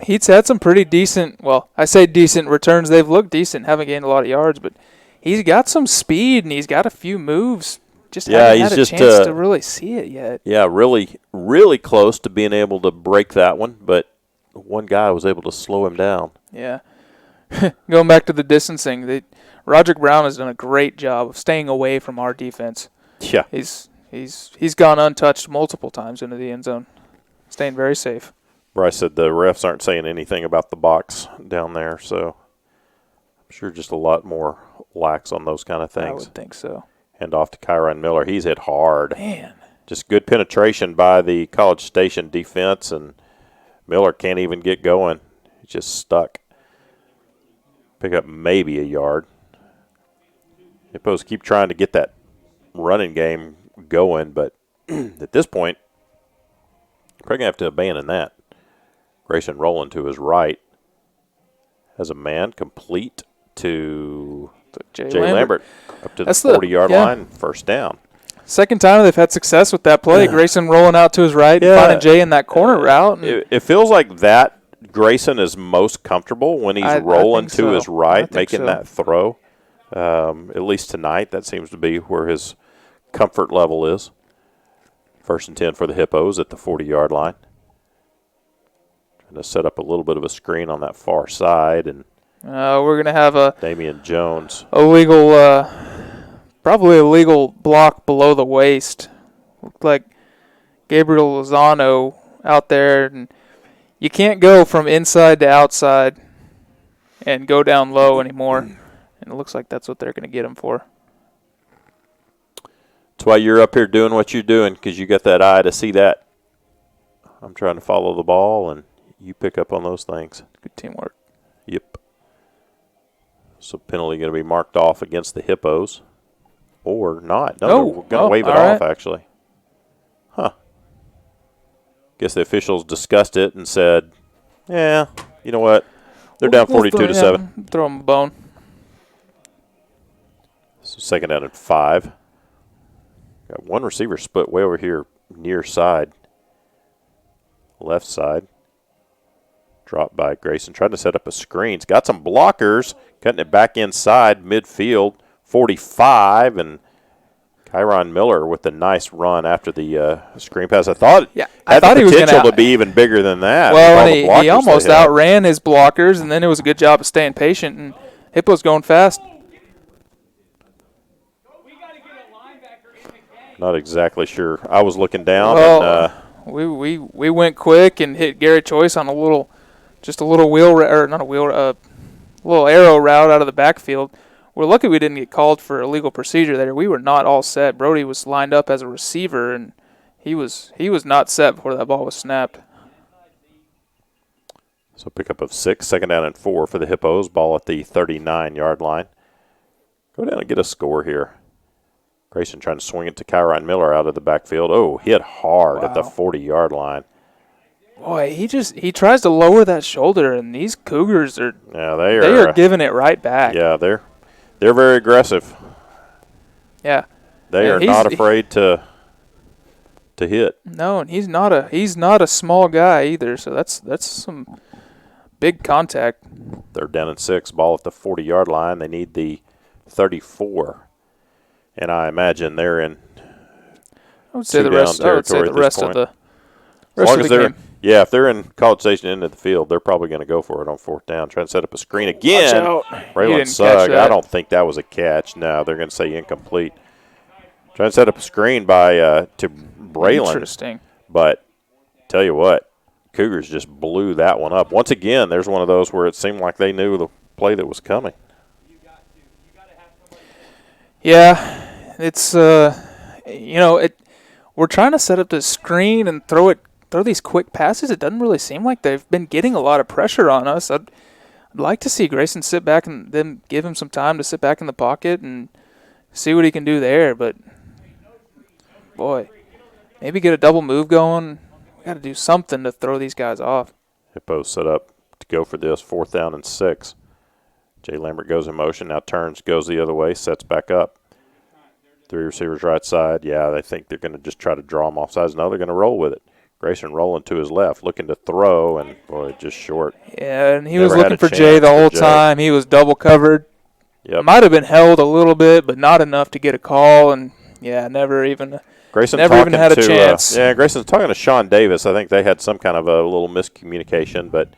pretty decent, well, I say decent returns. They've looked decent, haven't gained a lot of yards, but he's got some speed and he's got a few moves. Haven't had a chance to really see it yet. Yeah, really, really close to being able to break that one, but one guy was able to slow him down. Yeah. Going back to the distancing, Roderick Brown has done a great job of staying away from our defense. Yeah. He's gone untouched multiple times into the end zone, staying very safe. Bryce said the refs aren't saying anything about the box down there, so I'm sure just a lot more lax on those kind of things. I would think so. And off to Kyron Miller. He's hit hard. Man. Just good penetration by the College Station defense, and Miller can't even get going. He's just stuck. Pick up maybe a yard. Hippos keep trying to get that running game going, but at this point, Craig going to have to abandon that. Grayson Rowland to his right has a man complete to Jay Lambert up to the 40-yard line, first down. Second time they've had success with that play. Grayson rolling out to his right, finding Jay in that corner route. It feels like that Grayson is most comfortable when he's rolling to his right, making that throw. At least tonight, that seems to be where his comfort level is. 1st and 10 for the Hippos at the 40-yard line. Trying to set up a little bit of a screen on that far side, and we're going to have a Damian Jones. Probably a legal block below the waist. Looked like Gabriel Lozano out there, and you can't go from inside to outside and go down low anymore. And it looks like that's what they're going to get him for. That's why you're up here doing what you're doing, because you got that eye to see that. I'm trying to follow the ball, and you pick up on those things. Good teamwork. Yep. So penalty going to be marked off against the Hippos. Or not. No, we're going to wave it off, actually. Huh. Guess the officials discussed it and said, yeah, you know what? They're down 42-7. Throw them a bone. So second down and 5. Got one receiver split way over here near side. Left side. Dropped by Grayson. Trying to set up a screen. He's got some blockers. Cutting it back inside midfield. 45, and Kyron Miller with a nice run after the screen pass. I thought he was potential to be even bigger than that. Well, he almost outran his blockers, and then it was a good job of staying patient, and Hippo's going fast. Not exactly sure. I was looking down. Well, and, we went quick and hit Gary Choice on a little little arrow route out of the backfield. We're lucky we didn't get called for illegal procedure there. We were not all set. Brody was lined up as a receiver, and he was not set before that ball was snapped. So pickup of 6, second down and 4 for the Hippos. Ball at the 39-yard line. Go down and get a score here. Grayson trying to swing it to Kyron Miller out of the backfield. Oh, hit hard at the 40-yard line. Boy, he tries to lower that shoulder, and these Cougars are they are giving it right back. Yeah, they're very aggressive. Yeah. They are not afraid to hit. No, and he's not a small guy either, so that's some big contact. They're down and 6, ball at the 40-yard line. They need the 34. And I imagine they're in two-down territory at this point. As long as they're game. Yeah, if they're in College Station end of the field, they're probably going to go for it on fourth down. Trying to set up a screen again. Braylon Sugg, I don't think that was a catch. No, they're going to say incomplete. Trying to set up a screen to Braylon. Interesting. But tell you what, Cougars just blew that one up. Once again, there's one of those where it seemed like they knew the play that was coming. Yeah, it's we're trying to set up this screen and throw these quick passes. It doesn't really seem like they've been getting a lot of pressure on us. I'd like to see Grayson sit back and then give him some time to sit back in the pocket and see what he can do there. But boy, maybe get a double move going. We got to do something to throw these guys off. Hippos set up to go for this, 4th down and 6. Jay Lambert goes in motion, now turns, goes the other way, sets back up. 3 receivers right side. Yeah, they think they're going to just try to draw him off sides. No, they're going to roll with it. Grayson rolling to his left, looking to throw, and, boy, just short. Yeah, and he was looking for Jay the whole time. He was double covered. Yep. Might have been held a little bit, but not enough to get a call, and, yeah, never even had a chance. Grayson's talking to Sean Davis. I think they had some kind of a little miscommunication, but,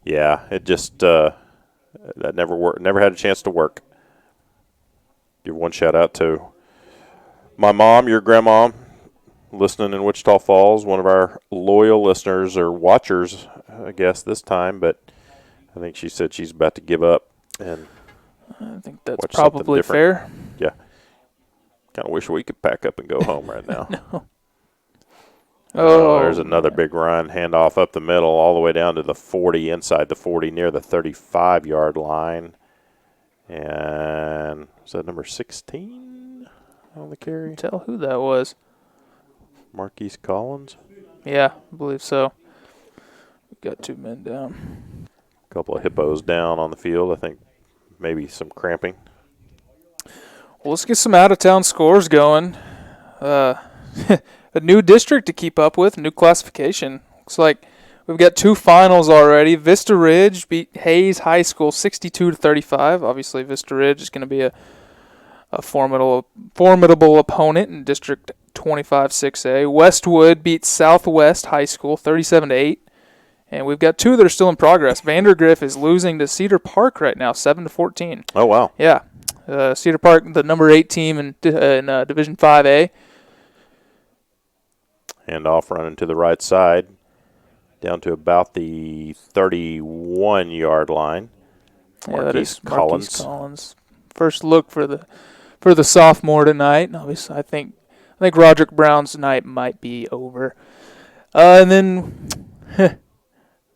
yeah, it just that never worked. Never had a chance to work. Give one shout-out to my mom, your grandma, listening in Wichita Falls, one of our loyal listeners or watchers, I guess, this time. But I think she said she's about to give up. And I think that's probably fair. Yeah. Kind of wish we could pack up and go home right now. No. There's another big run. Handoff up the middle all the way down to the 40, inside the 40, near the 35-yard line. And was that number 16 on the carry? Tell who that was. Marquise Collins? Yeah, I believe so. We've got 2 men down. A couple of Hippos down on the field. I think maybe some cramping. Well, let's get some out-of-town scores going. A new district to keep up with, new classification. Looks like we've got 2 finals already. Vista Ridge beat Hayes High School 62-35. Obviously, Vista Ridge is going to be a formidable opponent in District 25-6A. Westwood beat Southwest High School 37-8. And we've got 2 that are still in progress. Vandergrift is losing to Cedar Park right now, 7-14. Oh, wow. Yeah. Cedar Park, the number 8 team in Division 5A. Hand off running to the right side. down to about the 31-yard line. Yeah, that is Marquise Collins. First look for the sophomore tonight. Obviously, I think Roderick Brown's night might be over. And then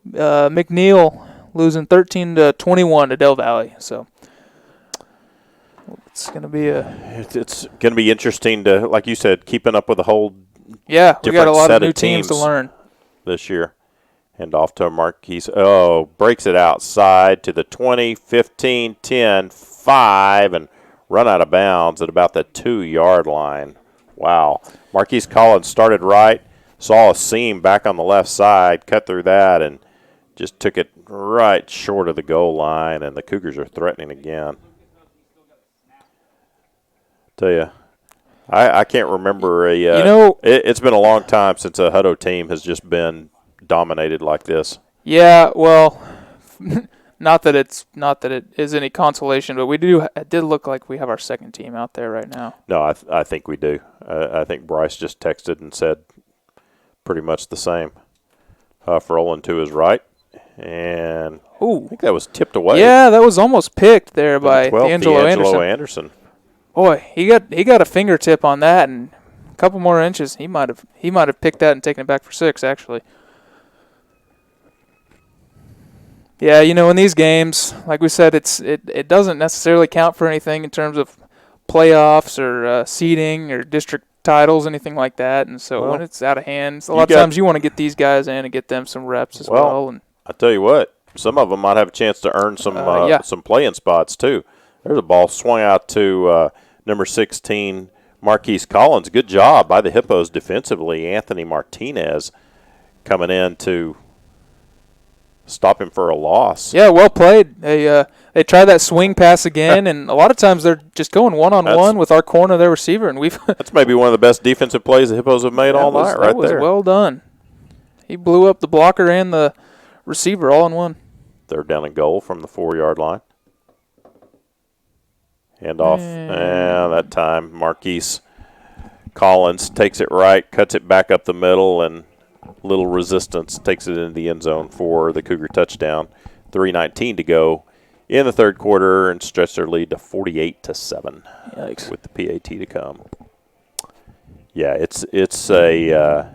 McNeil losing 13-21 to Del Valle. So it's going to be it's going to be interesting to, like you said, keeping up with the whole we got a lot of new teams to learn this year. And off to Marquise. Oh, breaks it outside to the 20, 15, 10, 5, and run out of bounds at about the 2-yard line. Wow. Marquise Collins started right, saw a seam back on the left side, cut through that, and just took it right short of the goal line, and the Cougars are threatening again. Tell you, I can't remember it's been a long time since a Hutto team has just been dominated like this. Yeah, well, not that it is any consolation, but it did look like we have our second team out there right now. No, I think we do. I think Bryce just texted and said pretty much the same. Rolling to his right, and I think that was tipped away. Yeah, that was almost picked there by D'Angelo Anderson. Boy, he got a fingertip on that, and a couple more inches, he might have picked that and taken it back for 6 actually. Yeah, in these games, like we said, it doesn't necessarily count for anything in terms of playoffs or seeding or district titles, anything like that. And so when it's out of hand, a lot of times you want to get these guys in and get them some reps as well. And I tell you what, some of them might have a chance to earn some playing spots too. There's a ball swung out to number 16, Marquise Collins. Good job by the Hippos defensively. Anthony Martinez coming in to stop him for a loss. Yeah, well played. They try that swing pass again, and a lot of times they're just going one-on-one with our corner, their receiver, and that's maybe one of the best defensive plays the Hippos have made all night. That was well done. He blew up the blocker and the receiver all in one. Third down and goal from the 4-yard line. Hand off, and that time Marquise Collins takes it right, cuts it back up the middle, and little resistance takes it into the end zone for the Cougar touchdown. 3:19 to go in the third quarter, and stretch their lead to 48-7. Yikes. With the PAT to come. Yeah, it's a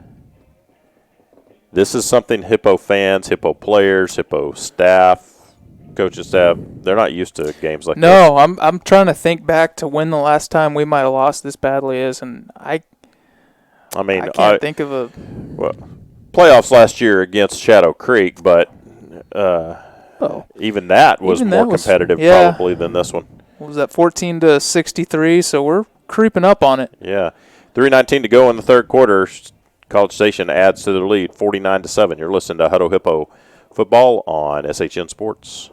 this is something Hippo fans, Hippo players, Hippo staff, coaching staff, they're not used to games like this. No, I'm trying to think back to when the last time we might have lost this badly is, and I can't think of a playoffs last year against Shadow Creek, but even that was more competitive probably than this one. What was that, 14-63? So we're creeping up on it. Yeah, 3:19 to go in the third quarter. College Station adds to their lead, 49-7. You're listening to Hutto Hippo football on SHN Sports.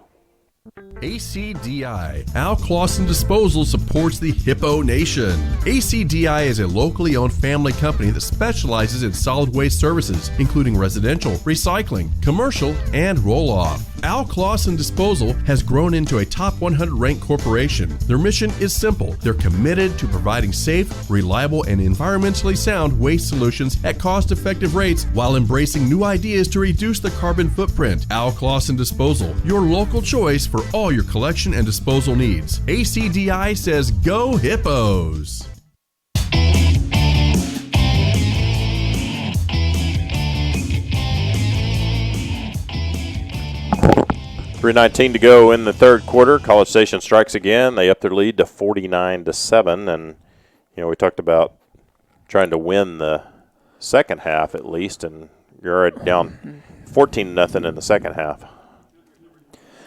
ACDI, Al Clausen Disposal, supports the Hippo Nation. ACDI is a locally owned family company that specializes in solid waste services, including residential, recycling, commercial, and roll-off. Al Clausen Disposal has grown into a top 100 ranked corporation. Their mission is simple. They're committed to providing safe, reliable, and environmentally sound waste solutions at cost-effective rates while embracing new ideas to reduce the carbon footprint. Al Clausen Disposal, your local choice for all your collection and disposal needs. ACDI says go Hippos! 3:19 to go in the third quarter. College Station strikes again. They up their lead to 49-7, and we talked about trying to win the second half at least, and you're already down 14-0 in the second half.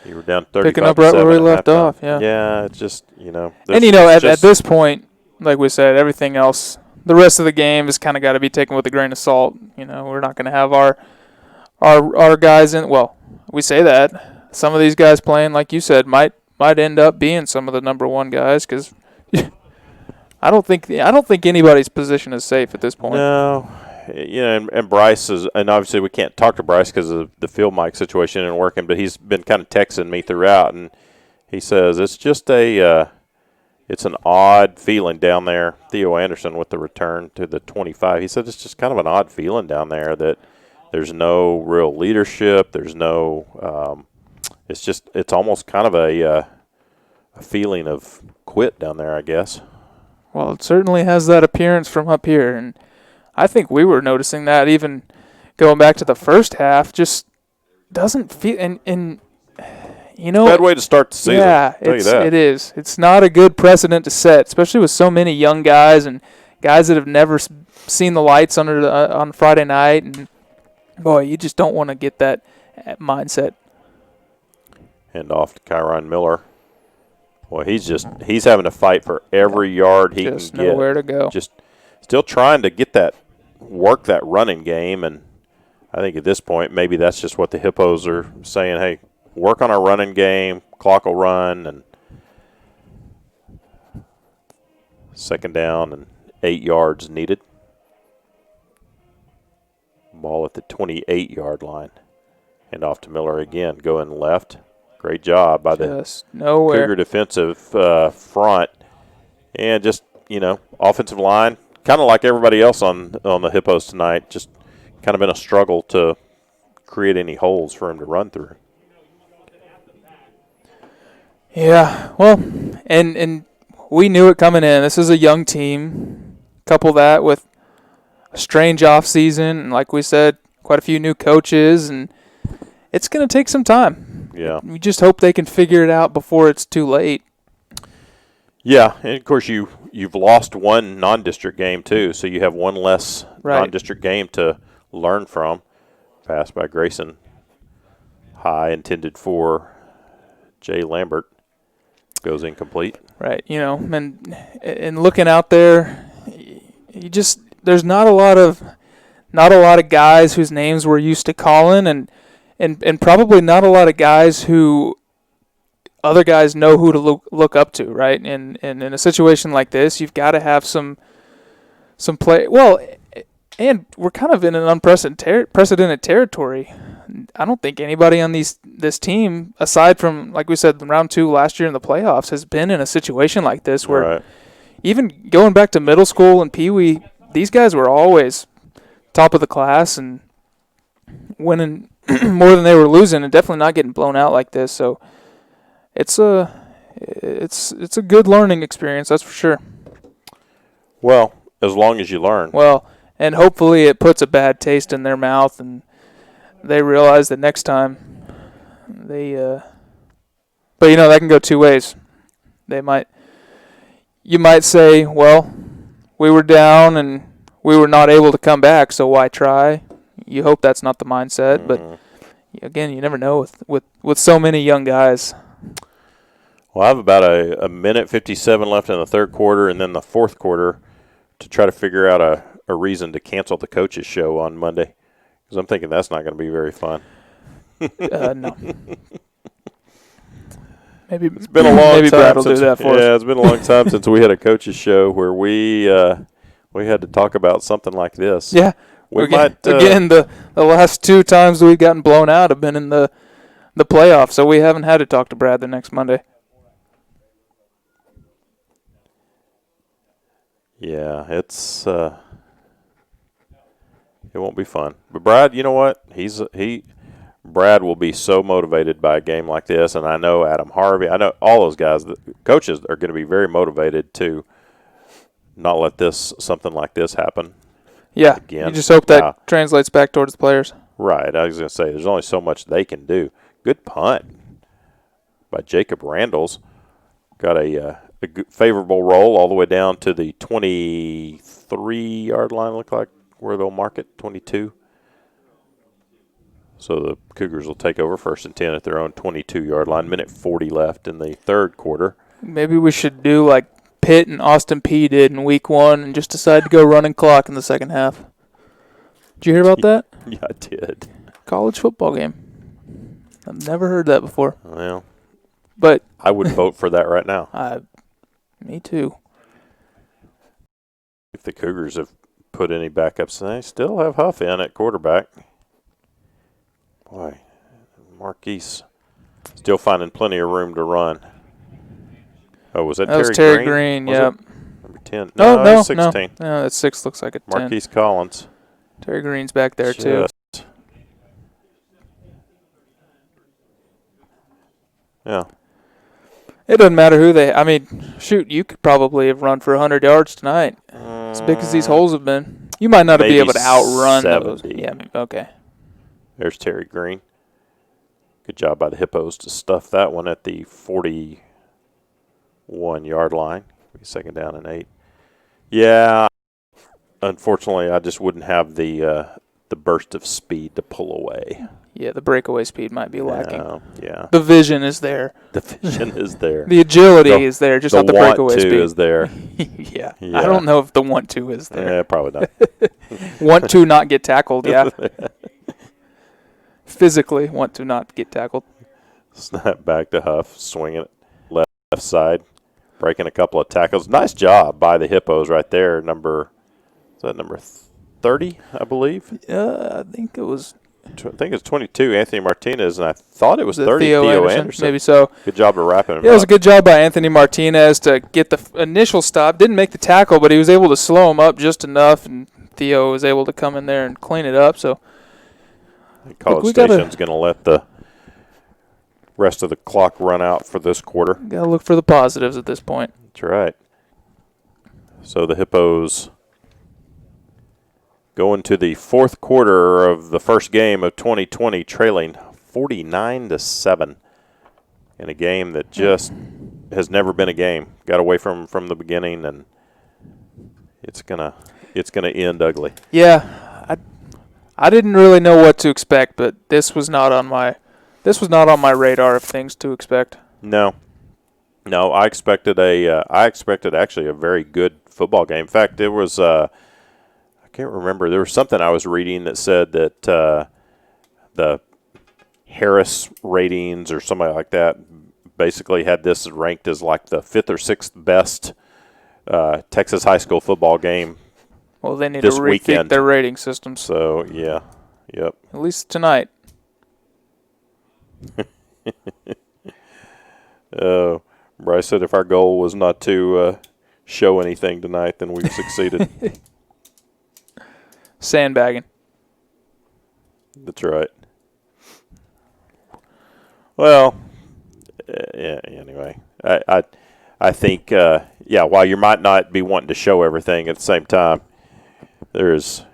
You were down 35-7. Picking up right where we left off. Yeah, it's just and at this point, like we said, everything else, the rest of the game has kind of got to be taken with a grain of salt. We're not going to have our guys in. Well, we say that. Some of these guys playing, like you said, might end up being some of the number one guys, because I don't think anybody's position is safe at this point. No, and Bryce is, and obviously we can't talk to Bryce because of the field mic situation and working, but he's been kind of texting me throughout, and he says it's just it's an odd feeling down there. Theo Anderson with the return to the 25. He said it's just kind of an odd feeling down there that There's no real leadership. There's no it's almost kind of a feeling of quit down there, I guess. Well, it certainly has that appearance from up here, and I think we were noticing that even going back to the first half. Just doesn't feel and you know, bad way to start the season. Yeah, it is. It's not a good precedent to set, especially with so many young guys and guys that have never seen the lights on Friday night. And boy, you just don't want to get that mindset. And off to Kyron Miller. Well, he's having to fight for every yard he can get. Nowhere to go. Just still trying to work that running game, and I think at this point maybe that's just what the Hippos are saying. Hey, work on our running game. Clock will run, and second down and 8 yards needed. Ball at the 28-yard line, and off to Miller again, going left. Great job by the Cougar defensive front. And just, offensive line, kind of like everybody else on the Hippos tonight, just kind of been a struggle to create any holes for him to run through. Yeah, well, and we knew it coming in. This is a young team. Couple that with a strange offseason, and like we said, quite a few new coaches, and it's going to take some time. Yeah. We just hope they can figure it out before it's too late. Yeah, and of course you've lost one non-district game too, so you have one less non-district game to learn from. Pass by Grayson. High intended for Jay Lambert. Goes incomplete. Right, and looking out there, there's not a lot of guys whose names we're used to calling, and probably not a lot of guys who other guys know who to look up to, right? And in a situation like this, you've got to have some play. Well, and we're kind of in an unprecedented territory. I don't think anybody on this team, aside from, like we said, round 2 last year in the playoffs, has been in a situation like this where even going back to middle school and Pee Wee, these guys were always top of the class and winning more than they were losing, and definitely not getting blown out like this. So it's a good learning experience, that's for sure. Well, as long as you learn. Well, and hopefully it puts a bad taste in their mouth and they realize that next time but that can go two ways. You might say, well, we were down and we were not able to come back, so why try? You hope that's not the mindset, but again, you never know with so many young guys. Well, I have about a minute 57 left in the third quarter and then the fourth quarter to try to figure out a reason to cancel the coaches show on Monday, because I'm thinking that's not going to be very fun. No. Maybe it's been a long time. Brad will do that for us. Yeah, it's been a long time since we had a coaches show where we had to talk about something like this. Yeah. Again, the last 2 times we've gotten blown out have been in the playoffs, so we haven't had to talk to Brad the next Monday. Yeah, it won't be fun. But Brad, you know what? Brad will be so motivated by a game like this, and I know Adam Harvey, I know all those guys, the coaches are going to be very motivated to not let something like this happen. Yeah, again. You just hope that translates back towards the players. Right. I was going to say, there's only so much they can do. Good punt by Jacob Randalls. Got a favorable roll all the way down to the 23-yard line, look like where they'll mark it, 22. So the Cougars will take over 1st and 10 at their own 22-yard line. Minute 40 left in the third quarter. Maybe we should do like Pitt and Austin Peay did in week 1 and just decide to go running clock in the second half. Did you hear about that? Yeah, I did. College football game. I've never heard that before. Well, but I would vote for that right now. Me too. If the Cougars have put any backups, they still have Huff in at quarterback. Boy, Marquise still finding plenty of room to run. Oh, was that Terry Green? That was Terry Green, yep. Number 10. No, 16. No, that 6 looks like a 10. Marquise Collins. Terry Green's back there, too. Yeah. It doesn't matter who they. I mean, shoot, you could probably have run for 100 yards tonight. As big as these holes have been, you might not be able to outrun 70. those. Yeah, okay. There's Terry Green. Good job by the Hippos to stuff that one at the 41-yard line. Second down and 8. Yeah. Unfortunately, I just wouldn't have the burst of speed to pull away. Yeah, the breakaway speed might be lacking. Yeah. The vision is there. The vision is there. The agility is there, just not the breakaway speed. The want-to is there. Yeah. I don't know if the want-to is there. Yeah, probably not. Want to not get tackled, yeah. Physically want to not get tackled. Snap back to Huff, swinging it left side, breaking a couple of tackles. Nice job by the Hippos right there. Is that number 30, I believe? I think it was. I think it's 22, Anthony Martinez, and I thought it was 30, Theo Anderson. Maybe so. Good job of wrapping him up. It was a good job by Anthony Martinez to get the initial stop. Didn't make the tackle, but he was able to slow him up just enough, and Theo was able to come in there and clean it up. So College Station's going to let the rest of the clock run out for this quarter. Got to look for the positives at this point. That's right. So the Hippos go into the fourth quarter of the first game of 2020, trailing 49-7 in a game that just has never been a game. Got away from the beginning, and it's gonna end ugly. Yeah, I didn't really know what to expect, but this was not on my radar of things to expect. No, I expected actually a very good football game. In fact, there was I can't remember. There was something I was reading that said that the Harris ratings or somebody like that basically had this ranked as like the 5th or 6th best Texas high school football game. Well, they need to rethink their rating system. So, yeah. Yep. At least tonight. Bryce said if our goal was not to show anything tonight, then we've succeeded. Sandbagging. That's right. Well, yeah. Anyway, I think while you might not be wanting to show everything at the same time, it's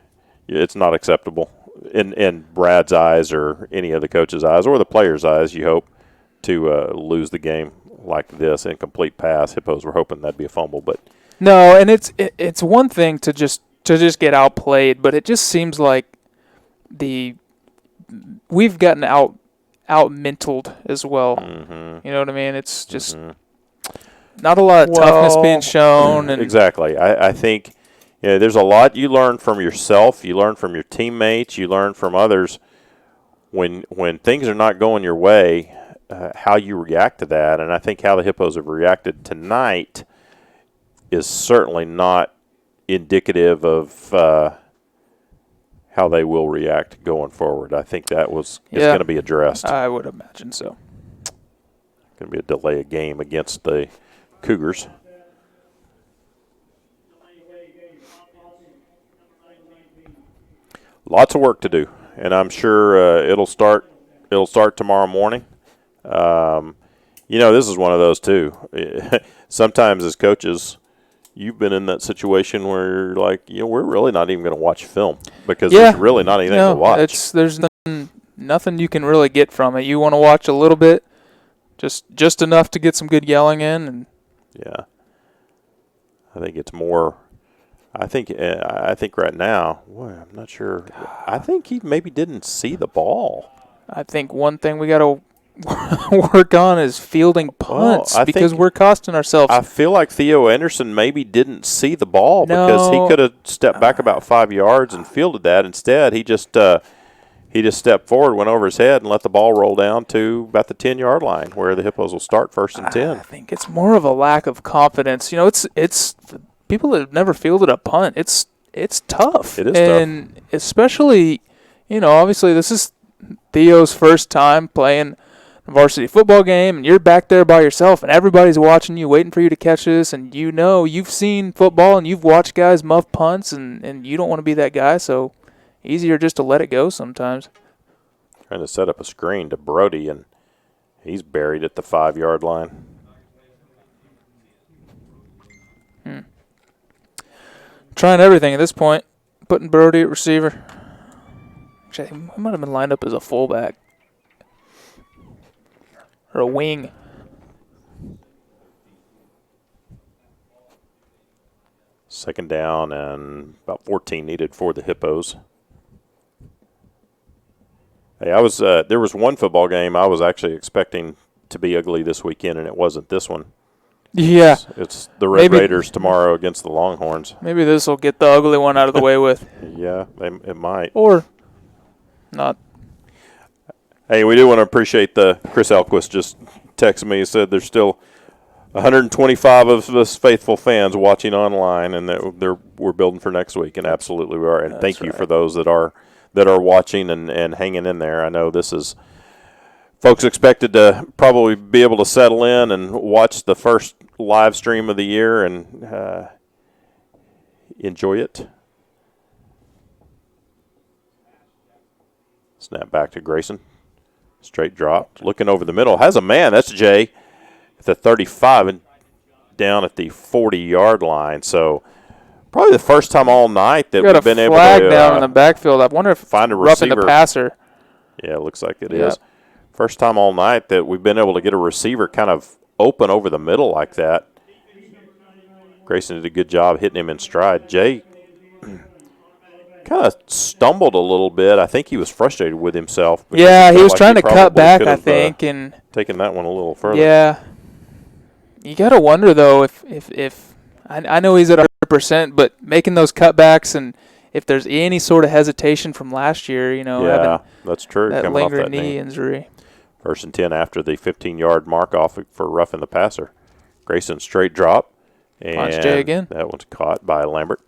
not acceptable in Brad's eyes or any other coach's eyes or the player's eyes. You hope to lose the game like this, incomplete pass. Hippos were hoping that'd be a fumble, but no. And it's one thing to just get outplayed, but it just seems like we've gotten out mentaled as well. Mm-hmm. You know what I mean? It's just not a lot of toughness being shown. And exactly. I think there's a lot you learn from yourself. You learn from your teammates. You learn from others. When things are not going your way, how you react to that. And I think how the Hippos have reacted tonight is certainly not indicative of how they will react going forward. I think that is going to be addressed. I would imagine so. Going to be a delay of game against the Cougars. Lots of work to do, and I'm sure it'll start tomorrow morning. This is one of those too. Sometimes as coaches, you've been in that situation where you're like, we're really not even going to watch film because there's really not anything to watch. There's nothing you can really get from it. You want to watch a little bit, just enough to get some good yelling in. And yeah, I think it's more. I think right now, I'm not sure. I think he maybe didn't see the ball. I think one thing we got to work on is fielding punts because we're costing ourselves. I feel like Theo Anderson maybe didn't see the ball because he could have stepped back about 5 yards and fielded that. Instead, he just stepped forward, went over his head, and let the ball roll down to about the 10-yard line where the Hippos will start 1st and 10. I think it's more of a lack of confidence. It's people that have never fielded a punt. It's tough. It is and tough. Especially, obviously this is Theo's first time playing a varsity football game, and you're back there by yourself, and everybody's watching you, waiting for you to catch this, and you've seen football, and you've watched guys muff punts, and you don't want to be that guy, so easier just to let it go sometimes. Trying to set up a screen to Brody, and He's buried at the 5-yard line. Trying everything at this point. Putting Brody at receiver. Actually, he might have been lined up as a fullback. Or a wing. Second down and about 14 needed for the Hippos. Hey, there was one football game I was actually expecting to be ugly this weekend, and it wasn't this one. Yeah. It's the Red Raiders tomorrow against the Longhorns. Maybe this will get the ugly one out of the way with. Yeah, it might. Or not. Hey, we do want to appreciate Chris Elquist just texted me. He said there's still 125 of us faithful fans watching online, and that we're building for next week, and absolutely we are. And thank you for those that are watching and hanging in there. I know this is folks expected to probably be able to settle in and watch the first live stream of the year and enjoy it. Snap back to Grayson. Straight drop. Looking over the middle. Has a man. That's Jay at the 35 and down at the 40-yard line. So probably the first time all night that we've been able to flag down in the backfield. I wonder if find a receiver. Roughing the passer. Yeah, it looks like it is. First time all night that we've been able to get a receiver kind of open over the middle like that. Grayson did a good job hitting him in stride. Jay kind of stumbled a little bit. I think he was frustrated with himself. Yeah, he was trying to cut back, I think, and taking that one a little further. Yeah. You got to wonder, though, if I know he's at 100%, but making those cutbacks and if there's any sort of hesitation from last year, yeah, that's true. That coming lingering off that knee injury. 1st and 10 after the 15-yard mark off for roughing the passer. Grayson straight drop. And Jay again. That one's caught by Lambert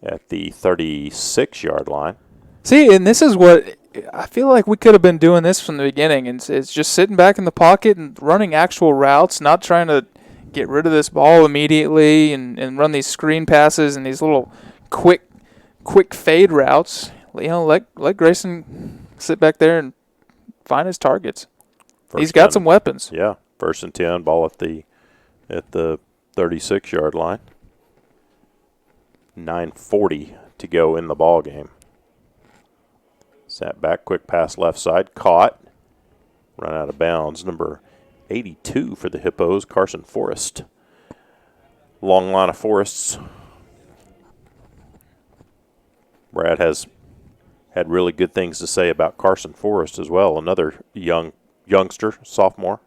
at the 36-yard line. See, and this is what I feel like we could have been doing this from the beginning. And it's just sitting back in the pocket and running actual routes, not trying to get rid of this ball immediately and run these screen passes and these little quick fade routes. Let Grayson sit back there and find his targets. He's got some weapons. Yeah, 1st and 10, ball at the 36-yard line. 9:40 to go in the ball game. Sat back, quick pass left side, caught, run out of bounds. Number 82 for the Hippos, Carson Forrest. Long line of Forrests. Brad has had really good things to say about Carson Forrest as well, another youngster, sophomore.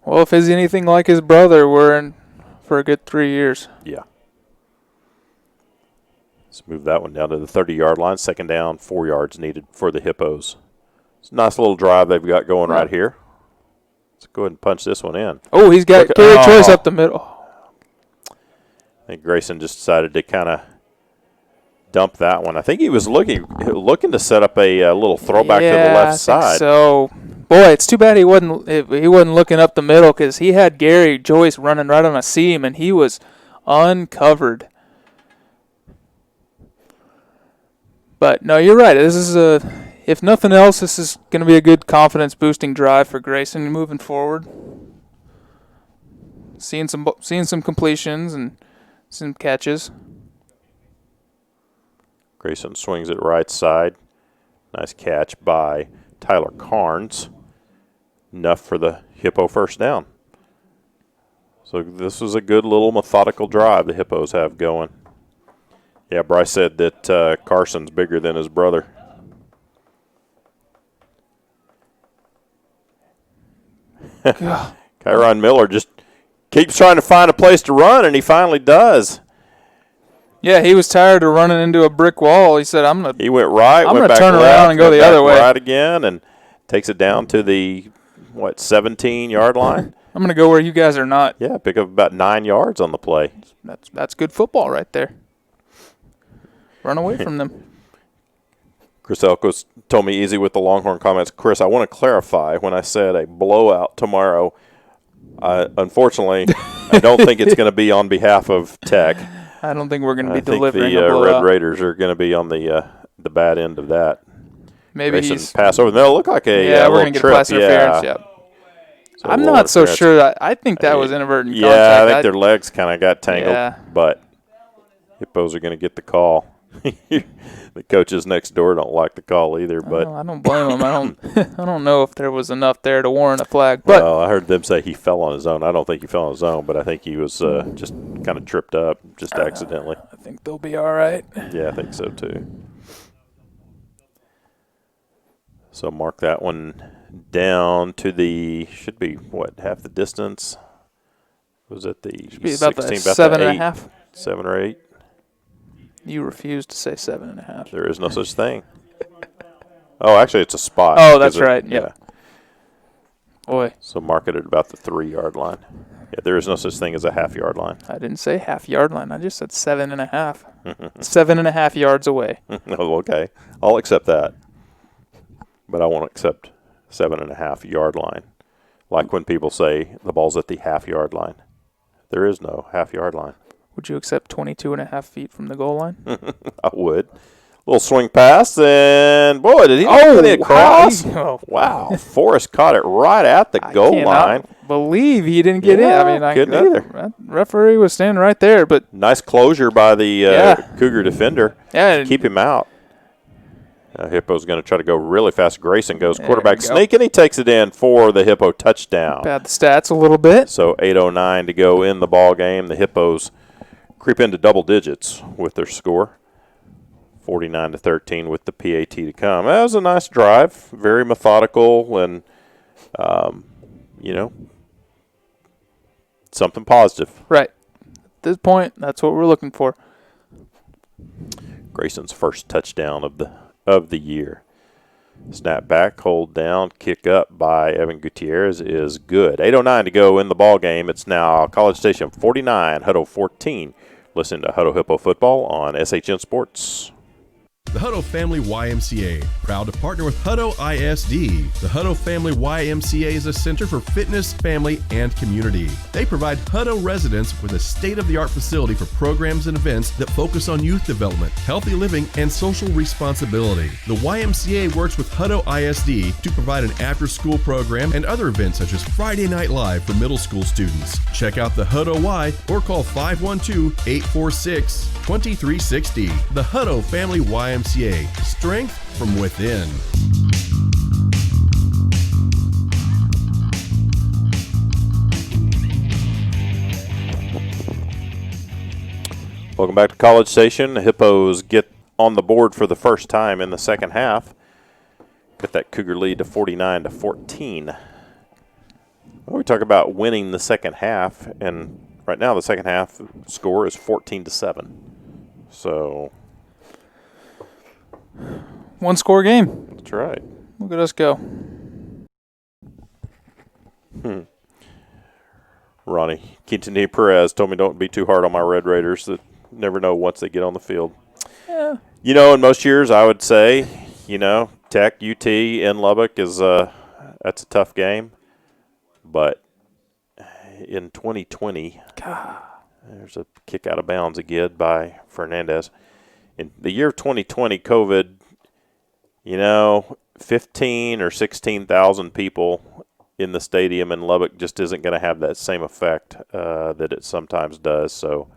Well, if he's anything like his brother, we're in for a good 3 years. Yeah. Let's move that one down to the 30-yard line. 2nd down, 4 yards needed for the Hippos. It's a nice little drive they've got going right here. Let's go ahead and punch this one in. Oh, he's got carry choice up the middle. I think Grayson just decided to kind of dump that one. I think he was looking to set up a little throwback to the left side. So, boy, it's too bad he wasn't looking up the middle because he had Gary Joyce running right on a seam and he was uncovered. But no, you're right. This is if nothing else, this is going to be a good confidence boosting drive for Grayson moving forward. Seeing some completions and some catches. Grayson swings it right side. Nice catch by Tyler Carnes. Enough for the Hippo 1st down. So this is a good little methodical drive the Hippos have going. Yeah, Bryce said that Carson's bigger than his brother. Kyron Miller just keeps trying to find a place to run, and he finally does. Yeah, he was tired of running into a brick wall. He said, He went right, I'm went gonna back turn left, around and go the other way. Right again, and takes it down to the 17-yard line. I'm gonna go where you guys are not. Yeah, pick up about 9 yards on the play. That's good football right there. Run away from them. Chris Elkos told me easy with the Longhorn comments. Chris, I want to clarify when I said a blowout tomorrow. Unfortunately, I don't think it's going to be on behalf of Tech. I don't think we're going to be delivering a blowout. The Red Raiders are going to be on the bad end of that. Maybe Grayson he's pass over. They'll look like a we're going to get trip. a pass interference, yeah. So I'm not so sure. I think that was inadvertent contact. Yeah, I think their legs kind of got tangled, but Hippos are going to get the call. The coaches next door don't like the call either, but I don't blame them. I don't know if there was enough there to warrant a flag. But I heard them say he fell on his own. I don't think he fell on his own, but I think he was just kind of tripped up, just accidentally. I think they'll be all right. Yeah, I think so too. So mark that one down to should be half the distance? Was it the 16? About 7.5. 7 or 8. You refuse to say 7.5. There is no such thing. Oh, actually, it's a spot. Oh, that's right. Yeah. Boy. So mark it at about the 3-yard line. Yeah, there is no such thing as a half-yard line. I didn't say half-yard line. I just said 7.5. 7.5 yards away. Oh, okay. I'll accept that. But I won't accept 7.5-yard line. Like when people say the ball's at the half-yard line. There is no half-yard line. Would you accept 22.5 feet from the goal line? I would. Little swing pass, and boy, did he get it across? Wow. Forrest caught it right at the goal line. Believe he didn't get in. I mean, couldn't either. That referee was standing right there, but nice closure by the Cougar defender. Yeah, keep him out. Hippo's going to try to go really fast. Grayson goes quarterback sneak, and he takes it in for the Hippo touchdown. Bad the stats a little bit. So 8:09 to go in the ball game. The Hippos creep into double digits with their score. 49-13 with the PAT to come. That was a nice drive, very methodical, and something positive. Right. At this point, that's what we're looking for. Grayson's first touchdown of the year. Snap back, hold down, kick up by Evan Gutierrez is good. 8:09 to go in the ball game. It's now College Station 49, Hutto 14. Listen to Hutto Hippo football on SHN Sports. The Hutto Family YMCA, proud to partner with Hutto ISD. The Hutto Family YMCA is a center for fitness, family, and community. They provide Hutto residents with a state-of-the-art facility for programs and events that focus on youth development, healthy living, and social responsibility. The YMCA works with Hutto ISD to provide an after-school program and other events such as Friday Night Live for middle school students. Check out the Hutto Y or call 512-846-2360. The Hutto Family YMCA, strength from within. Welcome back to College Station. The Hippos get on the board for the first time in the second half. Got that Cougar lead to 49-14. Well, we talk about winning the second half, and right now the second half score is 14-7. So one-score game. That's right. Look at us go. Ronnie Quintanilla Perez told me don't be too hard on my Red Raiders. That never know once they get on the field. Yeah. In most years I would say, Tech, UT, in Lubbock is that's a tough game. But in 2020, there's a kick out of bounds again by Fernandez. In the year of 2020, COVID, 15 or 16,000 people in the stadium in Lubbock just isn't going to have that same effect that it sometimes does. So,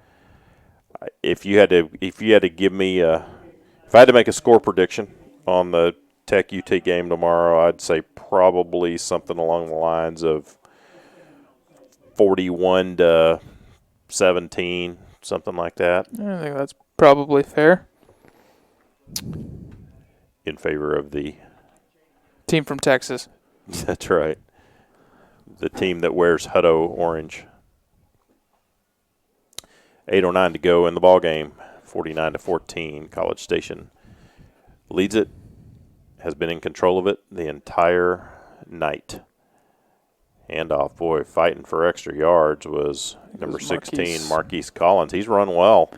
if you had to give me if I had to make a score prediction on the Tech UT game tomorrow, I'd say probably something along the lines of 41-17, something like that. I think that's probably fair. In favor of the team from Texas. That's right. The team that wears Hutto orange. 8:09 to go in the ball game. 49-14. College Station leads it. Has been in control of it the entire night. Handoff, boy, fighting for extra yards was number 16, Marquise Collins. He's run well.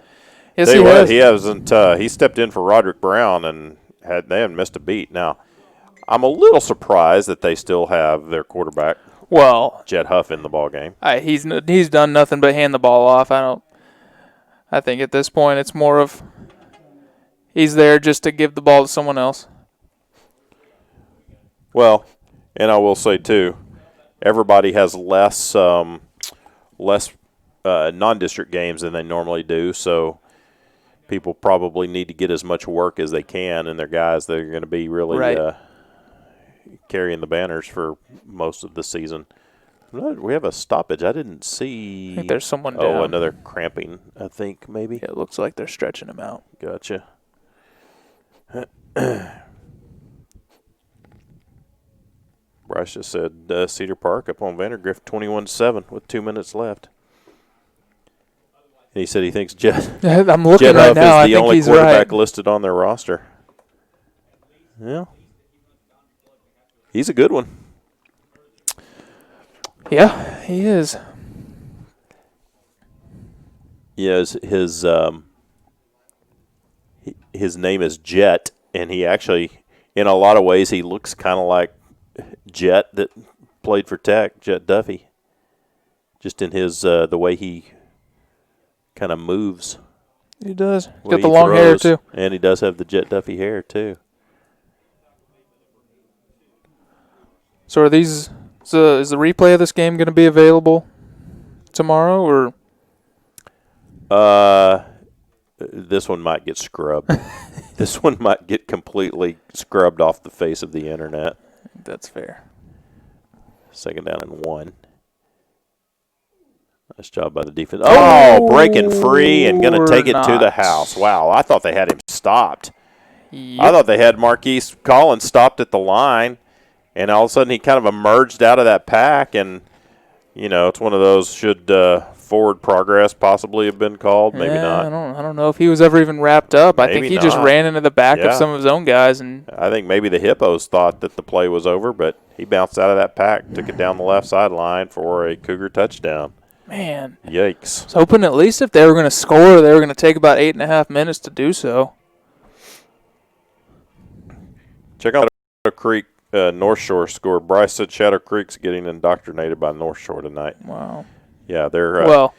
Yes, he has. He hasn't. He stepped in for Roderick Brown and they haven't missed a beat. Now, I'm a little surprised that they still have their quarterback, Jed Huff, in the ball game. He's done nothing but hand the ball off. I think at this point it's more of he's there just to give the ball to someone else. Well, and I will say, too, everybody has less non-district games than they normally do, so people probably need to get as much work as they can, and they're guys that are going to be really carrying the banners for most of the season. We have a stoppage. I didn't see. I think there's someone down. Oh, another cramping, I think, maybe. Yeah, it looks like they're stretching him out. Gotcha. Bryce just said Cedar Park up on Vandergrift 21-7 with 2 minutes left. And he said he thinks I'm looking Jet right Huff now. is the only quarterback right. listed on their roster. Yeah. He's a good one. Yeah, he is. Yeah, his name is Jet, and he actually, in a lot of ways, he looks kind of like Jet that played for Tech, Jet Duffy. Just in his the way he kind of moves. He does. He's got the long hair, too. And he does have the Jet Duffy hair, too. So are these... So is the replay of this game going to be available tomorrow, or? This one might get scrubbed. This one might get completely scrubbed off the face of the internet. That's fair. 2nd down and 1. Nice job by the defense. Oh, breaking free and going to take it to the house. Wow, I thought they had him stopped. Yep. I thought they had Marquise Collins stopped at the line. And all of a sudden, he kind of emerged out of that pack, and, you know, it's one of those, should forward progress possibly have been called? Maybe not. I don't know if he was ever even wrapped up. I think he just ran into the back of some of his own guys. And I think maybe the Hippos thought that the play was over, but he bounced out of that pack, took it down the left sideline for a Cougar touchdown. Man. Yikes. I was hoping at least if they were going to score, they were going to take about 8.5 minutes to do so. Check out Shadow Creek. North Shore score. Bryce said Shadow Creek's getting indoctrinated by North Shore tonight. Wow. Yeah, they're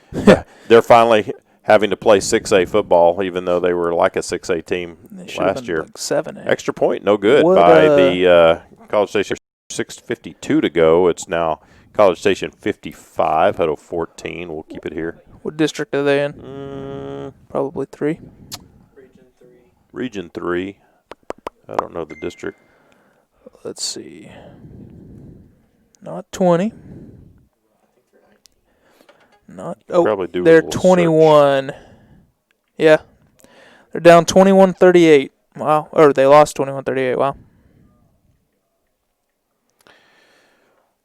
they're finally having to play 6A football, even though they were like a 6A team last year. Like 7A. Extra point, no good by the College Station. 6:52 to go. It's now College Station 55, Hutto 14. We'll keep it here. What district are they in? Probably 3. Region 3. I don't know the district. Let's see. Not 20. Not. Oh, they're 21. Search. Yeah. They're down 21-38. Wow. Or they lost 21-38. Wow.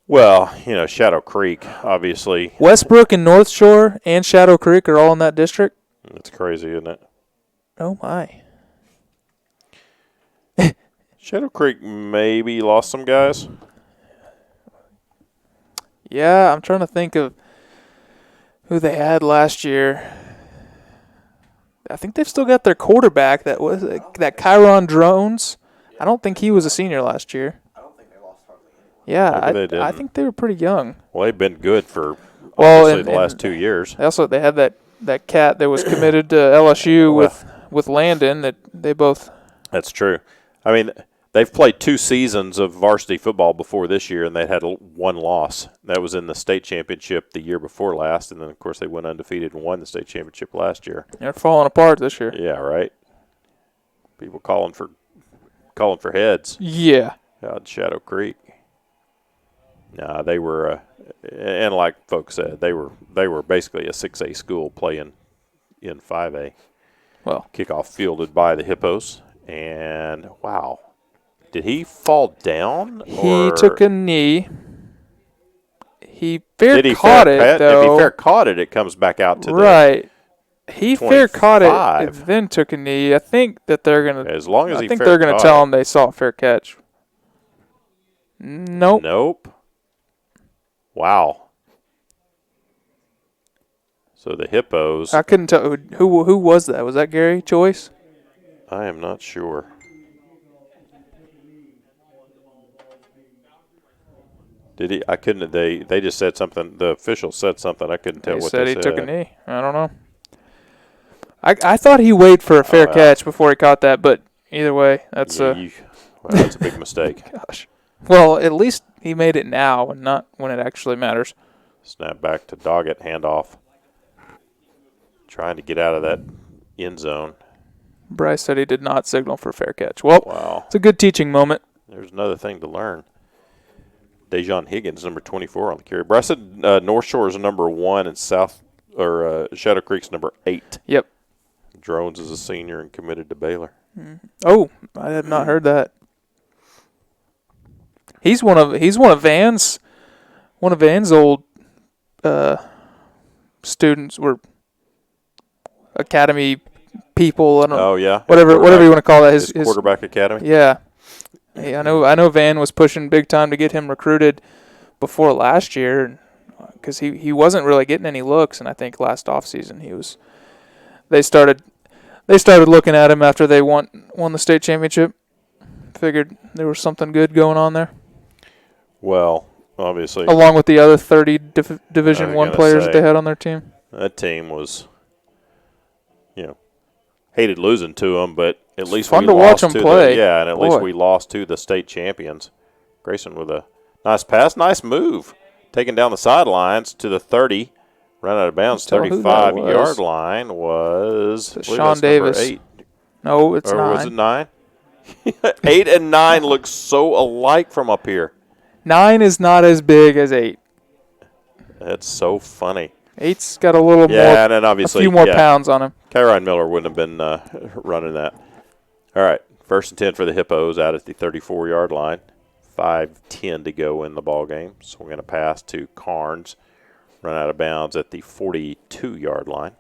Well, you know, Shadow Creek, obviously. Westbrook and North Shore and Shadow Creek are all in that district. That's crazy, isn't it? Oh, my. Shadow Creek maybe lost some guys. Yeah, I'm trying to think of who they had last year. I think they've still got their quarterback. That Kyron Drones. I don't think he was a senior last year. I don't think they lost hardly anyone. Yeah, I think they were pretty young. Well, they've been good for the last 2 years. They had that cat that was committed to LSU with Landon. That they both. That's true. I mean, they've played 2 seasons of varsity football before this year, and they had 1 loss. That was in the state championship the year before last, and then, of course, they went undefeated and won the state championship last year. They're falling apart this year. Yeah, right. People calling for heads. Yeah. Out Shadow Creek. Nah, they were, and like folks said, they were basically a 6A school playing in 5A. Well, kickoff fielded by the Hippos, and wow. Did he fall down? He took a knee. He caught it, though. If he fair caught it, it comes back out to right. He 25. Fair caught it, and then took a knee. I think that they're gonna. As long as I think they're gonna tell him they saw a fair catch. Nope. Wow. So the Hippos. I couldn't tell who was that. Was that Gary Choice? I am not sure. Did he? I couldn't. They just said something. The official said something. I couldn't tell what they said. He took a knee. I don't know. I thought he waited for a fair catch before he caught that, but either way, that's that's a big mistake. Gosh. Well, at least he made it now and not when it actually matters. Snap back to Doggett, handoff. Trying to get out of that end zone. Bryce said he did not signal for fair catch. Well, wow. It's a good teaching moment. There's another thing to learn. Dejon Higgins, number 24 on the carry. Bryce said North Shore is number 1 and Shadow Creek's number 8. Yep. Drones is a senior and committed to Baylor. Mm-hmm. Oh, I have not heard that. He's one of Van's old students, or academy people. I don't know. Oh yeah. Whatever you want to call that. His quarterback academy. Yeah. Hey, I know Van was pushing big time to get him recruited before last year, because he wasn't really getting any looks, and I think last offseason they started looking at him after they won the state championship. Figured there was something good going on there. Well, obviously, along with the other 30 Division I players that they had on their team. That team was, hated losing to them, but at least fun we to lost watch them to play. and at least we lost to the state champions. Grayson with a nice pass, nice move, taking down the sidelines to the 30, run out of bounds, 35-yard line was Sean Davis. 8. No, it's 9. Or was it 9? 8 and 9 look so alike from up here. 9 is not as big as 8. That's so funny. 8's got a little more, and then obviously, a few more pounds on him. Kyron Miller wouldn't have been running that. All right, 1st and 10 for the Hippos out at the 34-yard line. 5:10 to go in the ball game. So we're going to pass to Carnes, run out of bounds at the 42-yard line.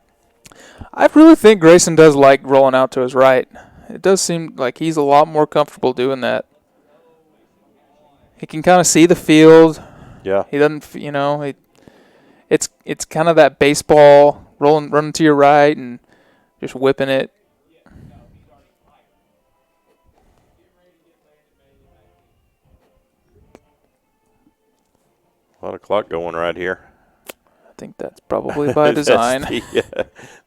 I really think Grayson does like rolling out to his right. It does seem like he's a lot more comfortable doing that. He can kind of see the field. Yeah. He doesn't, it's kind of that baseball, running to your right and just whipping it. A lot of clock going right here. I think that's probably by design.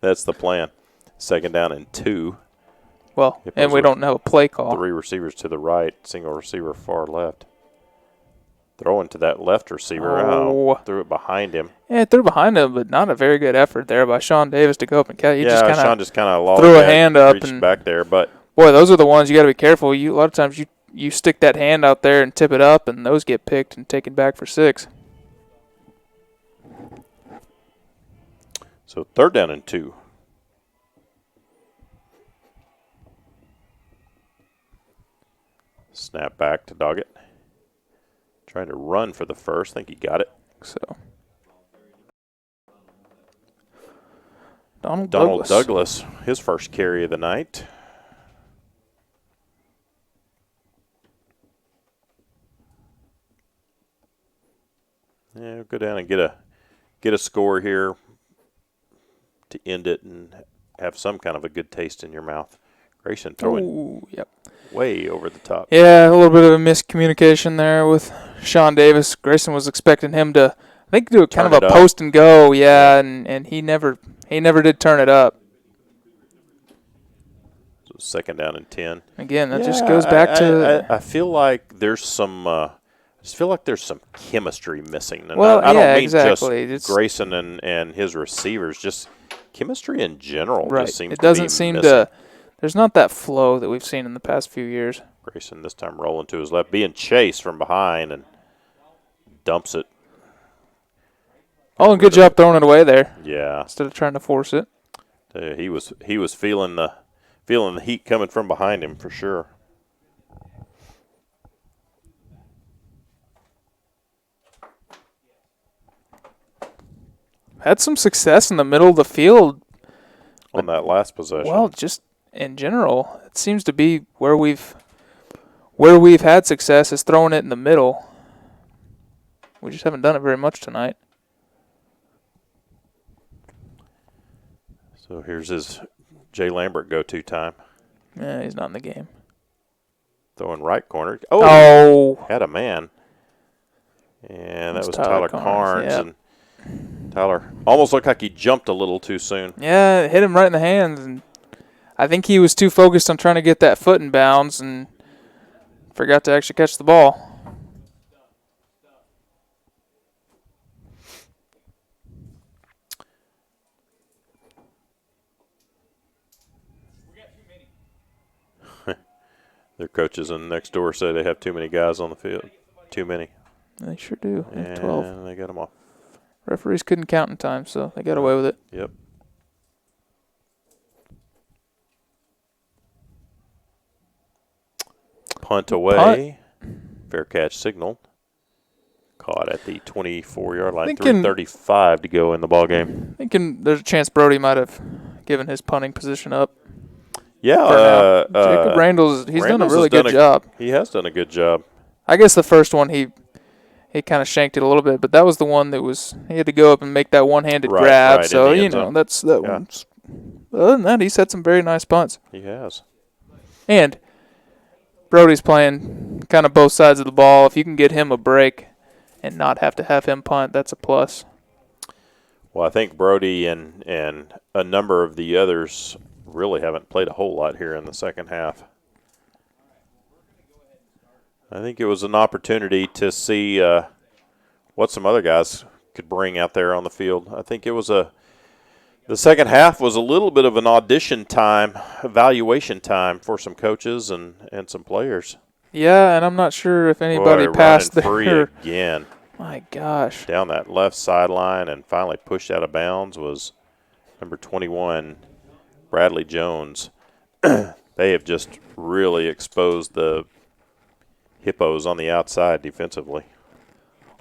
That's the plan. 2nd down and 2. Well, and we don't have a play call. 3 receivers to the right, single receiver far left. Throwing to that left receiver. Threw it behind him. Yeah, it threw behind him, but not a very good effort there by Sean Davis to go up and catch. Sean just kind of threw a hand up and back there. But boy, those are the ones you got to be careful. A lot of times you stick that hand out there and tip it up, and those get picked and taken back for 6. So 3rd down and 2. Snap back to Doggett. Trying to run for the first. I think he got it. So Donald Douglas, his first carry of the night. Yeah, we'll go down and get a score here to end it and have some kind of a good taste in your mouth. Grayson throwing way over the top. Yeah, a little bit of a miscommunication there with Sean Davis. Grayson was expecting him to, I think, do kind of a post and go, and he never did turn it up. So 2nd down and 10. Again, that just goes back to. I feel like there's some. I just feel like there's some chemistry missing. And well, I don't mean exactly. just Grayson and his receivers, just chemistry in general. Right. Just seems it doesn't to be seem missing. to. There's not that flow that we've seen in the past few years. Grayson this time rolling to his left, being chased from behind and dumps it. Oh, and good job throwing it away there. Yeah. Instead of trying to force it. He was feeling the heat coming from behind him for sure. Had some success in the middle of the field on that last possession. Well, just in general, it seems to be where we've had success is throwing it in the middle. We just haven't done it very much tonight. So here's his Jay Lambert go-to time. Yeah, he's not in the game. Throwing right corner. Oh! Had a man. And that was Tyler Carnes. Yep. And Tyler almost looked like he jumped a little too soon. Yeah, it hit him right in the hands. And I think he was too focused on trying to get that foot in bounds and forgot to actually catch the ball. Their coaches in next door say they have too many guys on the field. Too many. They sure do. They have and 12. They got them off. Referees couldn't count in time, so they got away with it. Yep. Punt away. Fair catch signal. Caught at the 24-yard line. 3:35 to go in the ball game. Thinking there's a chance Brody might have given his punting position up. Yeah. Jacob Randall's done a really good job. He has done a good job. I guess the first one he kind of shanked it a little bit, but that was the one that he had to go up and make that one-handed grab. Right, so that's that one. Other than that, he's had some very nice punts. He has. And Brody's playing kind of both sides of the ball. If you can get him a break and not have to have him punt, that's a plus. Well, I think Brody and a number of the others really haven't played a whole lot here in the second half. I think it was an opportunity to see what some other guys could bring out there on the field. I think it was the second half was a little bit of an audition time, evaluation time for some coaches and some players. Yeah, and I'm not sure if anybody passed there. Free again. My gosh. Down that left sideline and finally pushed out of bounds was number 21, Bradley Jones. They have just really exposed the Hippos on the outside defensively.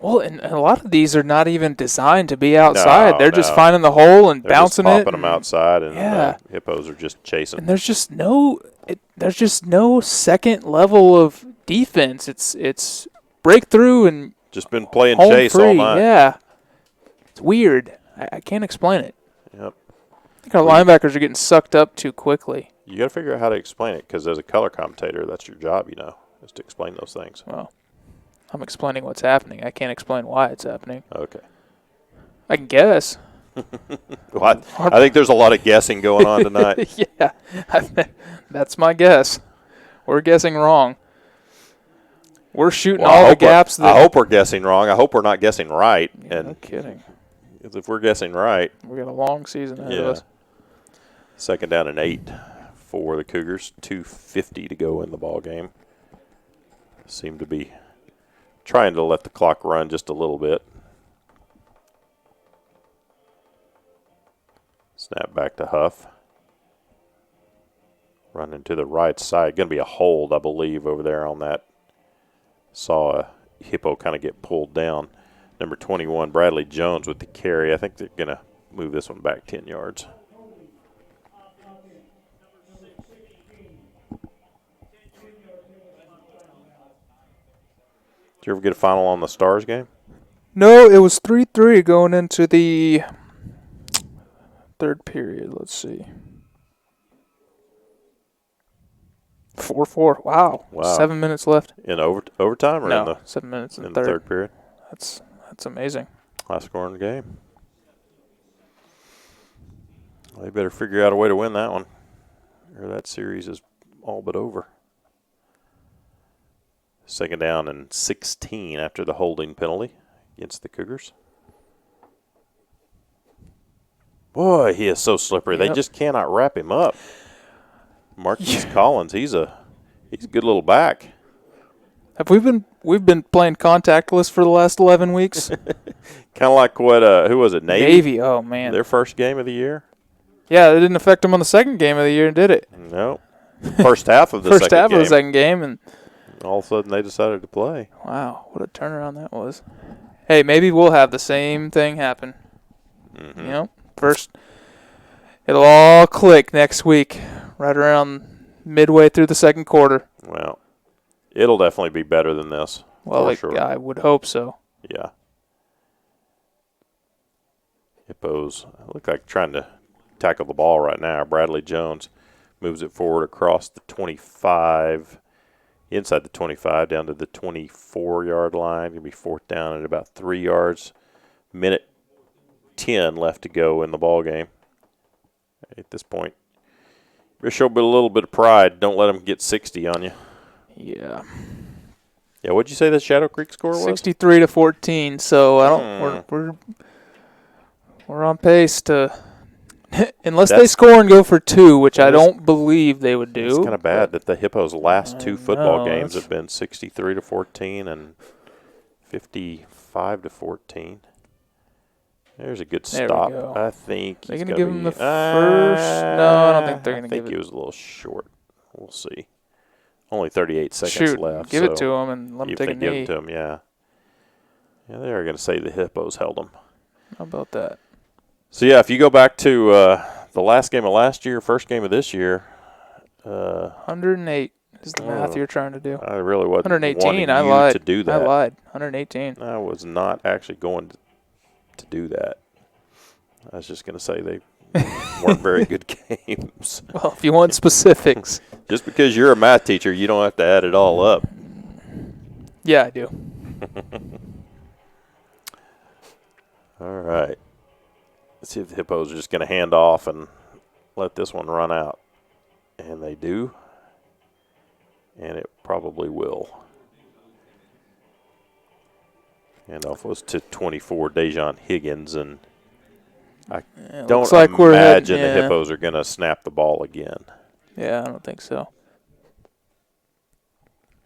Well, and a lot of these are not even designed to be outside. No, They're just finding the hole and bouncing just it. popping them outside, and yeah. Hippos are just chasing. And there's just no second level of defense. It's breakthrough and just been playing home chase free. all night. Yeah, it's weird. I can't explain it. Yep. I think our linebackers are getting sucked up too quickly. You got to figure out how to explain it, because as a color commentator, that's your job, is to explain those things. Well, I'm explaining what's happening. I can't explain why it's happening. Okay. I can guess. Well, I think there's a lot of guessing going on tonight. Yeah, that's my guess. We're guessing wrong. We're shooting all the gaps. I hope we're guessing wrong. I hope we're not guessing right. Yeah, no kidding. Because if we're guessing right, we got a long season ahead of us. Second down and 8 for the Cougars. 2:50 to go in the ball game. Seem to be trying to let the clock run just a little bit. Snap back to Huff. Running to the right side. Going to be a hold, I believe, over there on that. Saw a Hippo kind of get pulled down. Number 21, Bradley Jones with the carry. I think they're going to move this one back 10 yards. Did you ever get a final on the Stars game? No, it was 3-3 going into the third period. Let's see. 4-4. Wow. 7 minutes left. In overtime or no, in the 7 minutes in the third. third period? That's amazing. High scoring game. They better figure out a way to win that one, or that series is all but over. Second down and 16 after the holding penalty against the Cougars. Boy, he is so slippery. Yep. They just cannot wrap him up. Marquise Collins, he's a good little back. Have we've been playing contactless for the last 11 weeks? Kind of like what who was it? Navy. Oh man. Their first game of the year? Yeah, it didn't affect them on the second game of the year, did it? No. First half of the first half of the second game, and all of a sudden they decided to play. Wow, what a turnaround that was. Hey, maybe we'll have the same thing happen. Mm-hmm. First it'll all click next week, right around midway through the second quarter. Well, it'll definitely be better than this. Well, sure. I would hope so. Yeah. Hippos look like trying to tackle the ball right now. Bradley Jones moves it forward across the 25, inside the 25, down to the 24-yard line. Going to be fourth down at about 3 yards. Minute 10 left to go in the ball game. At this point, you show a little bit of pride. Don't let them get 60 on you. Yeah. Yeah, what'd you say the Shadow Creek score was? 63-14. So I don't. We're on pace to unless they score and go for 2, which I don't believe they would do. It's kind of bad that the Hippos' last 2 football games have been 63-14 and 55-14. There's a good stop. I think they're going to give him the first. No, I don't think they're going to give it. I think he was a little short. We'll see. Only 38 seconds left. Give it to him and let him take a knee. Give it to him, yeah. Yeah, they are going to say the Hippos held him. How about that? So, yeah, if you go back to the last game of last year, first game of this year. 108 is the math you're trying to do. I really wasn't 118. I lied. To do that. I lied. 118. I was not actually going to do that. I was just going to say they weren't very good games. Well, if you want specifics. Just because you're a math teacher, you don't have to add it all up. Yeah, I do. All right. Let's see if the Hippos are just going to hand off and let this one run out. And they do. And it probably will. Handoff was to 24, Dejon Higgins, and I don't imagine the Hippos are going to snap the ball again. Yeah, I don't think so.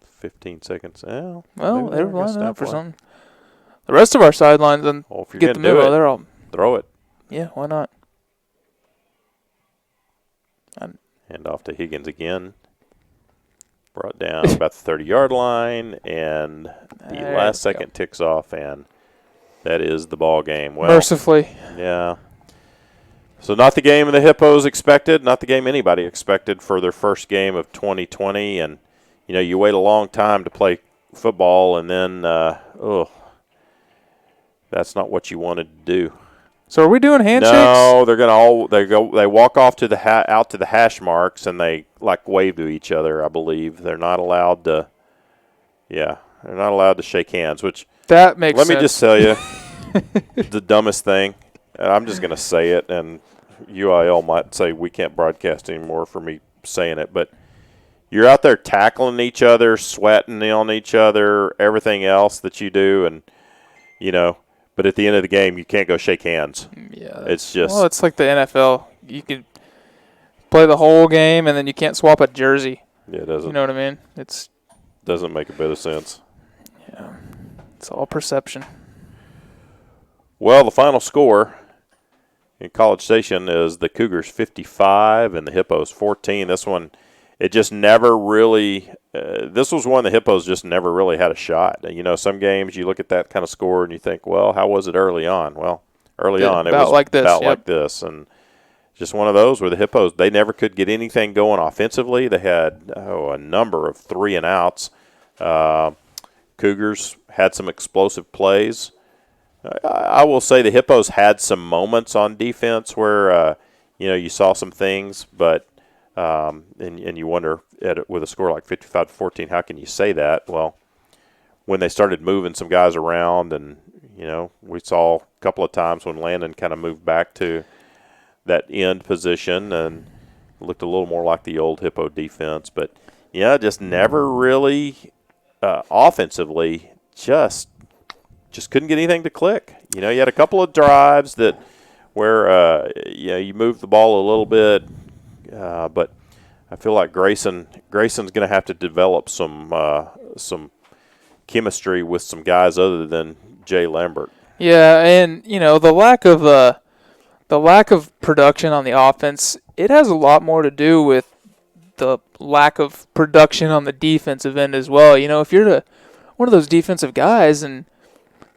15 seconds. Well, they're lining up for something. The rest of our sidelines and get the memo. They're all throw it. Yeah, why not? Hand off to Higgins again. Brought down about the 30-yard line, and the last second ticks off, and that is the ball game. Well, mercifully. Yeah. So not the game the Hippos expected, not the game anybody expected for their first game of 2020. And, you wait a long time to play football, and then, that's not what you wanted to do. So are we doing handshakes? No, they're gonna they walk off to the out to the hash marks, and they wave to each other. I believe they're not allowed to. Yeah, they're not allowed to shake hands. Which that makes sense. Let me just tell you, the dumbest thing. I'm just gonna say it, and UIL might say we can't broadcast anymore for me saying it, but you're out there tackling each other, sweating on each other, everything else that you do, and But at the end of the game, you can't go shake hands. Yeah, it's just. Well, it's like the NFL. You can play the whole game, and then you can't swap a jersey. Yeah, it doesn't. You know what I mean? It's doesn't make a bit of sense. Yeah, it's all perception. Well, the final score in College Station is the Cougars 55 and the Hippos 14. This one, it just never really. This was one the Hippos just never really had a shot. Some games you look at that kind of score and you think, well, how was it early on? Well, early on it was like this, like this. And just one of those where the Hippos, they never could get anything going offensively. They had a number of 3-and-outs. Cougars had some explosive plays. I will say the Hippos had some moments on defense where, you saw some things, but and you wonder with a score like 55-14, how can you say that? Well, when they started moving some guys around, and we saw a couple of times when Landon kind of moved back to that end position and looked a little more like the old Hippo defense, but just never really offensively just couldn't get anything to click. You had a couple of drives where you moved the ball a little bit. But I feel like Grayson's going to have to develop some chemistry with some guys other than Jay Lambert. Yeah, and the lack of production on the offense, it has a lot more to do with the lack of production on the defensive end as well. If you're one of those defensive guys and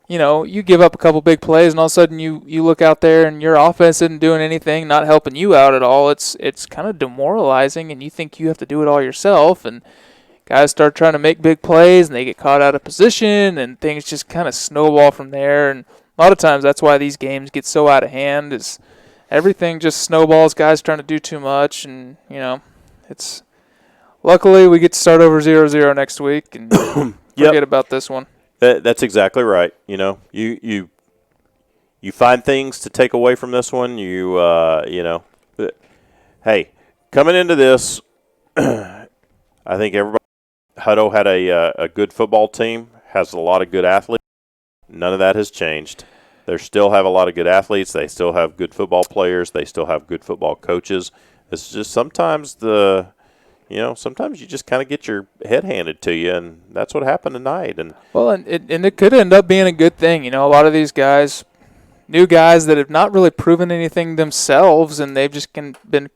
you give up a couple big plays, and all of a sudden you look out there and your offense isn't doing anything, not helping you out at all. It's kind of demoralizing, and you think you have to do it all yourself. And guys start trying to make big plays, and they get caught out of position, and things just kind of snowball from there. And a lot of times that's why these games get so out of hand, is everything just snowballs, guys trying to do too much. And, it's luckily we get to start over 0-0 next week and forget about this one. That's exactly right. You find things to take away from this one. Hey, coming into this, I think Hutto had a good football team, has a lot of good athletes. None of that has changed. They still have a lot of good athletes. They still have good football players. They still have good football coaches. It's just sometimes sometimes you just kind of get your head handed to you, and that's what happened tonight. And it could end up being a good thing. A lot of these guys, new guys that have not really proven anything themselves, and they've just been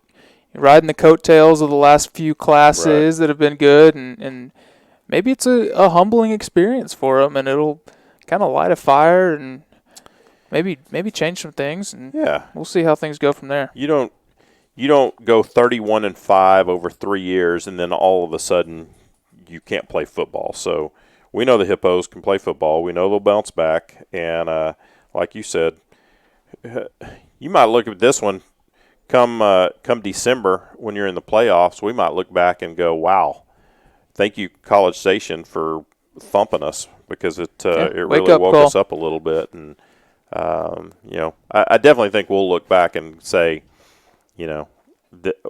riding the coattails of the last few classes that have been good, and maybe it's a humbling experience for them, and it'll kind of light a fire and maybe change some things, and we'll see how things go from there. You don't go 31-5 over 3 years, and then all of a sudden you can't play football. So we know the Hippos can play football. We know they'll bounce back, and like you said, you might look at this one come December when you're in the playoffs. We might look back and go, "Wow, thank you, College Station, for thumping us," because it really woke us up a little bit. And I definitely think we'll look back and say,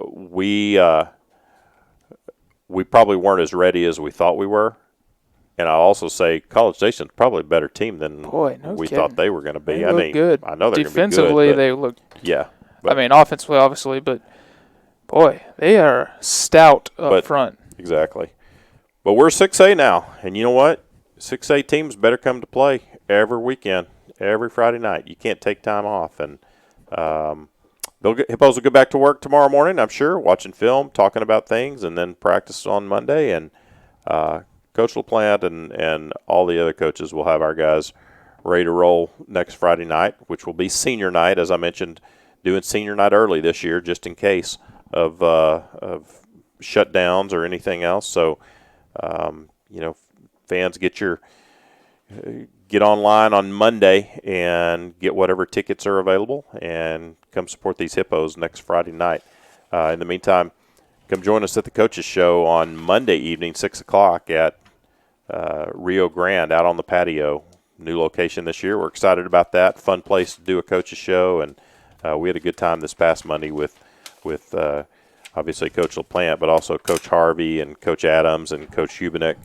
we probably weren't as ready as we thought we were. And I'll also say College Station's probably a better team than we thought they were going to be. They look good. I know they're defensively, going to be good. they look. Yeah. Offensively, obviously, but boy, they are stout up front. Exactly. But we're 6A now, and you know what? 6A teams better come to play every weekend, every Friday night. You can't take time off, and Hippos will get back to work tomorrow morning, I'm sure, watching film, talking about things, and then practice on Monday. And Coach LaPlante and all the other coaches will have our guys ready to roll next Friday night, which will be senior night, as I mentioned, doing senior night early this year just in case of shutdowns or anything else. So, fans, get online on Monday and get whatever tickets are available and come support these Hippos next Friday night. In the meantime, come join us at the Coaches Show on Monday evening, 6 o'clock at Rio Grande out on the patio. New location this year. We're excited about that. Fun place to do a Coaches Show, and we had a good time this past Monday with obviously Coach LaPlante, but also Coach Harvey and Coach Adams and Coach Hubenek,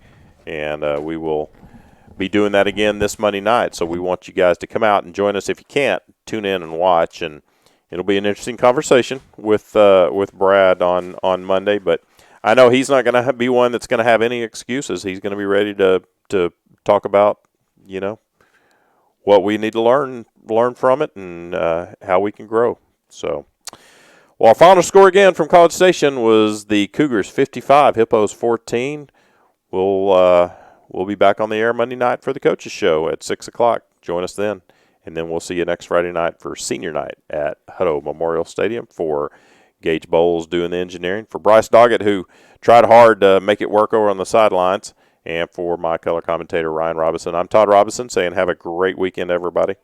and we will be doing that again this Monday night. So we want you guys to come out and join us. If you can't, tune in and watch, and it'll be an interesting conversation with Brad on Monday. But I know he's not going to be one that's going to have any excuses. He's going to be ready to talk about what we need to learn from it and how we can grow. So, well, our final score again from College Station was the Cougars 55, Hippos 14. We'll be back on the air Monday night for the Coaches Show at 6 o'clock. Join us then. And then we'll see you next Friday night for senior night at Hutto Memorial Stadium for Gage Bowles doing the engineering, for Bryce Doggett, who tried hard to make it work over on the sidelines, and for my color commentator, Ryan Robinson. I'm Todd Robinson saying have a great weekend, everybody.